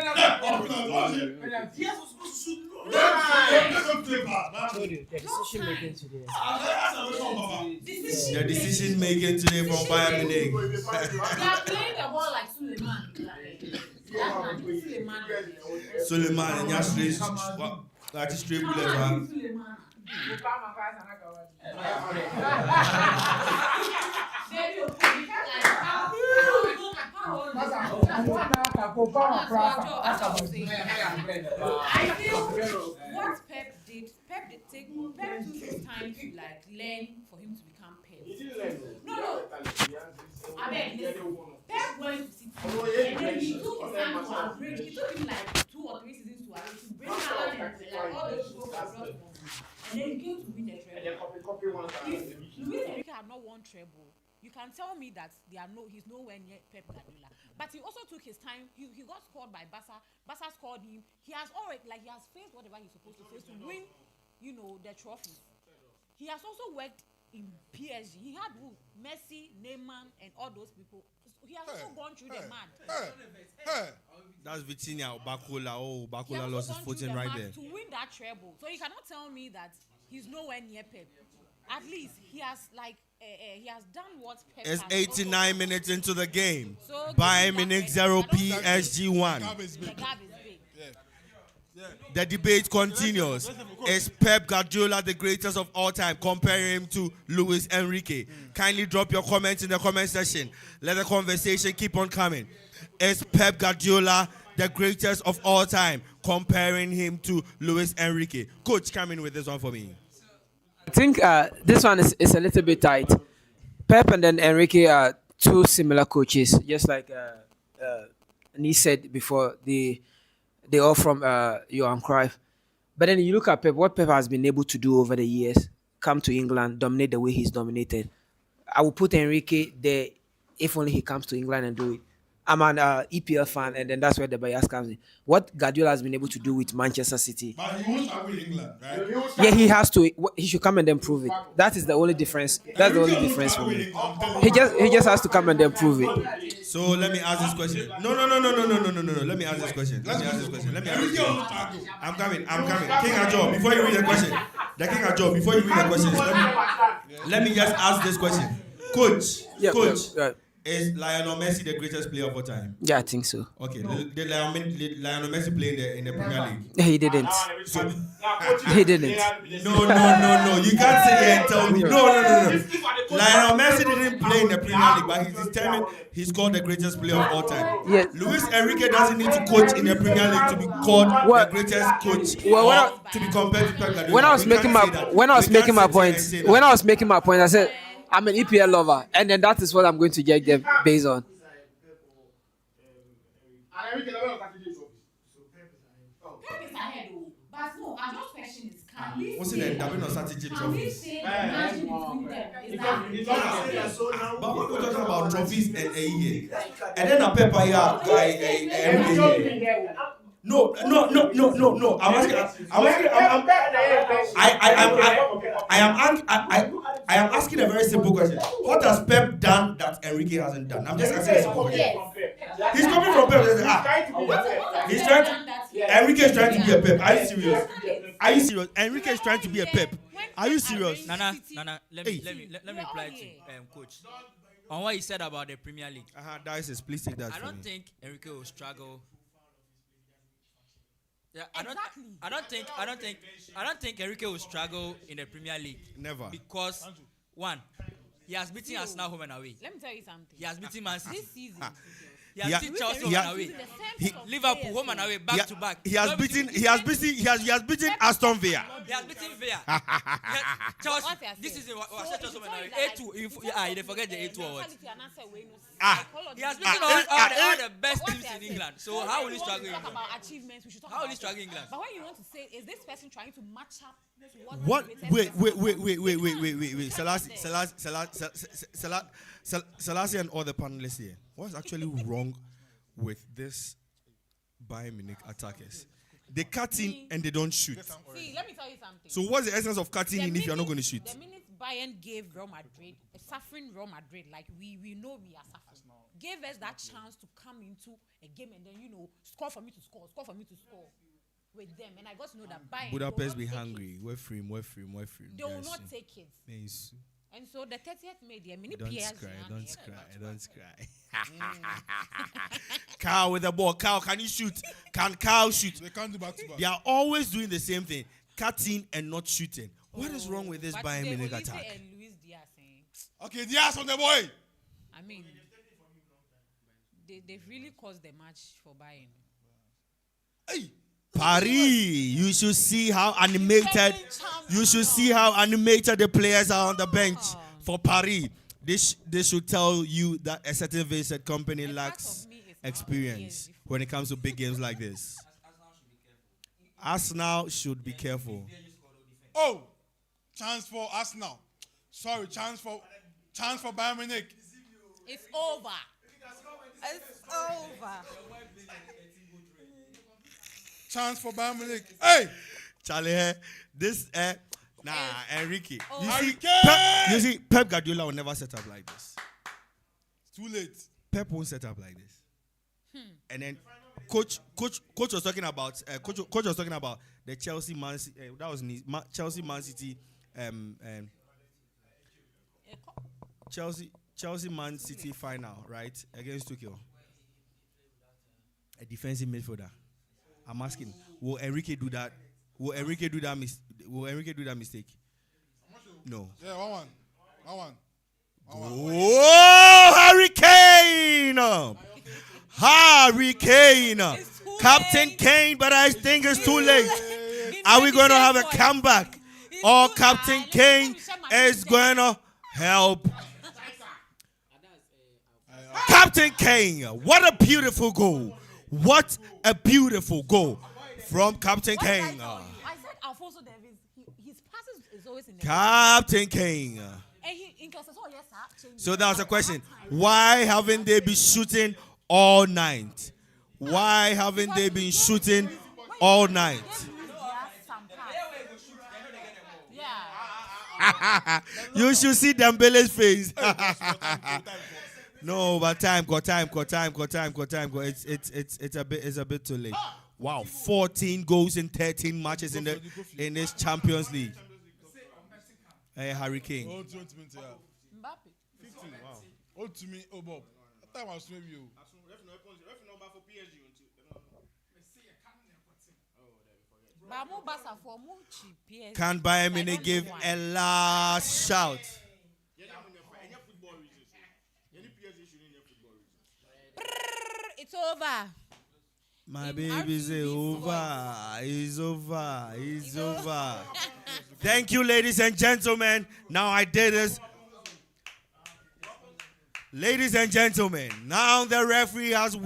The decision making today from Bayern Munich. They are playing the ball like Suleiman and Yasri, that's straight bullet, man. I feel what Pep took his time to like learn for him to become Pep. No. I mean, Pep went to City and then he took his time to upgrade. It took him like 2 or 3 seasons to upgrade to bring Haaland and like all those people across the board. And then he came to win the treble. If Luis Enrique had not won treble, you can tell me that he's nowhere near Pep Guardiola. But he also took his time. He got scored by Barca. Barca scored him. He has faced whatever he's supposed to face to win, the trophies. He has also worked in PSG. He had Messi, Neymar, and all those people. He has also gone through the mud. That's Vitinha, Bakola. Bakola lost his footing right there. To win that treble. So you cannot tell me that he's nowhere near Pep. At least he has he has done what Pep It's has 89 minutes into the game. So Bayern Munich 0, PSG 1. The gap is big. The debate continues. Is Pep Guardiola the greatest of all time? Comparing him to Luis Enrique. Kindly drop your comments in the comment section. Let the conversation keep on coming. Is Pep Guardiola the greatest of all time? Comparing him to Luis Enrique. Coach, come in with this one for me. I think this one is a little bit tight. Pep and then Enrique are two similar coaches, just like Nee said before. They all from Johan Cruyff. But then you look at Pep, what Pep has been able to do over the years, come to England, dominate the way he's dominated. I will put Enrique there if only he comes to England and do it. I'm an EPL fan, and then that's where the bias comes in. What Guardiola has been able to do with Manchester City. But he won't travel England, right? Yeah, he has to. He should come and then prove it. That is the only difference. That's the only difference for me. He just has to come and then prove it. So let me ask this question. No. Let me ask this question. I'm coming. King Ajo, before you read the question. Let me just ask this question. Coach. Right. Is Lionel Messi the greatest player of all time? Yeah, I think so. Okay, did Lionel Messi play in the Premier League? He didn't. He didn't. No. You can't sit here and tell me. No. Lionel Messi didn't play in the Premier League, but he's determined he's called the greatest player of all time. Yes. Luis Enrique doesn't need to coach in the Premier League to be called the greatest coach or to be compared to Pep Guardiola. When I was making my point, I said I'm an EPL lover, and then that is what I'm going to judge them based on. Pep is ahead, but no, our just question is, can we What's in the Davino strategy trophies? say the margin between them is that But we're talking about trophies and a year. And then a paper here, No. I am asking a very simple question. What has Pep done that Enrique hasn't done? I'm just asking a simple question. He's coming from Pep. He's trying to. Enrique is trying to be a Pep. Are you serious? Enrique is trying to be a Pep. Are you serious? Nana. Let me reply to Coach on what he said about the Premier League. Dices, please take that. I don't think Enrique will struggle. Yeah, I don't think Enrique will struggle in the Premier League. Never. Because one, he has beaten Arsenal home and away. let me tell you something. He has beaten Man City. This season, He has beaten Chelsea home and away. Liverpool home and away, back to back. He has beaten Aston Villa. He has beaten Villa. Chelsea. This is what Chelsea home and away. A2. You forget the A2 or what? He has beaten all the best teams in England. So how will he struggle in England? Achievements, we should talk How will he about struggle in England? But when you want to say, is this person trying to match up to What? Wait. Selassie and all the panelists here. What's actually wrong with this Bayern Munich attackers? They cut in and they don't shoot. See, let me tell you something. So what's the essence of cutting in if you're not going to shoot? The minute Bayern gave Real Madrid, suffering Real Madrid, like we know we are suffering, gave us that chance to come into a game and then, score for me to score with them. And I got to know that Bayern Budapest be hungry. We're free. They will not take it. Yes. And so the 30th made the mini Don't PS. cry. Carl with the ball. Carl, can you shoot? Can Carl shoot? They can't do back to back. They are always doing the same thing. Cutting and not shooting. What is wrong with this But Bayern today, Munich Olise attack? and Luis Diaz, Okay, Diaz on the boy. I mean, they've really caused the match for Bayern. Hey. Paris, you should see how animated. You should see how animated the players are on the bench for Paris. They should tell you that a certain Vincent company lacks experience when it comes to big games like this. Arsenal should be careful. Oh, chance for Arsenal. Sorry, chance for Bayern Munich. It's over. It's over. Chance for Bayern Munich. Hey, Charlie, this Enrique. Enrique! You see, Pep Guardiola will never set up like this. It's too late. Pep won't set up like this. And then coach was talking about coach was talking about the Chelsea Man City. That was Chelsea Man City. Chelsea Man City final, right, against Tuchel. A defensive midfielder. I'm asking, will Enrique do that? Will Enrique do that mistake? No. Yeah, 1-1. Oh, Hurricane! Captain Kane, but I think it's too late. Are we going to have a comeback? Or Captain Kane is going to help? Captain Kane, what a beautiful goal. What a beautiful goal from Captain Kane. I said Alfonso Davies, his passes is always in the Captain Kane. And he includes So that's a question. Why haven't they been shooting all night? Why haven't they been shooting all night? You should see Dembele's face. No, but time. It's a bit too late. Wow, 14 goals in 13 matches in this Champions League. Hey, Hurricane. Hold to me, Mbappe. 15. Wow. Hold to me, Bob. That time I was with you. Can Bayern Munich give a last shout? It's over. My baby's over. It's over. Thank you, ladies and gentlemen. Now I did this. Ladies and gentlemen, now the referee has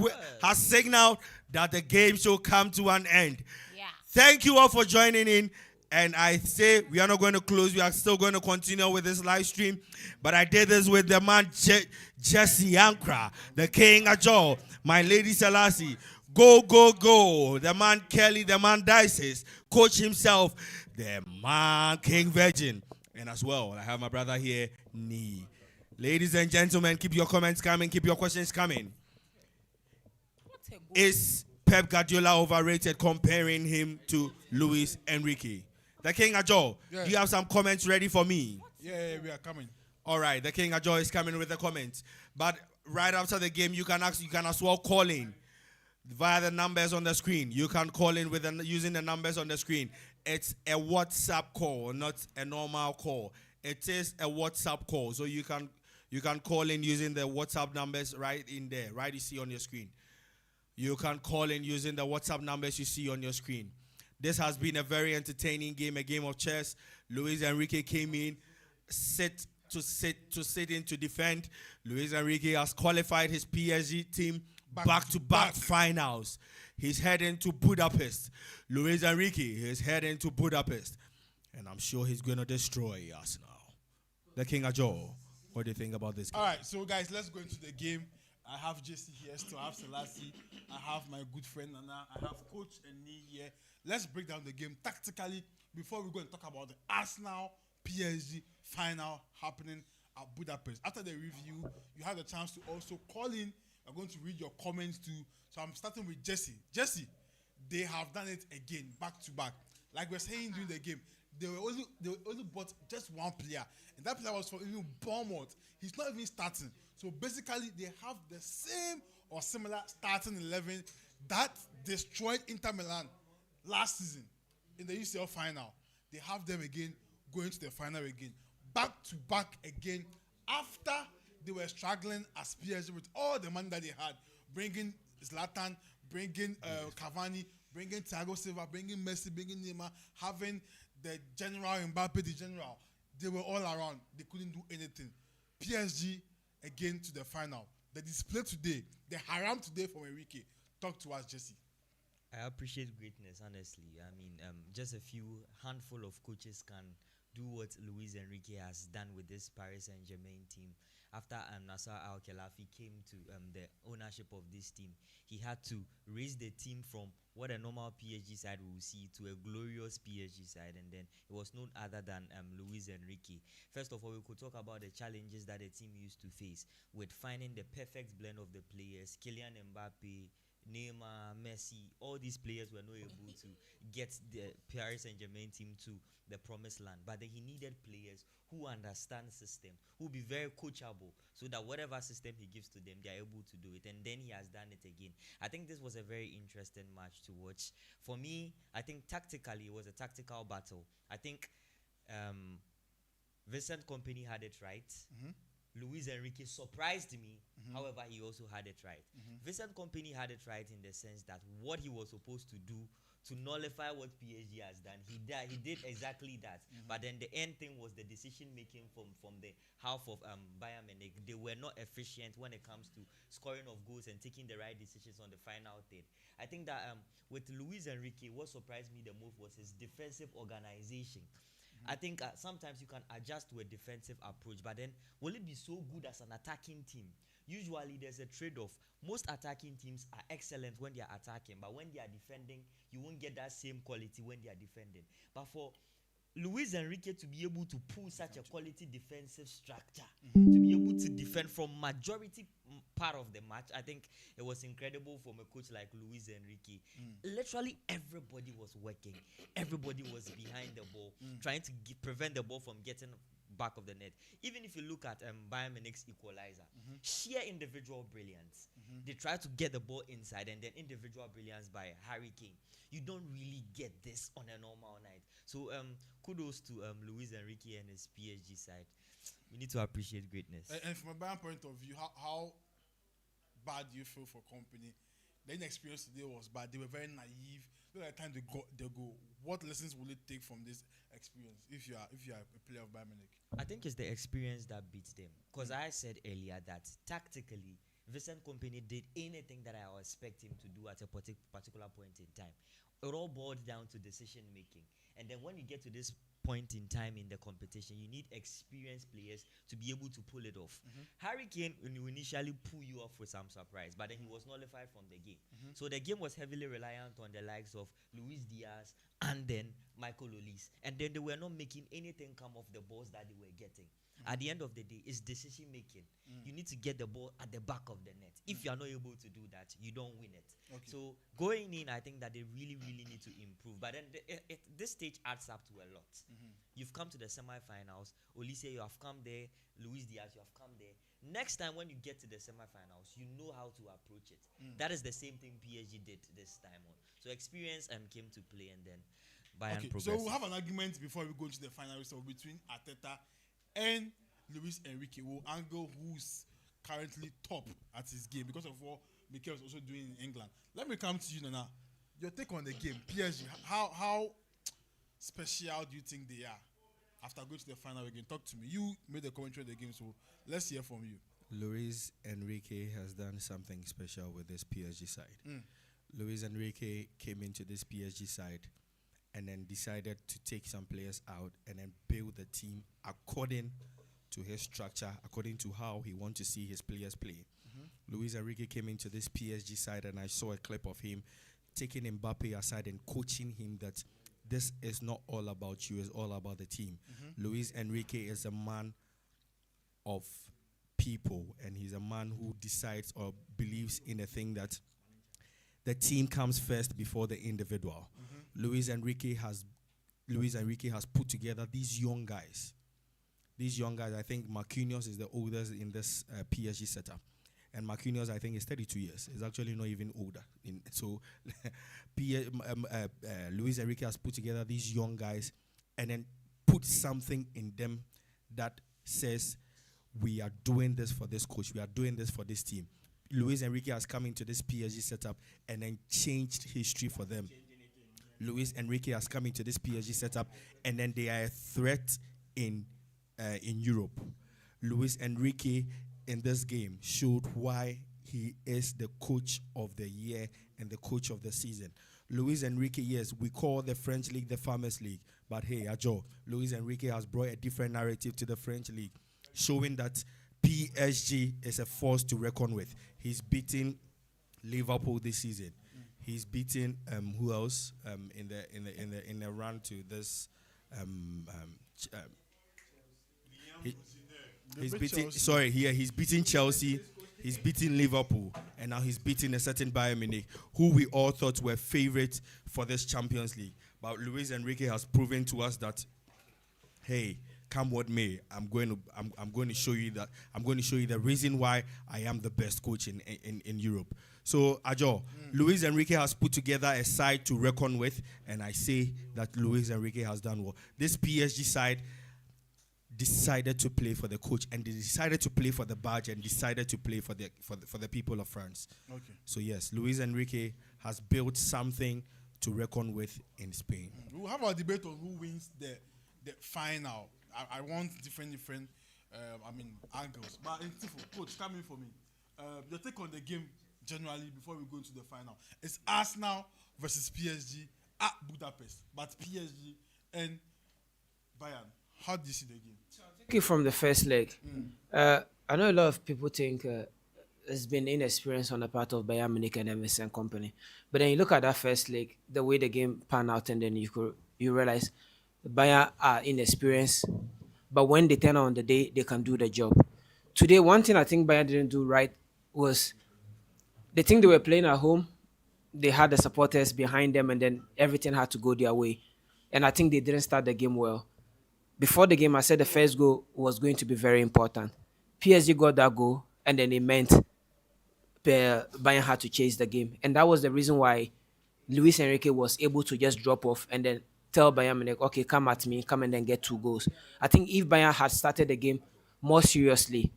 signaled that the game shall come to an end. Yeah. Thank you all for joining in. And I say we are not going to close. We are still going to continue with this live stream. But I did this with the man Jesse Ankra, the King Ajol, my lady Selassie. Go, go, go. The man Kelly, the man Dices, coach himself, the man King Virgin. And as well, I have my brother here, Nee. Ladies and gentlemen, keep your comments coming, keep your questions coming. Is Pep Guardiola overrated, comparing him to Luis Enrique? The King Ajol, do you have some comments ready for me? Yeah, we are coming. All right, the King Ajol is coming with the comments. But right after the game, you can as well call in via the numbers on the screen. You can call in using the numbers on the screen. It's a WhatsApp call, not a normal call. It is a WhatsApp call, so you can You can call in using the WhatsApp numbers right in there, right you see on your screen. You can call in using the WhatsApp numbers you see on your screen. This has been a very entertaining game, a game of chess. Luis Enrique came in, sit in to defend. Luis Enrique has qualified his PSG team back-to-back finals. He's heading to Budapest. Luis Enrique is heading to Budapest. And I'm sure he's going to destroy Arsenal. The King Ajo, what do you think about this game? All right, so guys, let's go into the game. I have Jesse here, still have Selassie, I have my good friend Nana, I have Coach Eni here. Let's break down the game tactically before we go and talk about the Arsenal PSG final happening at Budapest. After the review, you have the chance to also call in. I'm going to read your comments too. So I'm starting with Jesse. Jesse, they have done it again, back to back. Like we're saying during the game, they only bought just one player, and that player was for even Bournemouth. He's not even starting. So basically, they have the same or similar starting 11 that destroyed Inter Milan last season in the UCL final. They have them again going to the final again, back to back again. After they were struggling as PSG with all the money that they had, bringing Zlatan, bringing Cavani, bringing Thiago Silva, bringing Messi, bringing Neymar, having the general Mbappe, the general. They were all around. They couldn't do anything. PSG again to the final. The display today, the haram today from Enrique. Talk to us, Jesse. I appreciate greatness, honestly. I mean, just a few handful of coaches can do what Luis Enrique has done with this Paris Saint-Germain team. After Nasser Al-Khelaifi came to the ownership of this team, he had to raise the team from what a normal PSG side will see to a glorious PSG side, and then it was none other than Luis Enrique. First of all, we could talk about the challenges that the team used to face with finding the perfect blend of the players. Kylian Mbappe, Neymar, Messi, all these players were not able to get the Paris Saint-Germain team to the promised land. But then he needed players who understand system, who be very coachable, so that whatever system he gives to them, they are able to do it. And then he has done it again. I think this was a very interesting match to watch. For me, I think tactically, it was a tactical battle. I think Vincent Kompany had it right. Mm-hmm. Luis Enrique surprised me. However, he also had it right. Vincent Kompany had it right in the sense that what he was supposed to do to nullify what PSG has done, he did exactly that. But then the end thing was the decision making from the half of Bayern Munich. They were not efficient when it comes to scoring of goals and taking the right decisions on the final third. I think that with Luis Enrique, what surprised me the most was his defensive organization. I think sometimes you can adjust to a defensive approach, but then will it be so good as an attacking team? Usually there's a trade-off. Most attacking teams are excellent when they are attacking, but when they are defending, you won't get that same quality when they are defending. But for Luis Enrique to be able to pull such a quality defensive structure, to be able to defend from majority part of the match, I think it was incredible from a coach like Luis Enrique. Literally everybody was working. Everybody was behind the ball, trying to prevent the ball from getting back of the net. Even if you look at Bayern Munich's equalizer, sheer individual brilliance. They try to get the ball inside, and then individual brilliance by Harry Kane. You don't really get this on a normal night. So kudos to Luis Enrique and his PSG side. We need to appreciate greatness. And from a Bayern point of view, how bad do you feel for Kompany? The experience today was bad. They were very naive. By the time they go, what lessons will it take from this experience if you are a player of Bayern Munich? I think it's the experience that beats them. Because I said earlier that tactically, Vincent Kompany did anything that I was expecting him to do at a particular point in time. It all boiled down to decision making. And then when you get to this point in time in the competition, you need experienced players to be able to pull it off. Harry Kane will initially pull you off with some surprise, but then he was nullified from the game. So the game was heavily reliant on the likes of Luis Diaz and then Michael Olise. And then they were not making anything come off the balls that they were getting. At the end of the day, it's decision making. You need to get the ball at the back of the net. If you are not able to do that, you don't win it. So going in, I think that they really, really need to improve. But then this stage adds up to a lot. You've come to the semifinals. Olise, you have come there. Luis Diaz, you have come there. Next time when you get to the semifinals, you know how to approach it. That is the same thing PSG did this time on. So experience came to play, and then Bayern progressed. So we'll have an argument before we go into the final result between Arteta and Luis Enrique will angle who's currently top at his game because of what Mikel is also doing in England. Let me come to you, Nana. Your take on the game, PSG. How special do you think they are after going to the final again? Talk to me. You made the commentary of the game, so let's hear from you. Luis Enrique has done something special with this PSG side. Luis Enrique came into this PSG side and then decided to take some players out and then build the team according to his structure, according to how he wants to see his players play. Luis Enrique came into this PSG side and I saw a clip of him taking Mbappe aside and coaching him that this is not all about you, it's all about the team. Luis Enrique is a man of people, and he's a man who decides or believes in a thing that the team comes first before the individual. Luis Enrique has put together these young guys. I think Marquinhos is the oldest in this PSG setup. And Marquinhos, I think, is 32 years. He's actually not even older. So Luis Enrique has put together these young guys and then put something in them that says, we are doing this for this coach. We are doing this for this team. Luis Enrique has come into this PSG setup and then changed history for them. Luis Enrique has come into this PSG setup and then they are a threat in Europe. Luis Enrique in this game showed why he is the coach of the year and the coach of the season. Luis Enrique, yes, we call the French league the Farmers League, but hey, Ajo, Luis Enrique has brought a different narrative to the French league, showing that PSG is a force to reckon with. He's beating Liverpool this season. He's beating who else in the run to this. He's beating. Sorry, here he's beating Chelsea. He's beating Liverpool, and now he's beating a certain Bayern Munich, who we all thought were favorites for this Champions League. But Luis Enrique has proven to us that, hey, come what may, I'm going to show you that. I'm going to show you the reason why I am the best coach in Europe. So, Ajo, Luis Enrique has put together a side to reckon with, and I say that Luis Enrique has done well. This PSG side decided to play for the coach, and they decided to play for the badge, and decided to play for the people of France. Okay. So yes, Luis Enrique has built something to reckon with in Spain. We'll have a debate on who wins the final. I want different angles. But coach, come in for me. Your take on the game generally before we go into the final. It's Arsenal versus PSG at Budapest, but PSG and Bayern. How do you see the game? Take it from the first leg. I know a lot of people think there's been inexperience on the part of Bayern Munich and Emerson Company. But then you look at that first leg, the way the game panned out, and then you realize Bayern are inexperienced. But when they turn on the day, they can do the job. Today, one thing I think Bayern didn't do right was they think they were playing at home. They had the supporters behind them, and then everything had to go their way. And I think they didn't start the game well. Before the game, I said the first goal was going to be very important. PSG got that goal, and then it meant Bayern had to chase the game. And that was the reason why Luis Enrique was able to just drop off and then tell Bayern Munich, okay, come at me, come and then get 2 goals. I think if Bayern had started the game more seriously,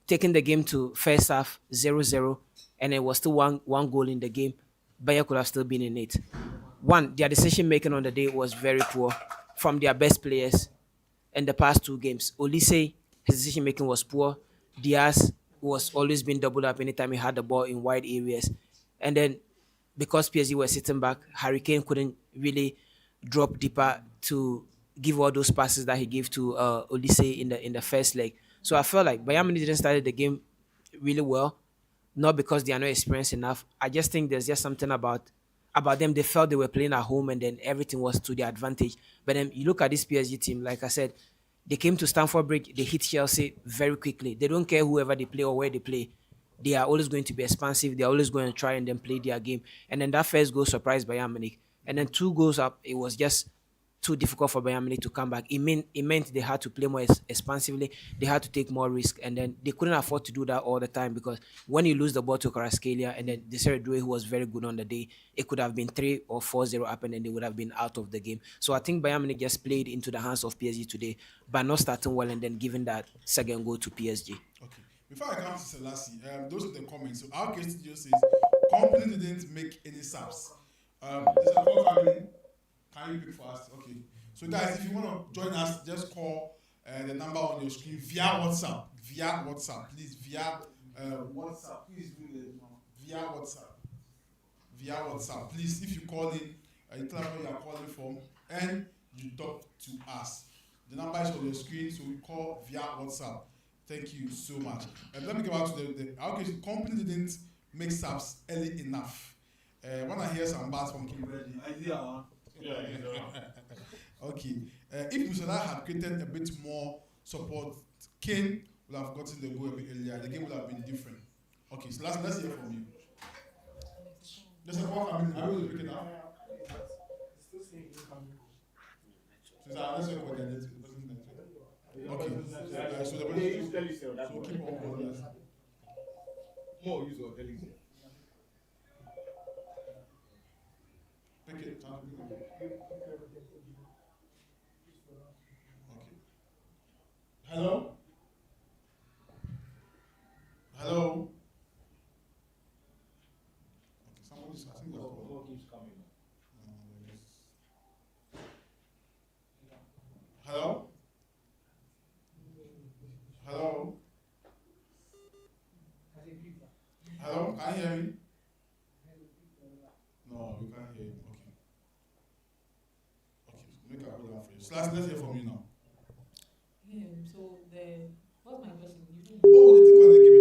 taking the game to first half 0-0, and it was still one goal in the game, Bayern could have still been in it. One, their decision-making on the day was very poor from their best players in the past 2 games. Olise, his decision-making was poor. Diaz was always being doubled up anytime he had the ball in wide areas. And then because PSG were sitting back, Harry Kane couldn't really drop deeper to give all those passes that he gave to Olise in the first leg. So I felt like Bayern Munich didn't start the game really well, not because they are not experienced enough. I just think there's just something about them. They felt they were playing at home and then everything was to their advantage. But then you look at this PSG team, like I said, they came to Stamford Bridge, they hit Chelsea very quickly. They don't care whoever they play or where they play. They are always going to be expansive. They are always going to try and then play their game. And then that first goal surprised Bayern Munich. And then 2 goals up, it was just too difficult for Bayern Munich to come back. It meant they had to play more expansively. They had to take more risk, and then they couldn't afford to do that all the time because when you lose the ball to Kvaratskhelia and then Desiree Doué, who was very good on the day, it could have been 3 or 4-0 up, and then they would have been out of the game. So I think Bayern Munich just played into the hands of PSG today by not starting well and then giving that second goal to PSG. Okay. Before I come to Selassie, those are the comments. So our case studio says company didn't make any subs. There's a call coming. Can you pick for us? Okay. So guys, if you want to join us, just call the number on your screen via WhatsApp. Via WhatsApp, please. Via WhatsApp, please do it. Via WhatsApp. Via WhatsApp, please. If you call in, you tell us where you are calling from, and you talk to us. The number is on your screen, so we call via WhatsApp. Thank you so much. And let me go back to the okay, the company didn't make subs early enough. When I hear some bars from Kim Reddy, I hear one. Okay. If Musala had created a bit more support, Kane would have gotten the goal a bit earlier. The game would have been different. Okay, so let's hear from you. There's a call coming. I will pick it up. So let's hear what they're doing. Okay. So the person. So keep on calling us. More use of Elixir. Pick it. Okay. Hello? Hello? Okay, somebody's asking the call. Keeps coming. Hello? Hello? Hello? Can you hear me? No, we can't hear you. Okay. Okay, make a hold on for you. Slash, let's hear from you now. Yeah, so what's my question? Oh,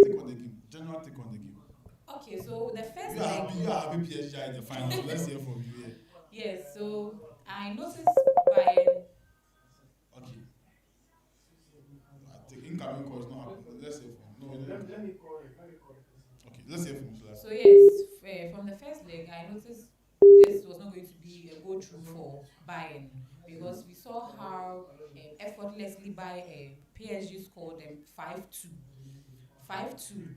take on the game. General take on the game. Okay, so the first You are happy PSG in the final, so let's hear from you. Yeah. Yes, so I noticed Bayern. Okay. I think incoming call is not happening. Let's hear from you. No, let me call it. Okay, let's hear from you. So yes, from the first leg, I noticed this was not going to be a go through for Bayern because we saw how effortlessly PSG scored them 5-2. 5-2.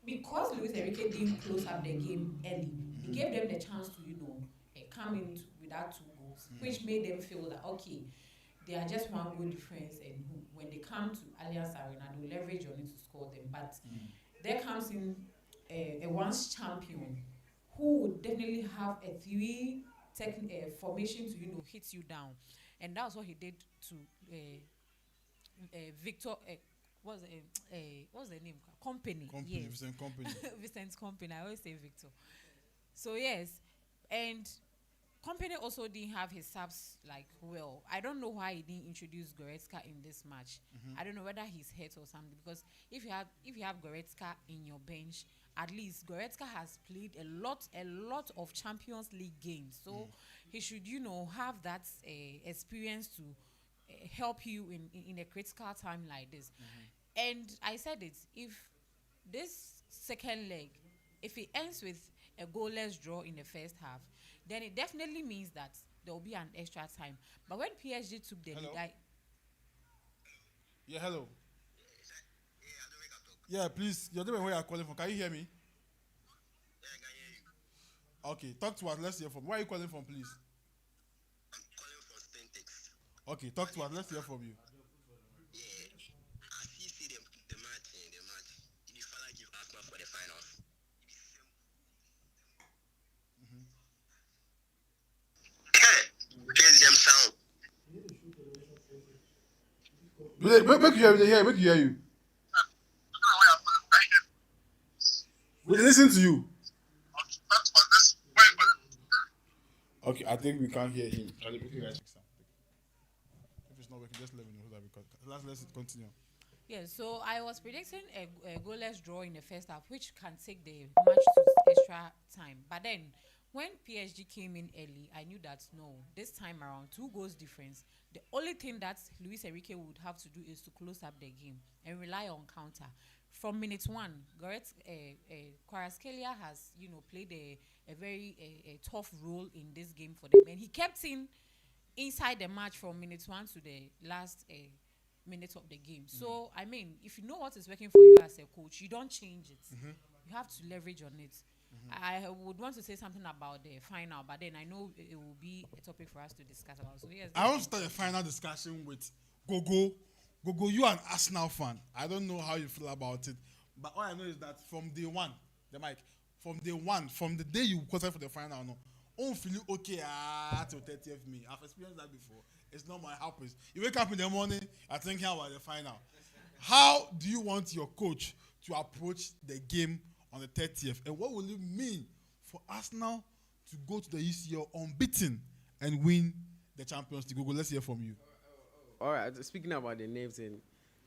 Because Luis Enrique didn't close up the game early, he gave them the chance to, come in without 2 goals, which made them feel that, okay, they are just 1 goal difference, and when they come to Allianz Arena, they'll leverage on it to score them. But there comes in a once champion who would definitely have a formation to, hit you down. And that's what he did to Victor. What's the name? Company. Yes. Vincent Company. Vincent's Company. I always say Victor. So yes, and Company also didn't have his subs like well. I don't know why he didn't introduce Goretzka in this match. I don't know whether he's hurt or something, because if you have Goretzka in your bench, at least Goretzka has played a lot of Champions League games, so he should have that experience to help you in a critical time like this. And I said it, if this second leg, if it ends with a goalless draw in the first half, then it definitely means that there will be an extra time. But when PSG took the lead, yeah, hello. Yeah, please. You're the one where you are calling from. Can you hear me? Yeah, I can hear you. Okay, talk to us. Let's hear from. Where are you calling from, please? I'm calling from Stentex. Okay, talk to us. Let's hear from you. Yeah, as you see the match, if you feel like you Arsenal for the finals, PSG sound. Make you hear you. We listen to you. Okay, I think we can't hear him. If it's not working, just let me know that, because let's continue. Yeah, so I was predicting a goalless draw in the first half, which can take the match to extra time. But then, when PSG came in early, I knew that no, this time around, 2 goals difference. The only thing that Luis Enrique would have to do is to close up the game and rely on counter. From minute 1, Kvaratskhelia has, played a very tough role in this game for them, and he kept in inside the match from minute 1 to the last minute of the game. So I mean, if you know what is working for you as a coach, you don't change it. You have to leverage on it. I would want to say something about the final, but then I know it will be a topic for us to discuss about. So yes, I want to start a final discussion with Gogo. Gogo, you are an Arsenal fan. I don't know how you feel about it, but all I know is that from day one, from day one, from the day you qualified for the final, no, don't feel okay till 30th May. I've experienced that before. It's not my happens. You wake up in the morning, I think about the final. How do you want your coach to approach the game on the 30th, and what will it mean for Arsenal to go to the UCL unbeaten and win the Champions League? Google, let's hear from you. All right. Speaking about the names, and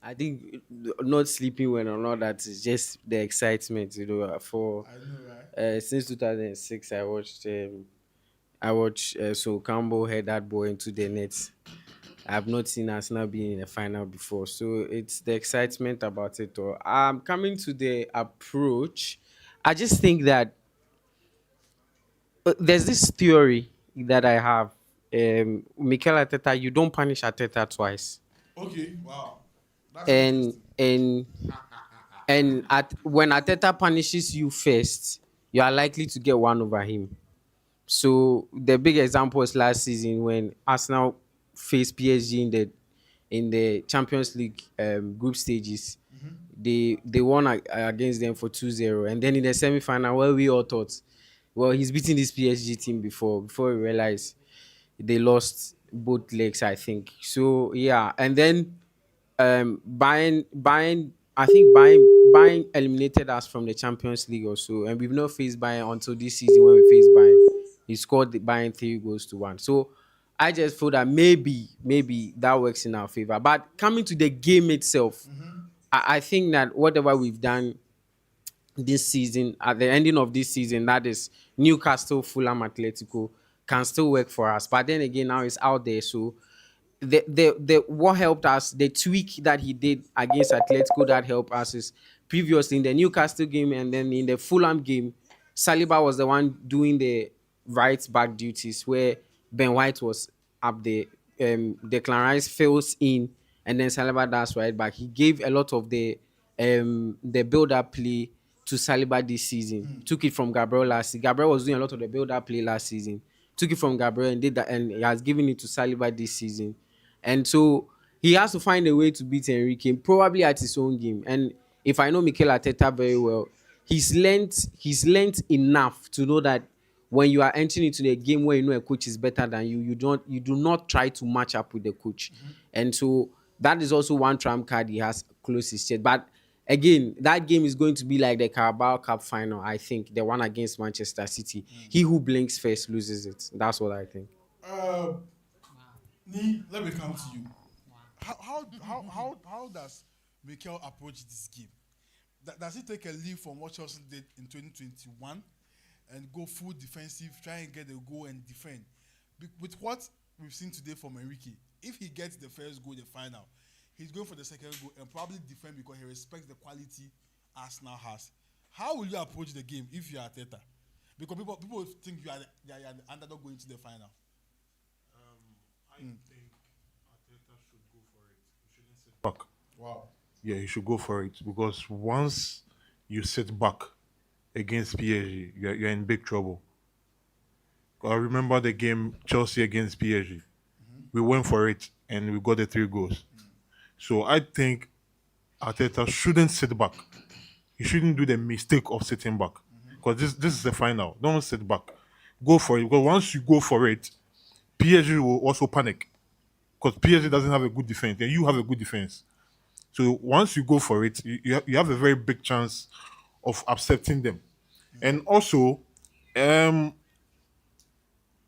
I think not sleeping well or not, that is just the excitement. For I know, right? since 2006, I watched so Campbell head that ball into the net. I've not seen Arsenal being in the final before, so it's the excitement about it. Or coming to the approach, I just think that there's this theory that I have. Mikel Arteta, you don't punish Arteta twice, Okay, wow. That's and interesting. when Arteta punishes you first, you are likely to get one over him. So the big example was last season when Arsenal faced PSG in the Champions League group stages. They won against them for 2-0, and then in the semi-final, where we all thought, well, he's beaten this PSG team before we realized they lost both legs, I think. So yeah, and then Bayern, I think Bayern eliminated us from the Champions League or so, and we've not faced Bayern until this season when we faced Bayern. He scored the Bayern 3-1. So I just feel that maybe that works in our favor. But coming to the game itself, I think that whatever we've done this season, at the ending of this season, that is Newcastle, Fulham, Atletico, can still work for us. But then again, now it's out there, so the what helped us, the tweak that he did against Atletico that helped us is previously in the Newcastle game and then in the Fulham game, Saliba was the one doing the right back duties where Ben White was up there. Declan Rice fills in and then Saliba does right back. He gave a lot of the build-up play to Saliba this season. Took it from Gabriel last season. Gabriel was doing a lot of the build-up play last season. Took it from Gabriel and did that, and he has given it to Saliba this season. And so he has to find a way to beat Enrique, probably at his own game. And if I know Mikel Arteta very well, he's learnt enough to know that when you are entering into the game where you know a coach is better than you, you do not try to match up with the coach. And so that is also one trump card he has close his chest. But again, that game is going to be like the Carabao Cup final, I think, the one against Manchester City. He who blinks first loses it. That's what I think. Let me come to you. How does Mikel approach this game? Does he take a leave from what Chelsea did in 2021 and go full defensive, try and get a goal and defend? With what we've seen today from Enrique, if he gets the first goal, the final, he's going for the second goal and probably defend because he respects the quality Arsenal has. How will you approach the game if you are Arteta? Because people think you are the underdog going to the final. I think Arteta should go for it. He shouldn't sit back. Wow. Yeah, he should go for it because once you sit back against PSG, you're in big trouble. I remember the game Chelsea against PSG. We went for it and we got the 3 goals. So I think Arteta shouldn't sit back. He shouldn't do the mistake of sitting back because this is the final. Don't sit back. Go for it because once you go for it, PSG will also panic because PSG doesn't have a good defense and you have a good defense. So once you go for it, you have a very big chance of upsetting them. And also, I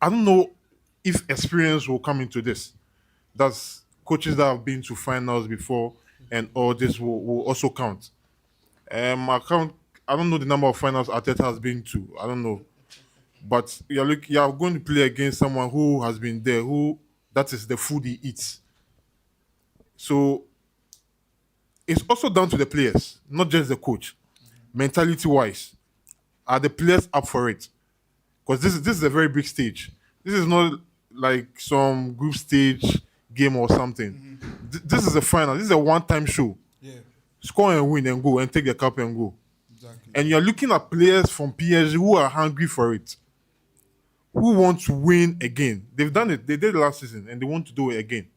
don't know if experience will come into this. That's coaches that have been to finals before and all this will also count. I don't know the number of finals Arteta has been to. I don't know. But you're going to play against someone who has been there, who that is the food he eats. So it's also down to the players, not just the coach. Mentality wise, are the players up for it? Because this is a very big stage. This is not like some group stage game or something. This is a final. This is a one-time show. Yeah, Score and win and go and take the cup and go. exactly. And you're looking at players from PSG who are hungry for it, who want to win again. They've done it. They did it last season and they want to do it again.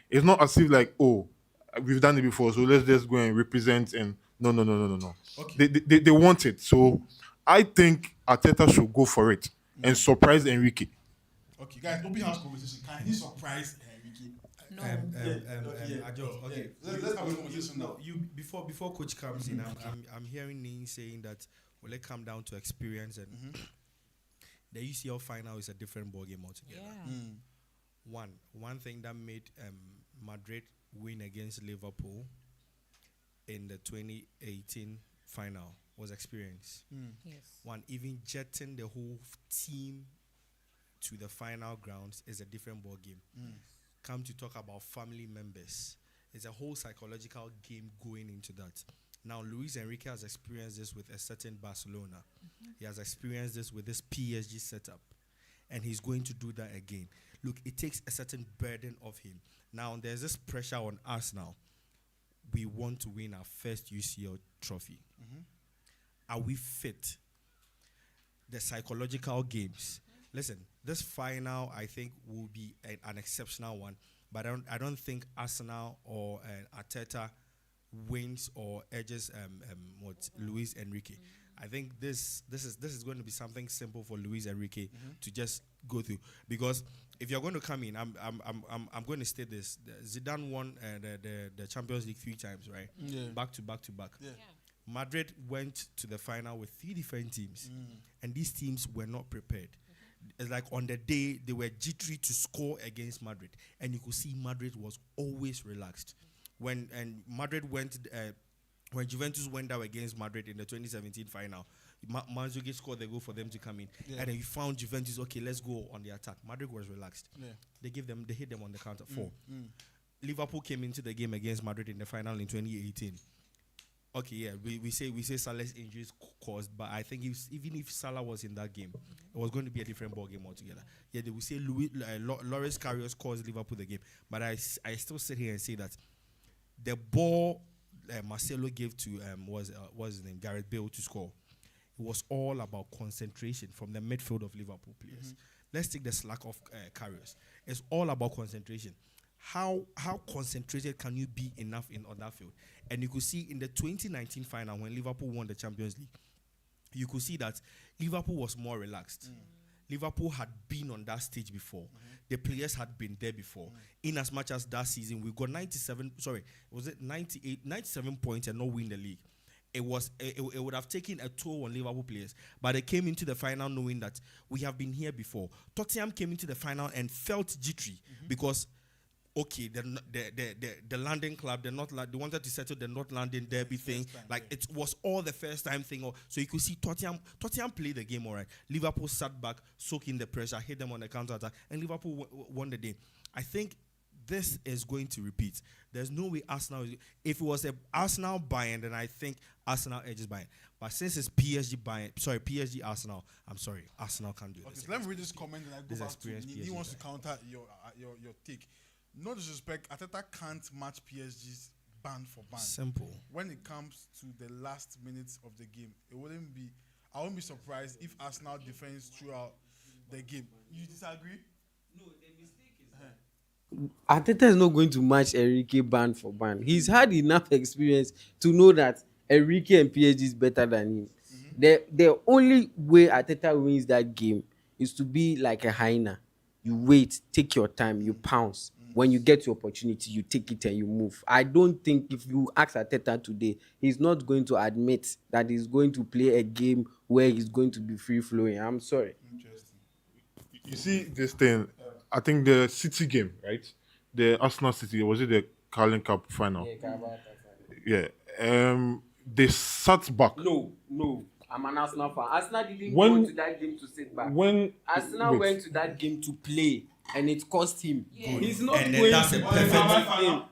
It's not as if like, oh, we've done it before, so let's just go and represent. And no. Okay. They want it. So I think Arteta should go for it and surprise Enrique. Okay, guys, open house conversation. Can he surprise Enrique? No. Ajo, okay. Let's have a conversation now. You before coach comes in, I'm hearing Ning saying that will it come down to experience and the UCL final is a different ballgame altogether. Yeah. One thing that made Madrid win against Liverpool in the 2018 final was experience. Yes. One, even jetting the whole team to the final grounds is a different ball game. Come to talk about family members. It's a whole psychological game going into that. Now, Luis Enrique has experienced this with a certain Barcelona. He has experienced this with this PSG setup. And he's going to do that again. Look, it takes a certain burden of him. Now, there's this pressure on us now. We want to win our first UCL trophy. Are we fit? The psychological games. Listen, this final, I think, will be an exceptional one. But I don't think Arsenal or Arteta wins or edges Luis Enrique. I think this is going to be something simple for Luis Enrique to just go through. Because if you're going to come in, I'm going to state this: Zidane won the Champions League 3 times, right? Yeah. Back to back. Yeah. Madrid went to the final with 3 different teams, and these teams were not prepared. It's like on the day they were jittery to score against Madrid, and you could see Madrid was always relaxed. When Juventus went down against Madrid in the 2017 final, Mandzukic scored the goal for them to come in, and then you found Juventus, okay, let's go on the attack. Madrid was relaxed. Yeah. They hit them on the counter 4. Liverpool came into the game against Madrid in the final in 2018. Okay, yeah, we say Salah's injuries caused, but I think even if Salah was in that game, it was going to be a different ball game altogether. Yeah, they will say Loris Karius caused Liverpool the game, but I still sit here and say that the ball Marcelo gave to was his name, Gareth Bale, to score. It was all about concentration from the midfield of Liverpool players. Let's take the slack of Karius. It's all about concentration. How concentrated can you be enough on that field? And you could see in the 2019 final when Liverpool won the Champions League, you could see that Liverpool was more relaxed. Liverpool had been on that stage before. The players had been there before. In as much as that season, we got 97 points and not win the league. It would have taken a toll on Liverpool players, but they came into the final knowing that we have been here before. Tottenham came into the final and felt jittery because, okay, the London club, they wanted to settle the North London derby thing. Like it was all the first time thing. So you could see Tottenham played the game all right. Liverpool sat back, soaked in the pressure, hit them on the counter attack, and Liverpool won the game. I think this is going to repeat. There's no way Arsenal. If it was a Arsenal Bayern, then I think Arsenal edges Bayern. But since it's PSG Arsenal, I'm sorry, Arsenal can't do this. So let me read this comment and I go back to PSG he wants to counter your take. No disrespect, Arteta can't match PSG's band for band. Simple. When it comes to the last minutes of the game, I wouldn't be surprised if Arsenal defends throughout the game. You disagree? No, the mistake is Arteta is not going to match Enrique band for band. He's had enough experience to know that Enrique and PSG is better than him. The only way Arteta wins that game is to be like a hyena. You wait, take your time, you pounce. When you get your opportunity, you take it and you move. I don't think if you ask Arteta today, he's not going to admit that he's going to play a game where he's going to be free-flowing. I'm sorry. Interesting. You see this thing, I think the City game, right? The Arsenal City, was it the Carling Cup final? Yeah. They sat back. No. I'm an Arsenal fan. Arsenal didn't When- go to that game to sit back. wait. Arsenal went to that game to play, and it cost him. He's not And then going that's to a play perfect- that game.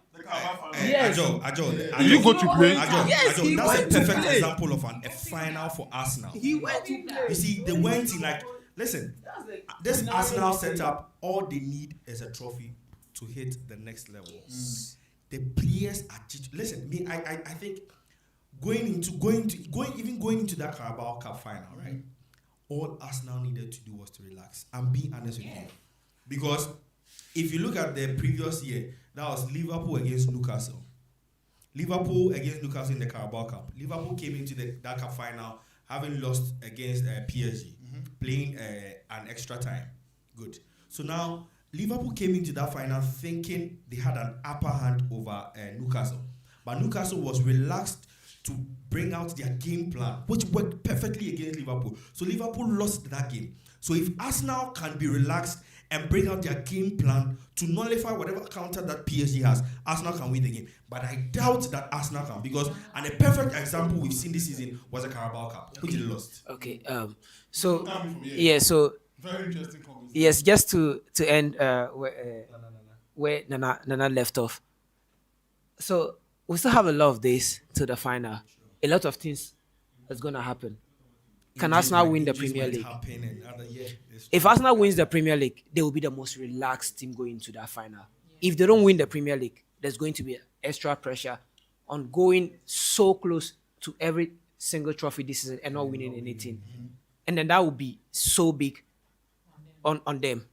Yes. Ajo, Did you go to play? Yes, he that's a went to perfect play. example of a final for Arsenal. He went to play. You see, they went in like Listen, this Arsenal setup, all they need is a trophy to hit the next level. The players are listen. Me, I think going into that Carabao Cup final, right? All Arsenal needed to do was to relax. I'm being honest with you, because if you look at the previous year, that was Liverpool against Newcastle. Liverpool against Newcastle in the Carabao Cup. Liverpool came into that cup final having lost against PSG, playing an extra time. Good. So now Liverpool came into that final thinking they had an upper hand over Newcastle. But Newcastle was relaxed to bring out their game plan, which worked perfectly against Liverpool. So Liverpool lost that game. So if Arsenal can be relaxed and bring out their game plan to nullify whatever counter that PSG has, Arsenal can win the game. But I doubt that Arsenal can, because and a perfect example we've seen this season was the Carabao Cup, which they lost. Okay. So Very interesting conversation. yes, just to end where Nana left off. So we still have a lot of days to the final. A lot of things is gonna happen. Can Arsenal win the Premier League? If Arsenal wins the Premier League, they will be the most relaxed team going into that final. If they don't win the Premier League, there's going to be extra pressure on going so close to every single trophy this season and not winning anything. And then that will be so big on them.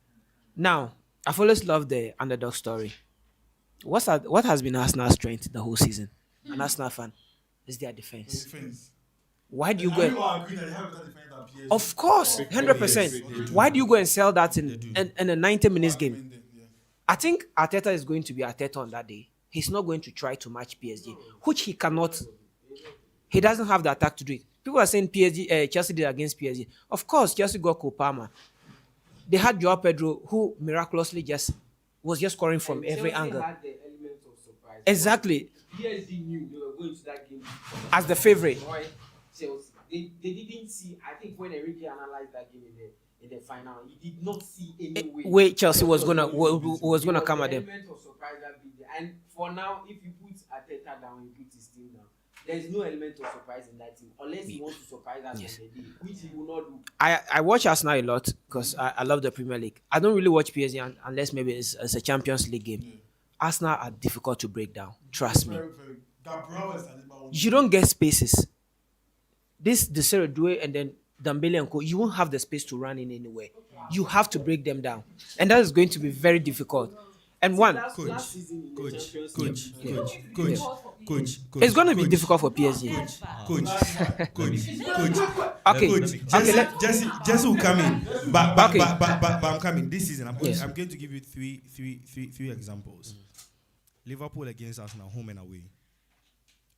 Now, I've always loved the underdog story. What has been Arsenal's strength the whole season? An Arsenal fan is their defense. Why do you go? Of course, 100%. Why do you go and sell that in a 90 minutes game? I think Arteta is going to be Arteta on that day. He's not going to try to match PSG, which he cannot. He doesn't have the attack to do it. People are saying Chelsea did against PSG. Of course, Chelsea got Kopama. They had Joao Pedro, who miraculously was just scoring from every angle. Had the element of surprise. Exactly. PSG knew they were going to that game As the favorite. Chelsea. They didn't see. I think when Enrique analyzed that game in the final, he did not see any way Chelsea was gonna come at them. Element of surprise that big day. And for now, if you put Arteta down, you put his team down, there is no element of surprise in that team unless he wants to surprise us on the day, which he will not do. I watch Arsenal a lot because I love the Premier League. I don't really watch PSG unless maybe it's a Champions League game. Arsenal are difficult to break down. Trust me. You don't get spaces. This the Serie Due and then Dembele and Co. You won't have the space to run in anywhere. You have to break them down, and that is going to be very difficult. And one, Coach. It's going to be difficult for PSG. Okay, Jesse will come in, but I'm coming this season. I'm going to give you three examples. Liverpool against Arsenal, home and away,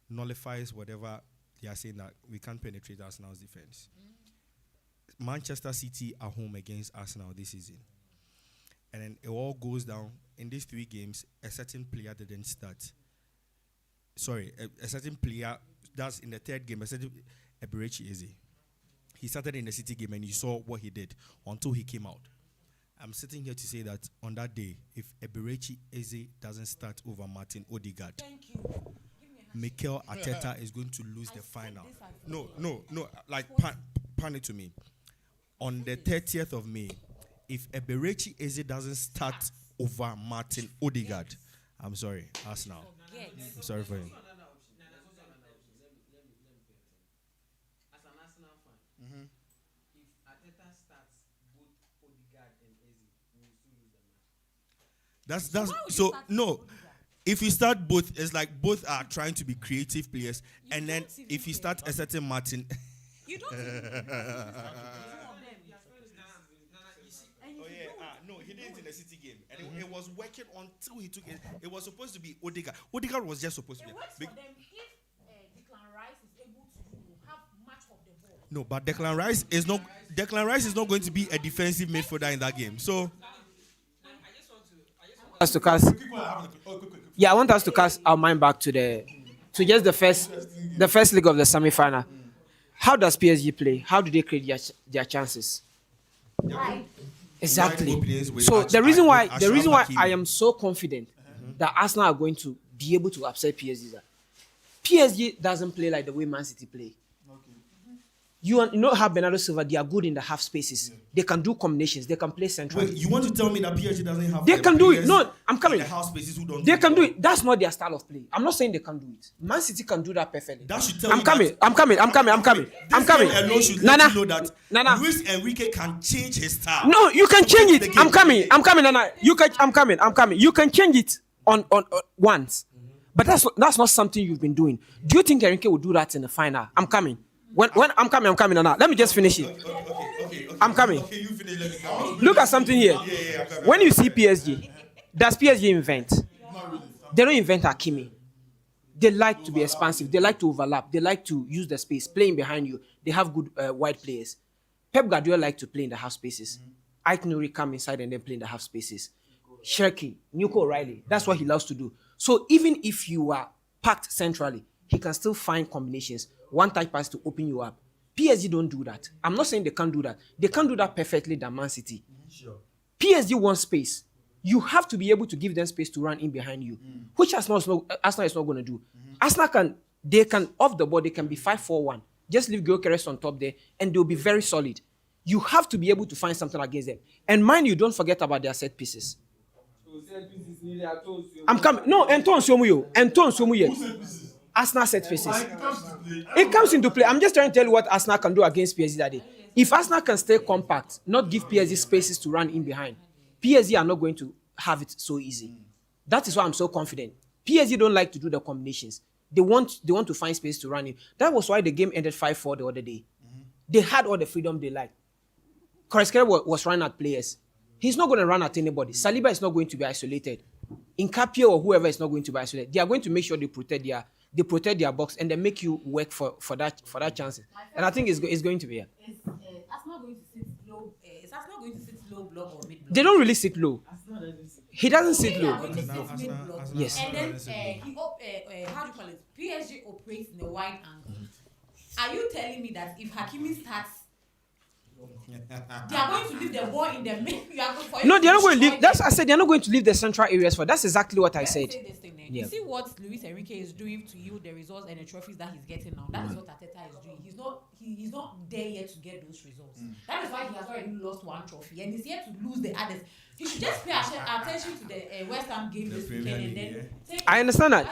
nullifies whatever they are saying that we can't penetrate Arsenal's defense. Manchester City are home against Arsenal this season. And then it all goes down. In these three games, a certain player didn't start. Sorry, a certain player, that's in the third game, a certain Eberechi Eze. He started in the City game and you saw what he did until he came out. I'm sitting here to say that on that day, if Eberechi Eze doesn't start over Martin Odegaard, Mikel Arteta is going to lose the final. No, like pan it to me. On the 30th of May, if Eberechi Eze doesn't start over Martin Odegaard, I'm sorry, Arsenal. I'm sorry for him. As an Arsenal fan, if Arteta starts both Odegaard and Eze, we will still lose the match. That's so no. If you start both, it's like both are trying to be creative players, and then if you start a certain Martin, you don't. No, he did it in the City game, and it was working until he took it. It was supposed to be Odegaard. Odegaard was just supposed to be. It works for them if Declan Rice is able to have much of the ball. No, but Declan Rice is not going to be a defensive midfielder in that game. So. Us to cast. Yeah, I want us to cast our mind back to just the first leg of the semi-final. How does PSG play? How do they create their chances? Exactly. So the reason why I am so confident that Arsenal are going to be able to upset PSG is that PSG doesn't play like the way Man City play. You know how Bernardo Silva, they are good in the half spaces. They can do combinations. They can play central. Wait, you want to tell me that PSG doesn't have They the can do it. players No, I'm coming. in the house spaces who don't They do can it do well? it. That's not their style of play. I'm not saying they can do it. Man City can do that perfectly. That should tell I'm you coming. that- I'm coming. I'm coming. I'm coming. I'm This coming. game alone should Nana, let you know that Nana. Luis Enrique can change his style. No, you can to change fit it. the game. I'm coming. I'm coming, Nana. You can. I'm coming. I'm coming. You can change it on once, but that's not something you've been doing. Do you think Enrique will do that in the final? I'm coming. When I'm coming, Nana. Let me just finish it. Okay. I'm coming. Okay, you finish. Let me come. Look at something here. Yeah, I'm coming. When you see PSG, does PSG invent? They don't invent Hakimi. They like to be expansive. They like to overlap. They like to use the space, playing behind you. They have good wide players. Pep Guardiola like to play in the half spaces. Ike Nuri come inside and then play in the half spaces. Cherki, Nico O'Reilly, that's what he loves to do. So even if you are packed centrally, he can still find combinations, one tight pass to open you up. PSG don't do that. I'm not saying they can't do that. They can't do that perfectly than Man City. Sure. PSG wants space. You have to be able to give them space to run in behind you, which Arsenal is not going to do. Arsenal can off the ball, they can be 5-4-1. Just leave Gyökeres on top there, and they'll be very solid. You have to be able to find something against them. And mind you, don't forget about their set pieces. I'm coming. No, Anton Somuyo. Arsenal set pieces. It comes into play. I'm just trying to tell you what Arsenal can do against PSG that day. If Arsenal can stay compact, not give PSG spaces to run in behind, PSG are not going to have it so easy. That is why I'm so confident. PSG don't like to do the combinations. They want to find space to run in. That was why the game ended 5-4 the other day. They had all the freedom they liked. Kvaratskhelia was running at players. He's not going to run at anybody. Saliba is not going to be isolated. Nkapie or whoever is not going to be isolated. They are going to make sure they protect their box and they make you work for that chance. And I think it's going to be. Is Arsenal going to sit low? Is Arsenal going to sit low block or mid block? They don't really sit low. He doesn't sit low. Going to sit mid block. Yes. And then how do you call it? PSG operates in a wide angle. Are you telling me that if Hakimi starts, they are going to leave the ball in the middle? No, they're not going to leave. That's I said they're not going to leave the central areas for. That's exactly what I said. You see what Luis Enrique is doing to you, the results and the trophies that he's getting now. That is what Arteta is doing. He's not there yet to get those results. That is why he has already lost one trophy and he's yet to lose the others. He should just pay attention to the West Ham game this weekend and then take. I understand that.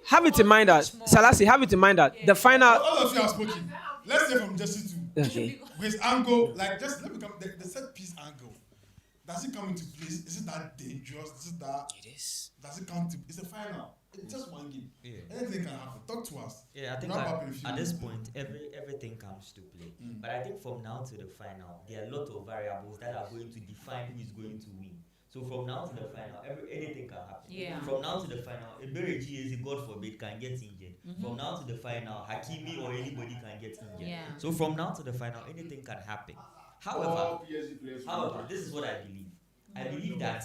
Have it in mind that Salassi. Have it in mind that the final. All of you are spoken. Let's say from Jesse too. Okay. With angle, like just let me come. The set piece angle. Does it come into place? Is it that dangerous? It is. Does it come to? It's a final. It's just one game. Yeah. Anything can happen. Talk to us. Yeah, I think at this point, everything comes to play. But I think from now to the final, there are a lot of variables that are going to define who is going to win. So from now to the final, anything can happen. Yeah. From now to the final, Eberechi, God forbid, can get injured. From now to the final, Hakimi or anybody can get injured. Yeah. So from now to the final, anything can happen. However, this is what I believe. I believe that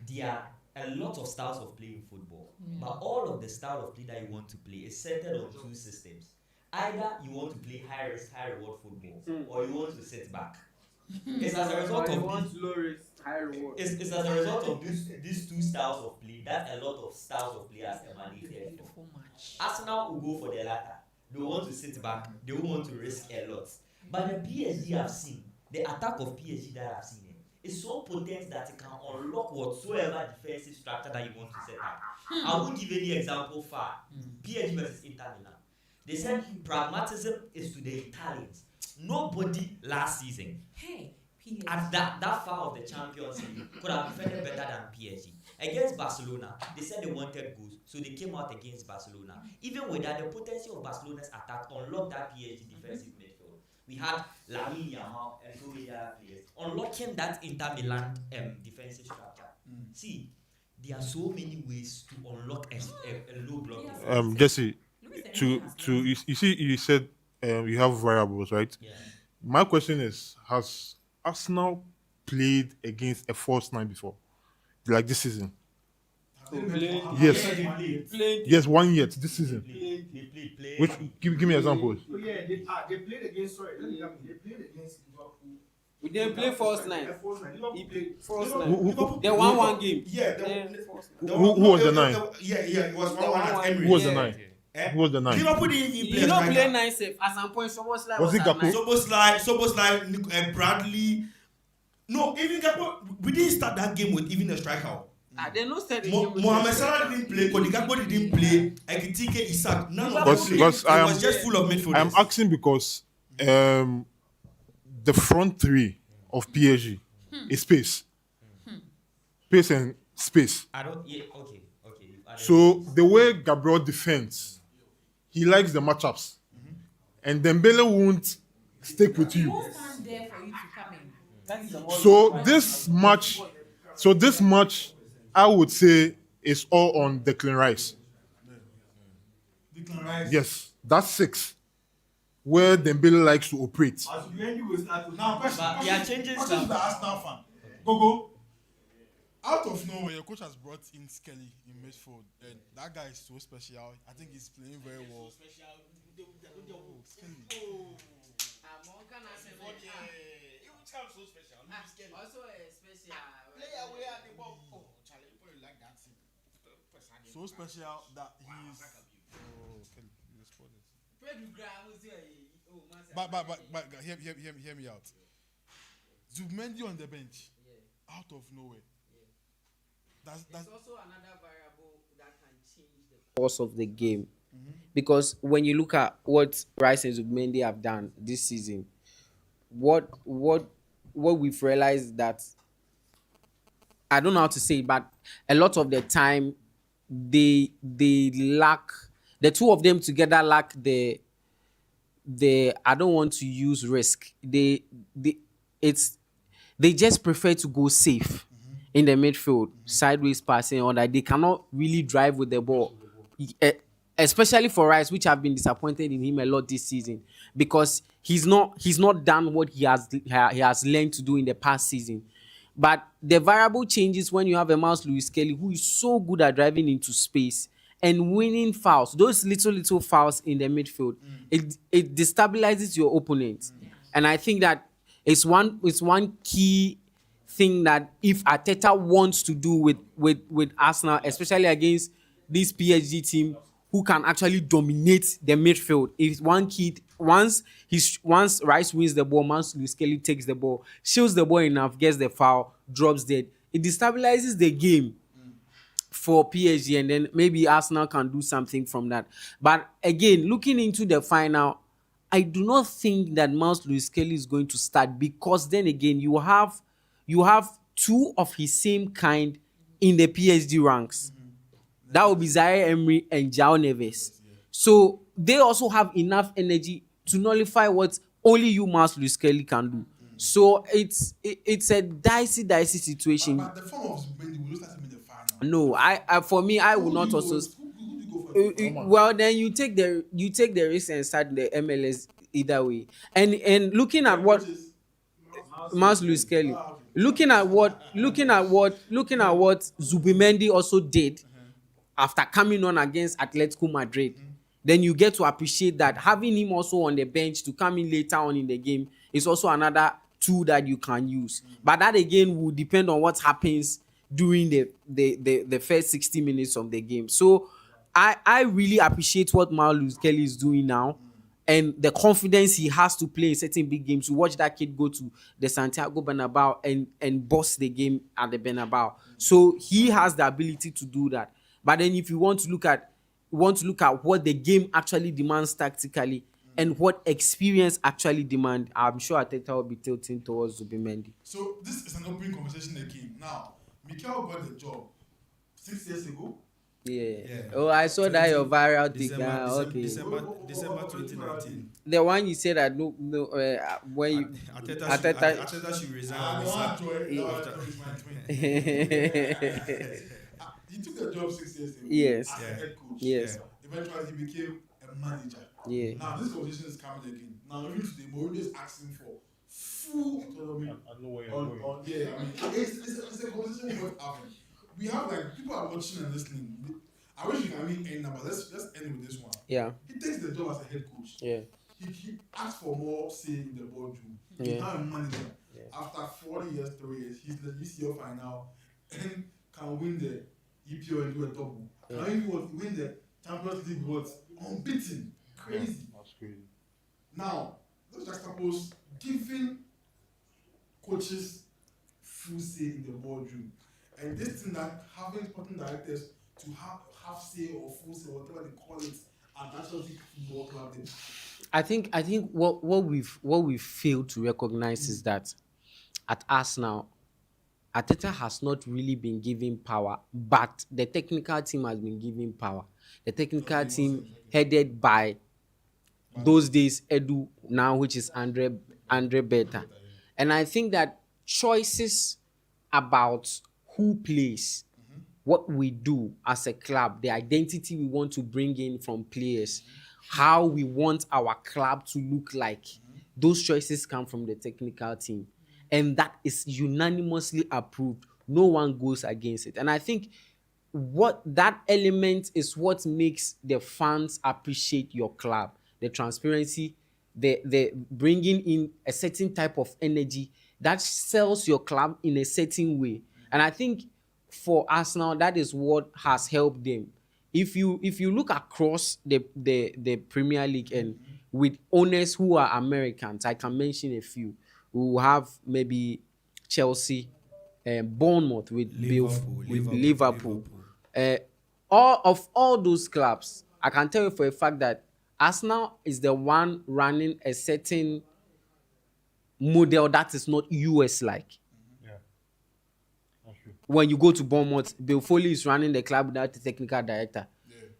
there are a lot of styles of playing football, but all of the style of play that you want to play is centered on two systems. Either you want to play high risk, high reward football, or you want to sit back. It's as a result of low risk, high reward. It's as a result of these two styles of play that a lot of styles of players emanated from. Arsenal will go for the latter. They want to sit back. They will want to risk a lot. But the PSG I've seen, the attack of PSG that I've seen, is so potent that it can unlock whatsoever defensive structure that you want to set up. I won't give any example far. PSG versus Inter Milan. They said pragmatism is to the Italians. Nobody last season at that far of the Champions League could have defended better than PSG. Against Barcelona, they said they wanted goals, so they came out against Barcelona. Even with that, the potency of Barcelona's attack unlocked that PSG defensive midfield. We had Lamine Yamal and so many other players unlocking that Inter Milan defensive structure. See, there are so many ways to unlock a low block defense. Jesse, you see, you said you have variables, right? Yeah. My question is: has Arsenal played against a false nine before, like this season? Yes. Yes, 1 year this season. They played. Which give me examples. Oh yeah, they played against. Sorry, let me come. They played against Liverpool. We didn't play first nine. He played first nine. Who- They won one game. Yeah. Who was the nine? Yeah, it was 1-1 at Emirates. Who was the nine? Who was the nine? Liverpool didn't even play You don't play striker. 9 safe. At some point, someone's like, Was it Gakpo? Soboslai, Bradley. No, even Gakpo. We didn't start that game with even a striker. They no said Mohamed Salah didn't play. Cody Gakpo didn't play. Ekitike, Isak, none of them Because played. It I am was just full of midfielders. I'm asking because the front three of PSG is space. Pace and space. I don't. Yeah. Okay. I don't So the way Gabriel defends, he likes the matchups. And Dembele won't stick with you. Stand there for you to come in. So this match, I would say, is all on Declan Rice. Declan Rice. Yes, that's 6. Where Dembele likes to operate. As Zubimendi will start. Now, question. But they are changing Question to stuff. the Arsenal fan. Go. Out of nowhere, your coach has brought in Skelly in midfield, and that guy is so special. I think he's playing very well. So special that he's. Oh, Kelly, you spoiled it. But hear me out. Zubimendi on the bench, out of nowhere. That's also another variable that can change the course of the game. Because when you look at what Rice and Zubimendi have done this season, what we've realized that, I don't know how to say it, but a lot of the time they lack, the two of them together lack the I don't want to use risk. They just prefer to go safe in the midfield, sideways passing, or that they cannot really drive with the ball. Especially for Rice, which have been disappointed in him a lot this season, because he's not done what he has learned to do in the past season. But the variable changes when you have a Miles Lewis Kelly who is so good at driving into space and winning fouls. Those little fouls in the midfield, it destabilizes your opponent. And I think that it's one key thing that if Arteta wants to do with Arsenal, especially against this PSG team who can actually dominate the midfield, is one key. Once Rice wins the ball, once Lewis Kelly takes the ball, shields the ball enough, gets the foul, drops dead, it destabilizes the game for PSG, and then maybe Arsenal can do something from that. But again, looking into the final, I do not think that Miles Lewis Kelly is going to start, because then again you have two of his same kind in the PSG ranks. That would be Zaire Emery and João Neves. So they also have enough energy to nullify what only you, Miles Lewis Kelly, can do. So it's a dicey situation. But the form of Zubimendi, will you start him in the final? No, I for me, I would not also. Well, then you take the risk and start the MLS either way. And looking at what Miles Lewis Kelly, looking at what Zubimendi also did after coming on against Atletico Madrid, then you get to appreciate that having him also on the bench to come in later on in the game is also another tool that you can use. But that again will depend on what happens during the first 60 minutes of the game. So I really appreciate what Miles Kelly is doing now, and the confidence he has to play in certain big games. To watch that kid go to the Santiago Bernabeu and boss the game at the Bernabeu. So he has the ability to do that. But then if you want to look at what the game actually demands tactically and what experience actually demand, I'm sure Arteta will be tilting towards Zubimendi. So this is an open conversation again. Now, Mikel got the job 6 years ago. Yeah. Oh, I saw that your viral thing. Okay. December 2019. The one you said that no when you Arteta should resign. He took the job 6 years ago. Yes. As a head coach. Yes. Eventually, he became a manager. Yeah. Now this conversation is coming again. Now even today, Mourinho is asking for full autonomy. I know where you're on, going. on yeah, I mean, it's a conversation worth having. We have like people are watching and listening. I wish you can end now, but let's end with this one. Yeah. He takes the job as a head coach. Yeah. He asks for more say in the boardroom. He's Yeah. now a manager. Yeah. After 40 years, 3 years, he's the UCL final and can win the EPL and do a double. Yeah. Can even win the Champions League unbeaten, crazy. That's crazy. Now, let's just suppose giving coaches full say in the boardroom, and this thing that having sporting directors to have say or full say, whatever they call it, at National League Football Club. I think what we've failed to recognize is that at Arsenal, Ateta has not really been given power, but the technical team has been given power. The technical team headed by those days Edu, now which is Andre Beta. And I think that choices about who plays, what we do as a club, the identity we want to bring in from players, how we want our club to look like, those choices come from the technical team. And that is unanimously approved. No one goes against it. And I think what that element is what makes the fans appreciate your club. The transparency, the bringing in a certain type of energy that sells your club in a certain way. And I think for Arsenal, that is what has helped them. If you look across the Premier League and with owners who are Americans, I can mention a few. We will have maybe Chelsea, Bournemouth with Liverpool. All those clubs, I can tell you for a fact that Arsenal is the one running a certain model that is not US like. Yeah. That's true. When you go to Bournemouth, Bill Foley is running the club without a technical director.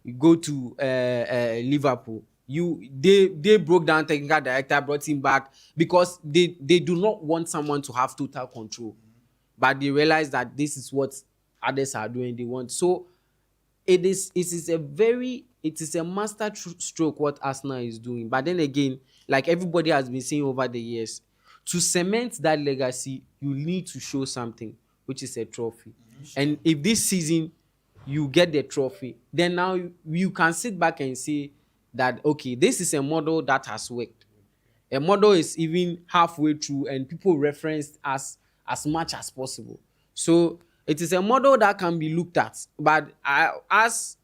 You go to Liverpool, they broke down technical director, brought him back because they do not want someone to have total control. But they realize that this is what others are doing. They want. So it is a master stroke what Arsenal is doing. But then again, like everybody has been saying over the years, to cement that legacy, you need to show something, which is a trophy. And if this season you get the trophy, then now you can sit back and say that, okay, this is a model that has worked. A model is even halfway through and people referenced as much as possible. So it is a model that can be looked at. But as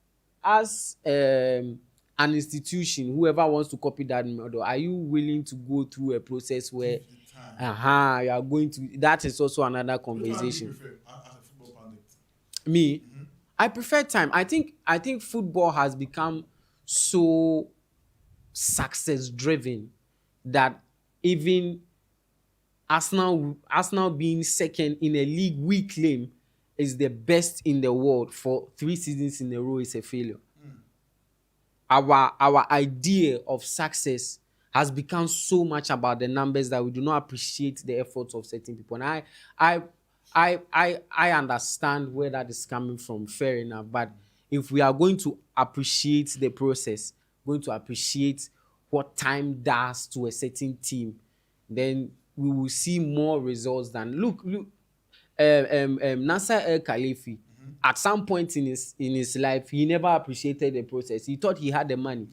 an institution, whoever wants to copy that model, are you willing to go through a process where you are going to? That is also another conversation. As a football pundit? Me, I prefer time. I think football has become so success driven that even Arsenal being second in a league we claim is the best in the world for 3 seasons in a row is a failure. Our idea of success has become so much about the numbers that we do not appreciate the efforts of certain people. And I understand where that is coming from, fair enough. But if we are going to appreciate the process, going to appreciate what time does to a certain team, then we will see more results than look. Nasser El Khalifi, at some point in his life, he never appreciated the process. He thought he had the money.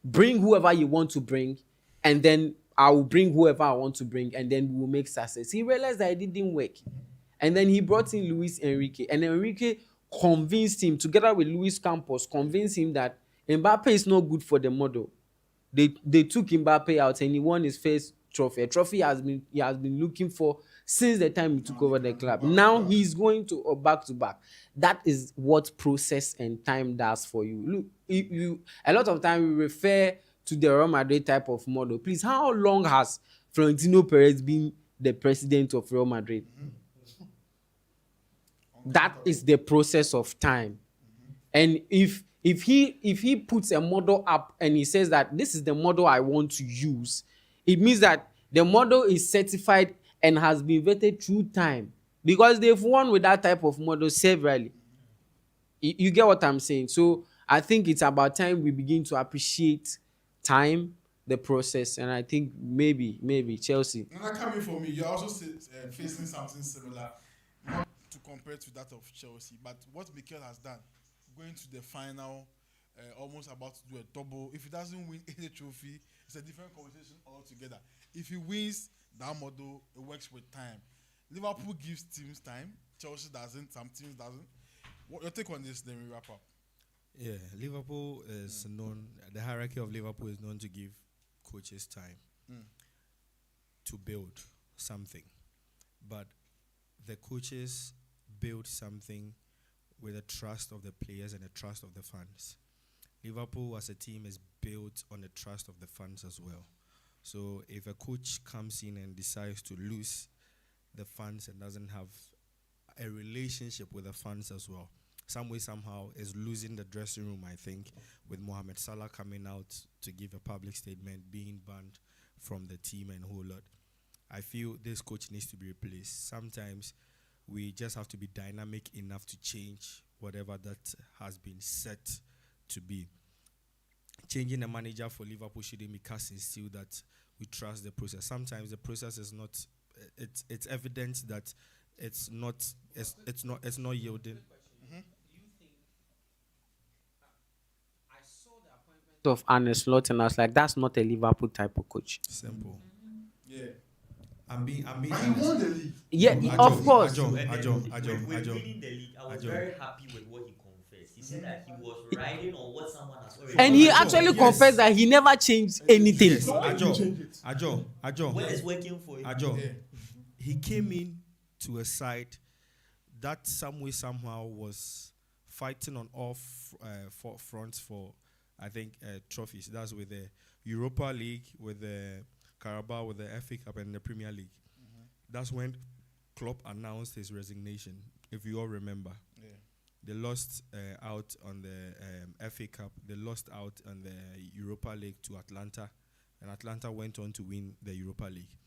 Bring whoever you want to bring, and then I will bring whoever I want to bring, and then we will make success. He realized that it didn't work. And then he brought in Luis Enrique, and Enrique convinced him, together with Luis Campos, convinced him that Mbappe is not good for the model. They took Mbappe out, and he won his first trophy. A trophy he has been looking for since the time he took over the club. Now he's going to back to back. That is what process and time does for you. Look, you a lot of time we refer to the Real Madrid type of model. Please, how long has Florentino Perez been the president of Real Madrid? That is the process of time. And if he puts a model up and he says that this is the model I want to use, it means that the model is certified and has been vetted through time, because they've won with that type of model severally. You get what I'm saying? So I think it's about time we begin to appreciate time, the process, and I think maybe Chelsea. Now coming for me, you're also facing something similar, not to compare to that of Chelsea, but what Mikel has done, going to the final, almost about to do a double. If he doesn't win any trophy, it's a different conversation altogether. If he wins that model, it works with time. Liverpool gives teams time, Chelsea doesn't, some teams doesn't. What your take on this, then we wrap up? Yeah, Liverpool is known. The hierarchy of Liverpool is known to give coaches time to build something, but the coaches build something with the trust of the players and the trust of the fans. Liverpool as a team is built on the trust of the fans as well. So if a coach comes in and decides to lose the fans and doesn't have a relationship with the fans as well, some way somehow is losing the dressing room, I think, with Mohamed Salah coming out to give a public statement, being banned from the team and whole lot. I feel this coach needs to be replaced. Sometimes we just have to be dynamic enough to change whatever that has been set to be. Changing a manager for Liverpool shouldn't be casting steel that we trust the process. Sometimes the process is not. It's evident that it's not yielding. Of Arne Slot, and I was like, that's not a Liverpool type of coach. Simple. Yeah. I'm being And he honest. won the league. Yeah, of course. Ajo, And then Ajo, when Ajo, winning Ajo. the league, I was Ajo. very happy with what he confessed. He said that he was riding on what someone has already And he done. actually Yes. confessed that he never changed anything. Yes, Why did you Ajo, change it? Ajo. What is working for him? Ajo. Yeah. He came in to a side that some way somehow was fighting on all fronts for, I think, trophies. That's with the Europa League, with the Carabao, with the FA Cup, and the Premier League. That's when Klopp announced his resignation, if you all remember. Yeah. They lost out on the FA Cup. They lost out on the Europa League to Atlanta, and Atlanta went on to win the Europa League.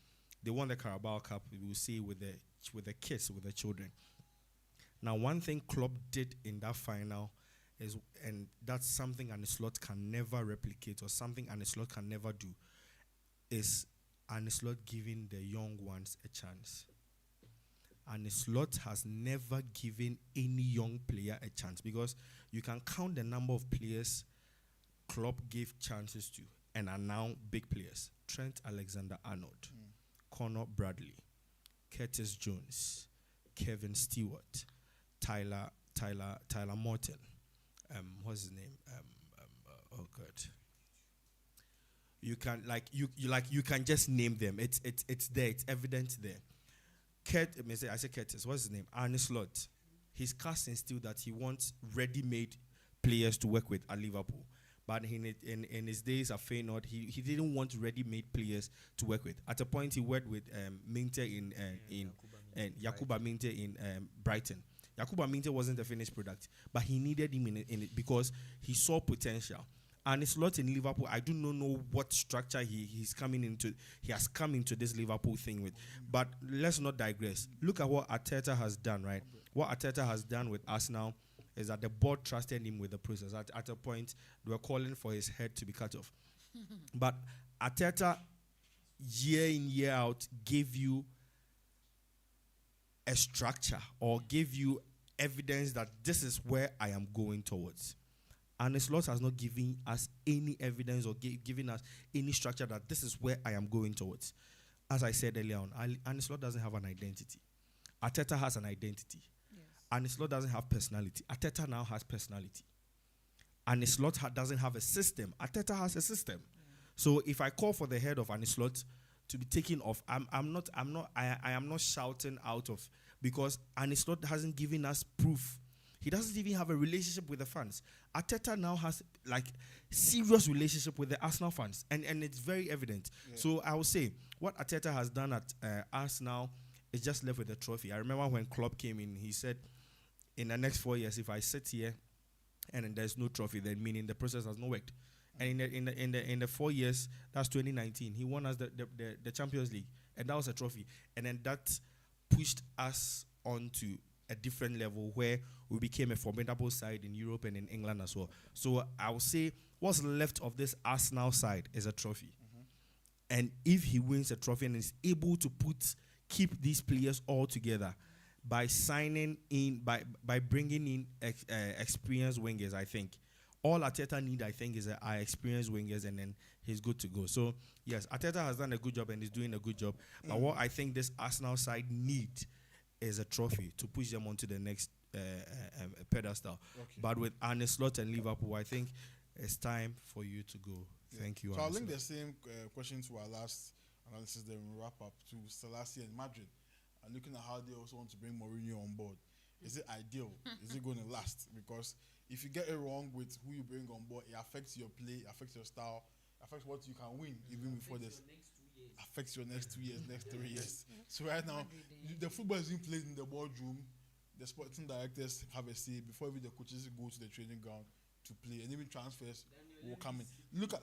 They won the Carabao Cup. We will see with the kids, with the children. Now, one thing Klopp did in that final is, and that's something Arne Slot can never replicate, or something Arne Slot can never do, is Arne Slot giving the young ones a chance. Arne Slot has never given any young player a chance, because you can count the number of players Klopp gave chances to and are now big players. Trent Alexander-Arnold, Conor Bradley, Curtis Jones, Kevin Stewart, Tyler Morton. What's his name? Oh God. You can you can just name them. It's there. It's evident there. I say Curtis. What's his name? Arne Slot. He's casting still that he wants ready-made players to work with at Liverpool. But in his days at Feyenoord, he didn't want ready-made players to work with. At a point, he worked with Minte in Yakuba Minte in Brighton. Yakuba Minte wasn't a finished product, but he needed him in it because he saw potential. And it's lot in Liverpool. I do not know what structure he's coming into. He has come into this Liverpool thing with. But let's not digress. Look at what Arteta has done, right? What Arteta has done with Arsenal is that the board trusted him with the process. At a point, they were calling for his head to be cut off. But Arteta, year in, year out, gave you a structure or gave you evidence that this is where I am going towards. And Slot has not given us any evidence or given us any structure that this is where I am going towards. As I said earlier on, and Slot doesn't have an identity. Arteta has an identity. Yes. And Slot doesn't have personality. Arteta now has personality. And Slot doesn't have a system. Arteta has a system. So if I call for the head of Arne Slot to be taken off, I am not shouting out of, because Arne Slot hasn't given us proof. He doesn't even have a relationship with the fans. Arteta now has serious relationship with the Arsenal fans, and it's very evident. Yeah. So I would say what Arteta has done at Arsenal is just left with the trophy. I remember when Klopp came in, he said, in the next 4 years, if I sit here and there's no trophy, then meaning the process has not worked. And in the 4 years, that's 2019, he won us the Champions League, and that was a trophy. And then that pushed us onto a different level where we became a formidable side in Europe and in England as well. So I would say what's left of this Arsenal side is a trophy. And if he wins a trophy and is able to keep these players all together by signing in, by bringing in experienced wingers, I think all Arteta need, I think, is experienced wingers, and then he's good to go. So yes, Arteta has done a good job and is doing a good job. But what I think this Arsenal side need is a trophy to push them on to the next pedestal. Okay. But with Arne Slot and Liverpool, I think it's time for you to go. Thank you. So I'll Arne link Slot. the same question to our last analysis, then we wrap up to Selassie and Madrid. And looking at how they also want to bring Mourinho on board. Is it ideal? Is it going to last? Because if you get it wrong with who you bring on board, it affects your play, affects your style, affects what you can win even before this. Affects your next 2 years, next 3 years. So right now, the football is being played in the boardroom. The sporting directors have a say before even the coaches go to the training ground to play, and even transfers will come in. Look at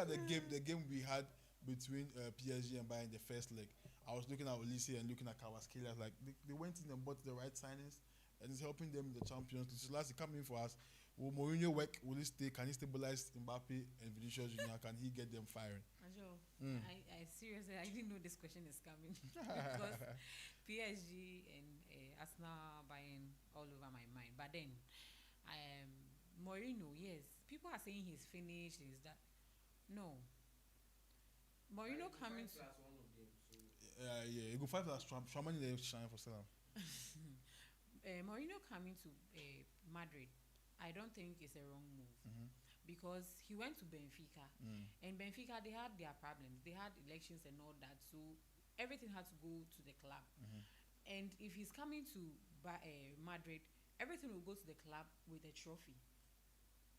the game we had between PSG and Bayern the first leg. I was looking at Olise and looking at Kvaratskhelia, like they went in and bought the right signings, and it's helping them in the Champions League. So last coming for us, will Mourinho work? Will he stay? Can he stabilize Mbappe and Vinicius Junior? Can he get them firing? Ajo, I seriously, I didn't know this question is coming because PSG and Arsenal buying all over my mind. But then, Mourinho, yes, people are saying he's finished. Is that no? Mourinho coming to Yeah, you go 5 plus Trump. How many they shine for Salam? Mourinho coming to Madrid, I don't think it's a wrong move because he went to Benfica and Benfica they had their problems. They had elections and all that, so everything had to go to the club. And if he's coming to Madrid, everything will go to the club with a trophy.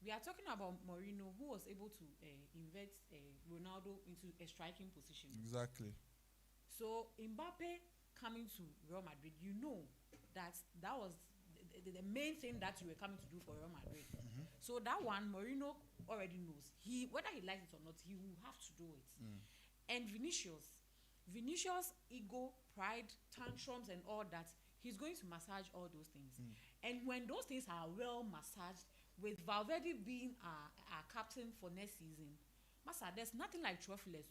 We are talking about Mourinho, who was able to invert Ronaldo into a striking position. Exactly. So Mbappe coming to Real Madrid, you know that was the main thing that you were coming to do for Real Madrid. So that one, Mourinho already knows. Whether he likes it or not, he will have to do it. And Vinicius ego, pride, tantrums, and all that, he's going to massage all those things. And when those things are well massaged, with Valverde being our captain for next season, Massa, there's nothing like trophyless.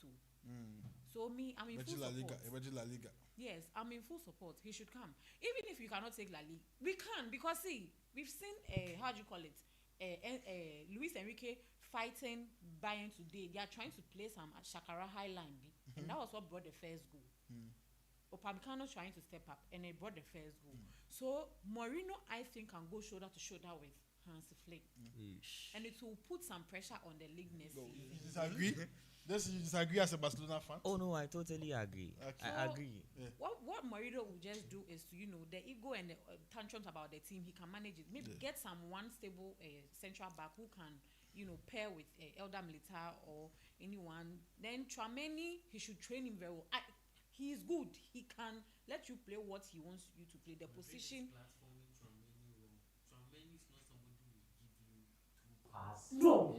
So I'm in full support. La Liga. Yes, I'm in full support. He should come. Even if you cannot take La Liga, we can, because see, we've seen how do you call it? Luis Enrique fighting Bayern today. They are trying to play some Shakara high line, and that was what brought the first goal. Upamecano trying to step up, and it brought the first goal. So Mourinho, I think, can go shoulder to shoulder with Hansi Flick, and it will put some pressure on the league next season. You disagree? You disagree as a Barcelona fan? Oh no, I totally agree. Okay. I agree. Yeah. What Mourinho will just do is to, the ego and the tantrums about the team, he can manage it. Maybe get one stable central back who can, pair with Elder Militao or anyone. Then Tchouaméni, he should train him very well. He is good. He can let you play what he wants you to play. The position. No.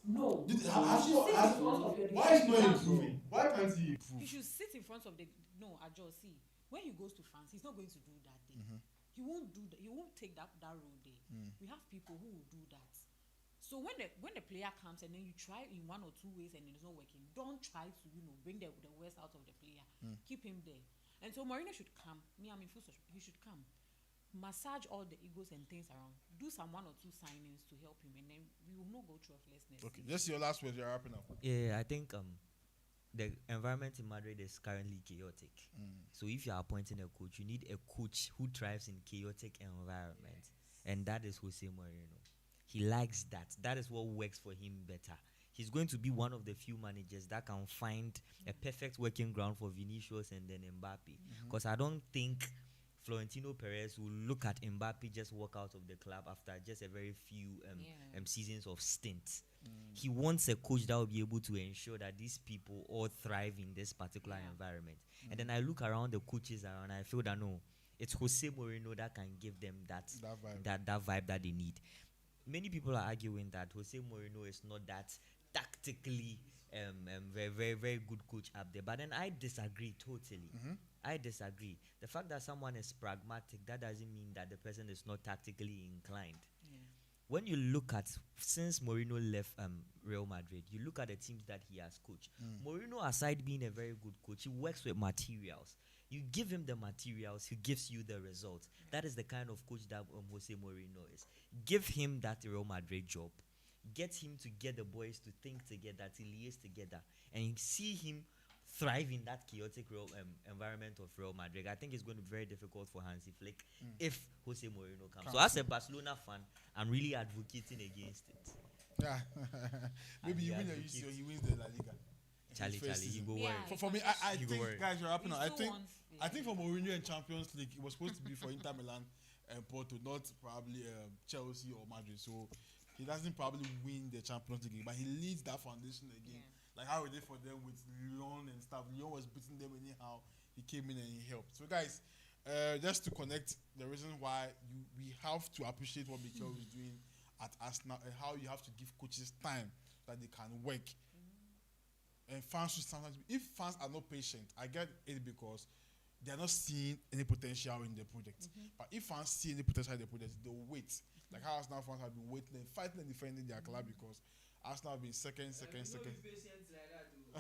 Why is not improving? Why can't he improve? He should sit in front of Ajo. See, when he goes to France, he's not going to do that thing. He won't do that. He won't take that road there. We have people who will do that. So when the player comes and then you try in one or two ways and it's not working, don't try to bring the worst out of the player. Keep him there. And so Mourinho should come. I'm in full support. He should come. Massage all the egos and things around. Do some one or two signings to help him, and then we will not go trophylessness. Okay, this is your last word. You're wrapping up. Yeah, I think the environment in Madrid is currently chaotic. So if you are appointing a coach, you need a coach who thrives in chaotic environment, and that is Jose Mourinho. He likes that. That is what works for him better. He's going to be one of the few managers that can find a perfect working ground for Vinicius and then Mbappe. Because I don't think Florentino Perez will look at Mbappe just walk out of the club after just a very few seasons of stint. He wants a coach that will be able to ensure that these people all thrive in this particular environment. And then I look around the coaches around, I feel that no, it's Jose Mourinho that can give them that vibe that they need. Many people are arguing that Jose Mourinho is not that tactically very, very, very good coach up there. But then I disagree totally. I disagree. The fact that someone is pragmatic, that doesn't mean that the person is not tactically inclined. When you look at, since Mourinho left Real Madrid, you look at the teams that he has coached. Mourinho, aside being a very good coach, he works with materials. You give him the materials, he gives you the results. That is the kind of coach that Jose Mourinho is. Give him that Real Madrid job. Get him to get the boys to think together, to liaise together, and see him thrive in that chaotic environment of Real Madrid, I think it's going to be very difficult for Hansi Flick if Jose Mourinho comes. So as a Barcelona fan, I'm really advocating against it. Yeah. Maybe you win the UCL, he wins the La Liga. Charlie, you go Yeah, worry. For me, I think, guys, you're wrapping up. He still I think for Mourinho and Champions League, it was supposed to be for Inter Milan and Porto, not probably Chelsea or Madrid. So he doesn't probably win the Champions League, but he leads that foundation again. Like how he did for them with Lyon and stuff. Lyon was beating them anyhow. He came in and he helped. So guys, just to connect the reason why we have to appreciate what Mikel is doing at Arsenal and how you have to give coaches time that they can work. And fans should sometimes, if fans are not patient, I get it because they are not seeing any potential in the project. But if fans see any potential in the project, they'll wait. Like how Arsenal fans have been waiting and fighting and defending their club because Arsenal have been second.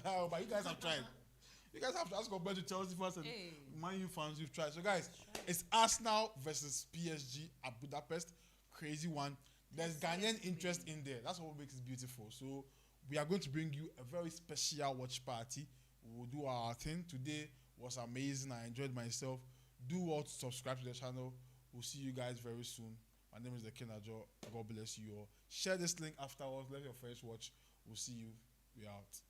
Oh, but you guys have tried. You guys have to ask compared to Chelsea fans and Man U fans who've tried. So guys, it's Arsenal versus PSG at Budapest. Crazy one. There's Ghanaian interest in there. That's what makes it beautiful. So we are going to bring you a very special watch party. We'll do our thing. Today was amazing. I enjoyed myself. Do well to subscribe to the channel. We'll see you guys very soon. My name is the Kenajo. God bless you all. Share this link afterwards. Let your friends watch. We'll see you. We out.